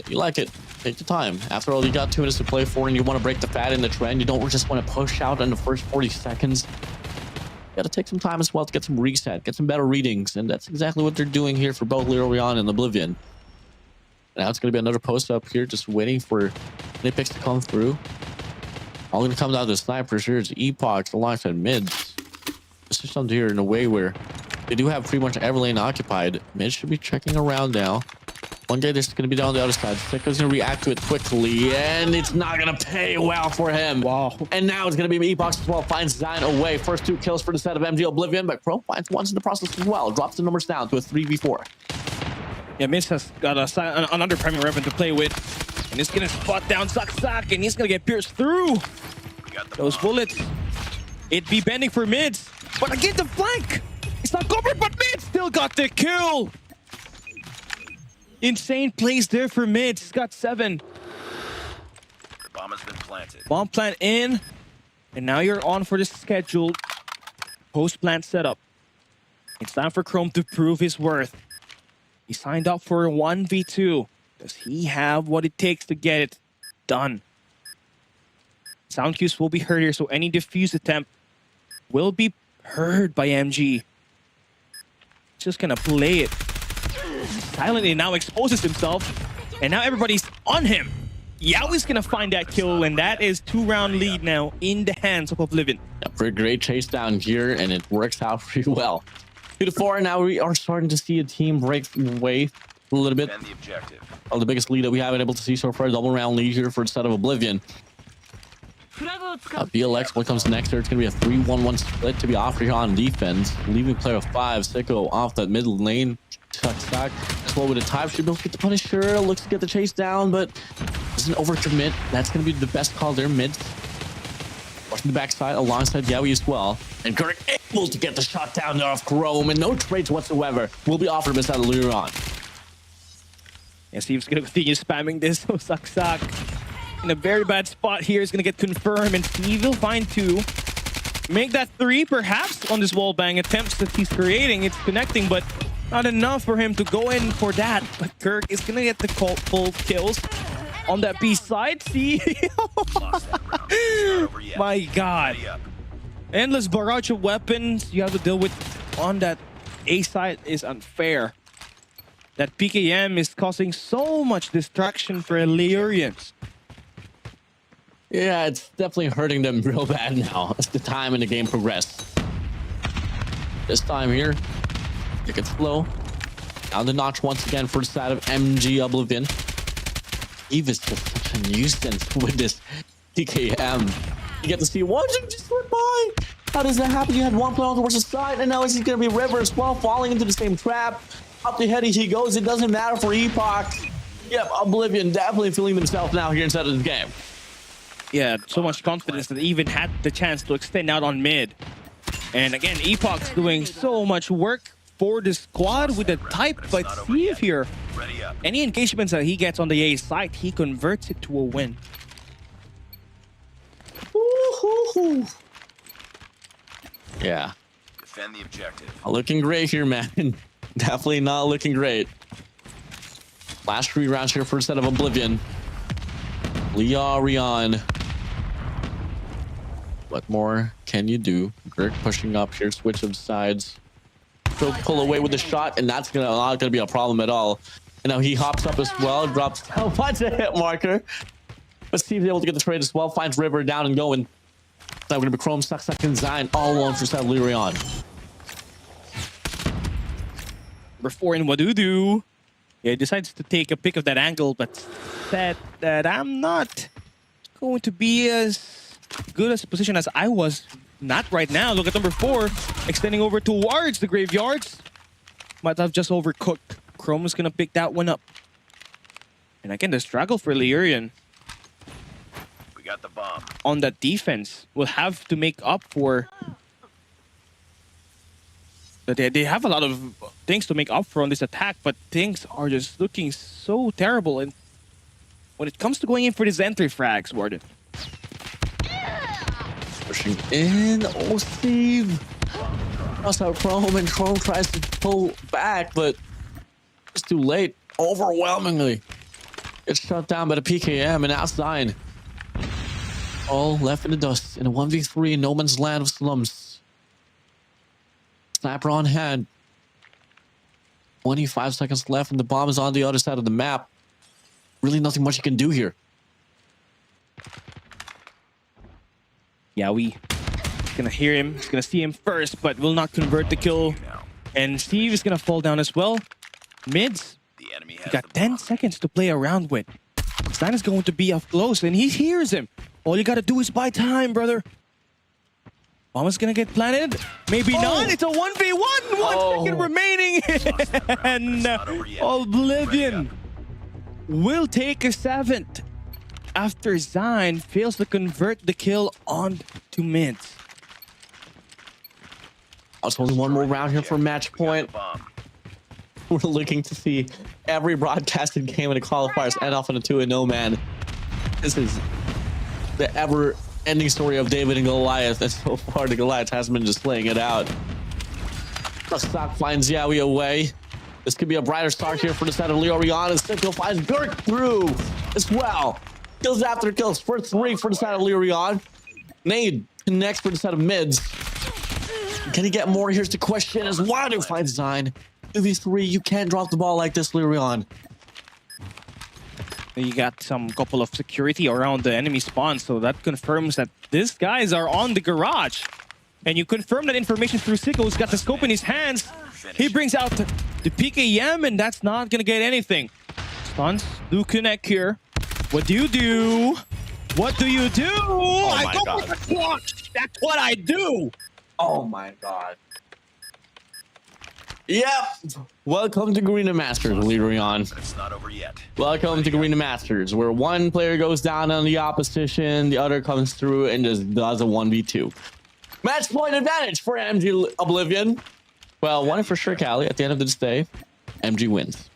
You like it. Take your time. After all, you got 2 minutes to play for, and you want to break the fat in the trend. You don't just want to push out in the first 40 seconds. You got to take some time as well to get some reset, get some better readings, and that's exactly what they're doing here for both Leroy and Oblivion. Now it's going to be another post up here, just waiting for Nipix to come through. All going to come down to snipers here. It's Epoch alongside mids. This is something here in a way where they do have pretty much every lane occupied. Mid should be checking around now. One guy that's going to be down the other side. Sicko's going to react to it quickly, and it's not going to pay well for him. Wow. And now it's going to be Epoch as well. Finds Zion away. First 2 kills for the set of MG Oblivion, but Pro finds once in the process as well. Drops the numbers down to a 3v4. Yeah, Miz has got another primary weapon to play with. And he's going to spot down Saksak, and he's going to get pierced through. Those bullets. It'd be bending for mids. But again, the flank. It's not covered, but mid still got the kill. Insane plays there for mid. He's got 7. The bomb has been planted. Bomb plant in. And now you're on for the scheduled post-plant setup. It's time for Chrome to prove his worth. He signed up for a 1v2. Does he have what it takes to get it done? Sound cues will be heard here, so any defuse attempt will be heard by MG. Just gonna play it. Silently now exposes himself, and now everybody's on him. Yaoi's gonna find that kill, and that is 2-round lead now in the hands of Oblivion. Yeah, for a great chase down here, and it works out pretty well. 2-4, now we are starting to see a team break away a little bit. And the objective. Oh, the biggest lead that we haven't been able to see so far, a double round lead here for the set of Oblivion. BLX, what comes next here? It's going to be a 3-1-1 split to be offered here on defense. Leaving player 5, Sicko, off that mid lane. Chucks back, slow with a time. Should be able to get the Punisher. Looks to get the chase down, but doesn't overcommit. That's going to be the best call there mid. Watching the backside alongside Yaoi as well. And Kirk able to get the shot down there off Chrome, and no trades whatsoever will be offered beside Leroy. Yeah, Steve's going to continue spamming this, so Saksak in a very bad spot here is going to get confirmed, and Steve will find 2. Make that 3 perhaps on this wallbang attempts that he's creating. It's connecting, but not enough for him to go in for that. But Kirk is going to get the full kills on that B side. See? My God. Endless barrage of weapons you have to deal with on that A side is unfair. That PKM is causing so much distraction for Illyrians. Yeah, it's definitely hurting them real bad now as the time in the game progressed. This time here, take it slow. Down the notch once again for the side of MG Oblivion. Eve is just such a nuisance with this TKM. You get to see one just went by. How does that happen? You had one player on towards the side, and now it's going to be River as well, falling into the same trap. Up the head he goes. It doesn't matter for Epoch. Yep, Oblivion definitely feeling themselves now here inside of the game. Yeah, so much confidence that they even had the chance to extend out on mid. And again, Epoch's doing so much work for the squad with the type. But Steve here, any engagements that he gets on the A side, he converts it to a win. Yeah. Defend the objective. Looking great here, man. Definitely not looking great. Last 3 rounds here for a set of Oblivion. Leorion. What more can you do? Gurk pushing up here, switch of sides. He'll pull away with the shot, and that's not gonna be a problem at all. And now he hops up as well, drops down, finds a hit marker. But Steve's able to get the trade as well, finds River down and going. Now we're gonna be Chrome, Saksak, and Zion all alone for set of Leorion. Number 4 in Wadudu. Yeah, he decides to take a pick of that angle, but said that I'm not going to be as good as a position as I was. Not right now. Look at number 4, extending over towards the graveyards. Might have just overcooked. Chrome is going to pick that one up. And again, the struggle for Lyrian. We got the bomb. on that defense will have to make up for. They have a lot of things to make up for on this attack, but things are just looking so terrible. And when it comes to going in for these entry frags, Warden. Pushing in. Oh, Steve. Toss out Chrome, and Chrome tries to pull back, but it's too late. Overwhelmingly. It's shut down by the PKM, and now Zion. All left in the dust in a 1v3 in no man's land of slums. Sniper on hand. 25 seconds left, and the bomb is on the other side of the map. Really nothing much you can do here. Yeah, we gonna hear him. He's gonna see him first, but will not convert the kill. And Steve is gonna fall down as well. Mids. The enemy He has got the 10 bomb. seconds to play around with. Stein is going to be up close, and he hears him. All you gotta do is buy time, brother. Bomb is gonna get planted. Maybe not. It's a 1v1. 1 second remaining. And Oblivion will take a 7th after Zion fails to convert the kill on to mids. It's only one more round here for match point. Bomb. We're looking to see every broadcasted game in the qualifiers end off in a 2-0, man. This is the ever-ending story of David and Goliath, and so far the Goliath has been just laying it out. The stock finds Yaoi away. This could be a brighter start here for the side of Leorion, and Sicko finds Gurk through as well. Kills after kills for 3 for the side of Leorion. Nade connects for the side of mids. Can he get more? Here's the question: as Wadu finds Zion. 2v3, you can't drop the ball like this, Leorion. You got some couple of security around the enemy spawn, so that confirms that these guys are on the garage. And you confirm that information through Sicko, who's got the scope in his hands. He brings out the PKM, and that's not gonna get anything. Stuns do connect here. What do you do? What do you do? I go for the clutch. That's what I do. Oh my god. Yep. Welcome to Garena Masters, Leorion. But it's not over yet. Welcome to Garena Masters, where one player goes down on the opposition, the other comes through and just does a 1v2. Match point advantage for MG Oblivion. Well, one for sure, Callie. At the end of this day, MG wins.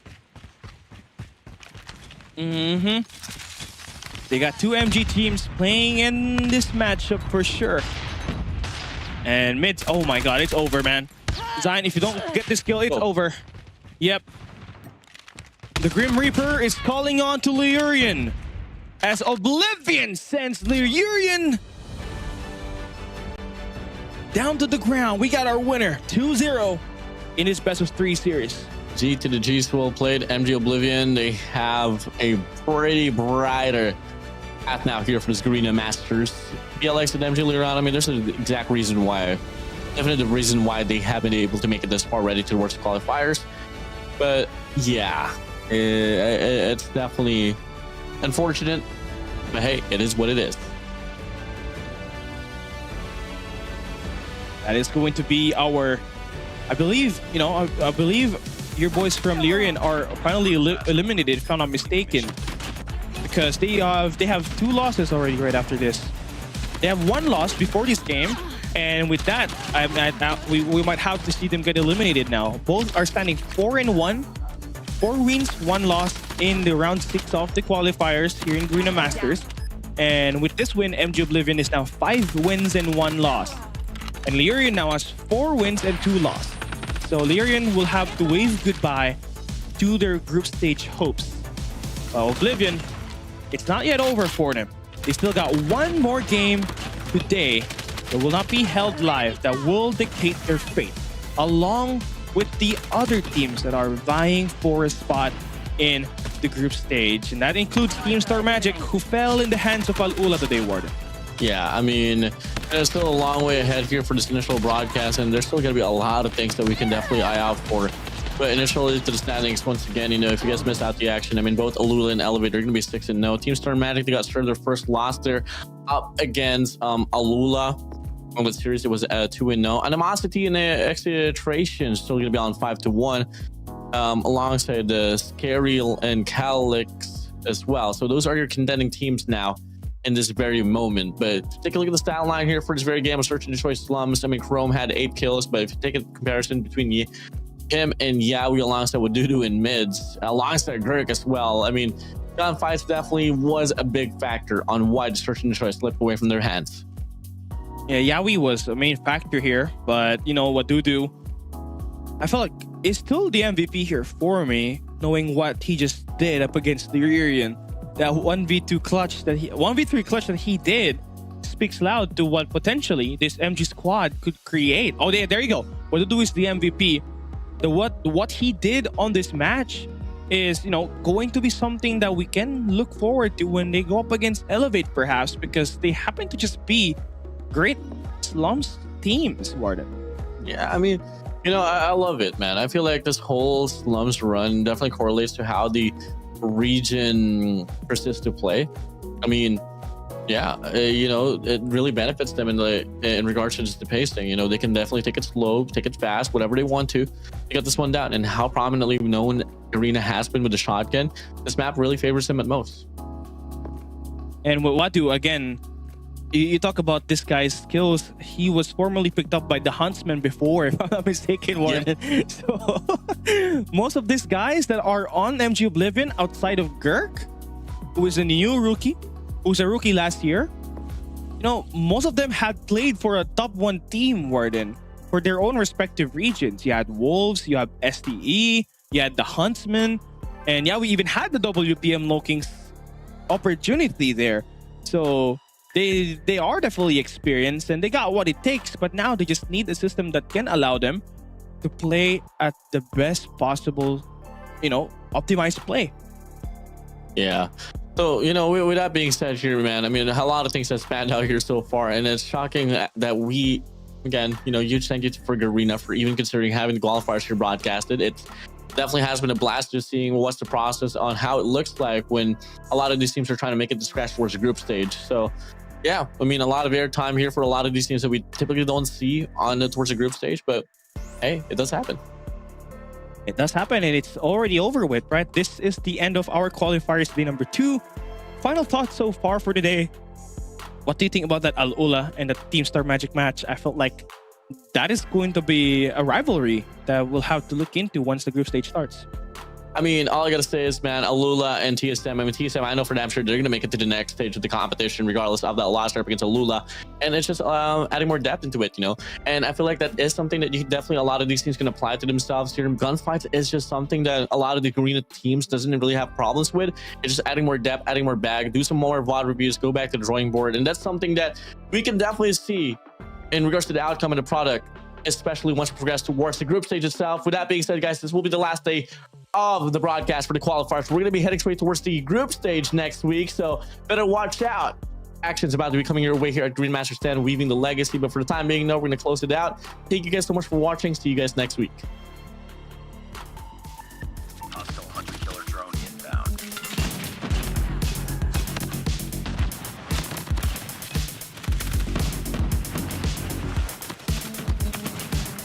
They got 2 MG teams playing in this matchup for sure. And mids, oh my god, it's over, man. Zion, if you don't get this kill, it's over. Yep. The Grim Reaper is calling on to Leorion as Oblivion sends Leorion down to the ground. We got our winner, 2-0 in this best of 3 series. G to the G's well played. MG Oblivion, they have a pretty brighter path now here for this Garena Masters. BLX and MG Leorion, I mean, there's an exact reason why. Definitely the reason why they haven't been able to make it this far ready towards the qualifiers. But yeah, it's definitely unfortunate. But hey, it is what it is. That is going to be our, I believe, I believe your boys from Leorion are finally eliminated, if I'm not mistaken, because they have 2 losses already right after this. They have 1 loss before this game, and with that, we might have to see them get eliminated now. Both are standing 4-1, 4 wins, 1 loss in the round 6 of the qualifiers here in Garena Masters. And with this win, MG Oblivion is now 5 wins and 1 loss. And Leorion now has 4 wins and 2 losses. So Leorion will have to wave goodbye to their group stage hopes. Oblivion, it's not yet over for them. They still got 1 more game today that will not be held live, that will dictate their fate, along with the other teams that are vying for a spot in the group stage. And that includes Team Star Magic, who fell in the hands of Alula today, Warden. Yeah, I mean, there's still a long way ahead here for this initial broadcast, and there's still going to be a lot of things that we can definitely eye out for. But initially to the standings, once again, if you guys missed out the action, I mean, both Alula and Elevator are going to be 6-0. Team Star Magic, they got started their first loss there up against Alula. On the series, it was 2-0. Animosity and Exfiltration still going to be on 5-1, alongside the Scary and Calyx as well. So those are your contending teams now in this very moment. But take a look at the stat line here for this very game of Search and Destroy Slums. I mean, Chrome had 8 kills, but if you take a comparison between him and Yawi alongside with Dudu in mids, alongside Gurk as well, I mean, gunfights definitely was a big factor on why the Search and Destroy slipped away from their hands. Yeah, Yawi was a main factor here, but you know what Dudu, I felt like is still the MVP here for me, knowing what he just did up against the Lyrian. That 1v2 clutch that 1v3 clutch that he did speaks loud to what potentially this MG squad could create. Oh, there you go. What Dudu is the MVP. What he did on this match is, you know, going to be something that we can look forward to when they go up against Elevate, perhaps, because they happen to just be great Slums teams, Warden. Yeah, I mean, you know, I love it, man. I feel like this whole Slums run definitely correlates to how the region persists to play. I mean, yeah, you know, it really benefits them in regards to just the pacing. You know, they can definitely take it slow, take it fast, whatever they want to get this one down. And how prominently known Garena has been with the shotgun, this map really favors him at most. And with Wadu, again, you talk about this guy's skills. He was formerly picked up by the Huntsman before, if I'm not mistaken, Warden. Yeah. So most of these guys that are on MG Oblivion outside of Gurk, who is a new rookie, who's a rookie last year, you know, most of them had played for a top 1 team, Warden, for their own respective regions. You had Wolves, you have STE, you had the Huntsman, and yeah, we even had the WPM Lokings opportunity there. So they are definitely experienced and they got what it takes, but now they just need a system that can allow them to play at the best possible, you know, optimized play. Yeah. So, you know, with that being said here, man, I mean, a lot of things have spanned out here so far, and it's shocking that we, again, you know, huge thank you for Garena for even considering having the qualifiers here broadcasted. It definitely has been a blast just seeing what's the process on how it looks like when a lot of these teams are trying to make it to scratch towards the group stage. So, yeah, I mean, a lot of airtime here for a lot of these teams that we typically don't see on towards the group stage, but hey, it does happen. It does happen, and it's already over with, right? This is the end of our qualifiers day number 2. Final thoughts so far for today. What do you think about that Alula and the Team Star Magic match? I felt like that is going to be a rivalry that we'll have to look into once the group stage starts. I mean, all I gotta say is, man, Alula and TSM. I mean, TSM, I know for damn sure they're gonna make it to the next stage of the competition, regardless of that loss up against Alula. And it's just adding more depth into it, you know. And I feel like that is something that you definitely a lot of these teams can apply to themselves here. Gunfights is just something that a lot of the Garena teams doesn't really have problems with. It's just adding more depth, adding more bag, do some more VOD reviews, go back to the drawing board, and that's something that we can definitely see in regards to the outcome of the product, especially once we progress towards the group stage itself. With that being said, guys, this will be the last day of the broadcast for the qualifiers. We're going to be heading straight towards the group stage next week, so better watch out. Action's about to be coming your way here at Garena Masters 10, weaving the legacy. But for the time being, no, we're going to close it out. Thank you guys so much for watching. See you guys next week. Hostile hunter-killer drone inbound.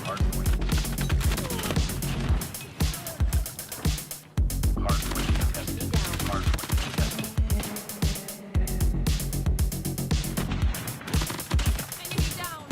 Hardpoint. Hardpoint contested. Hardpoint contested. Enemy down.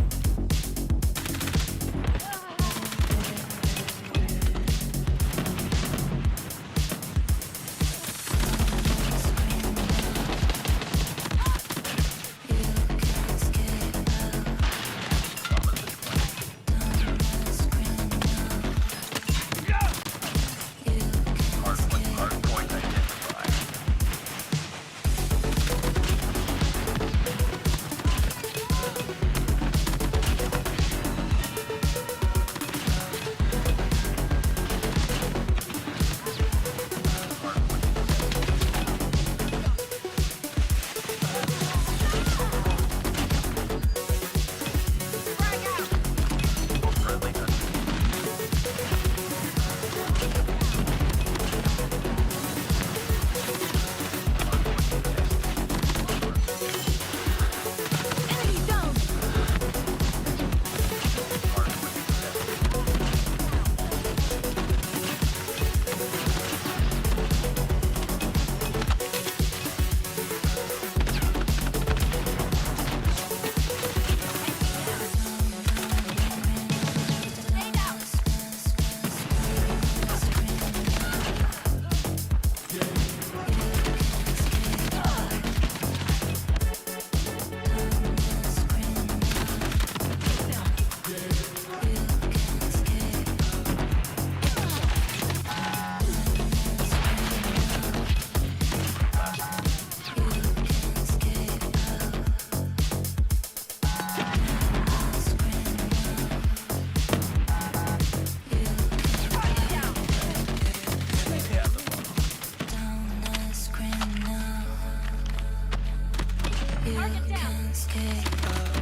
Target down.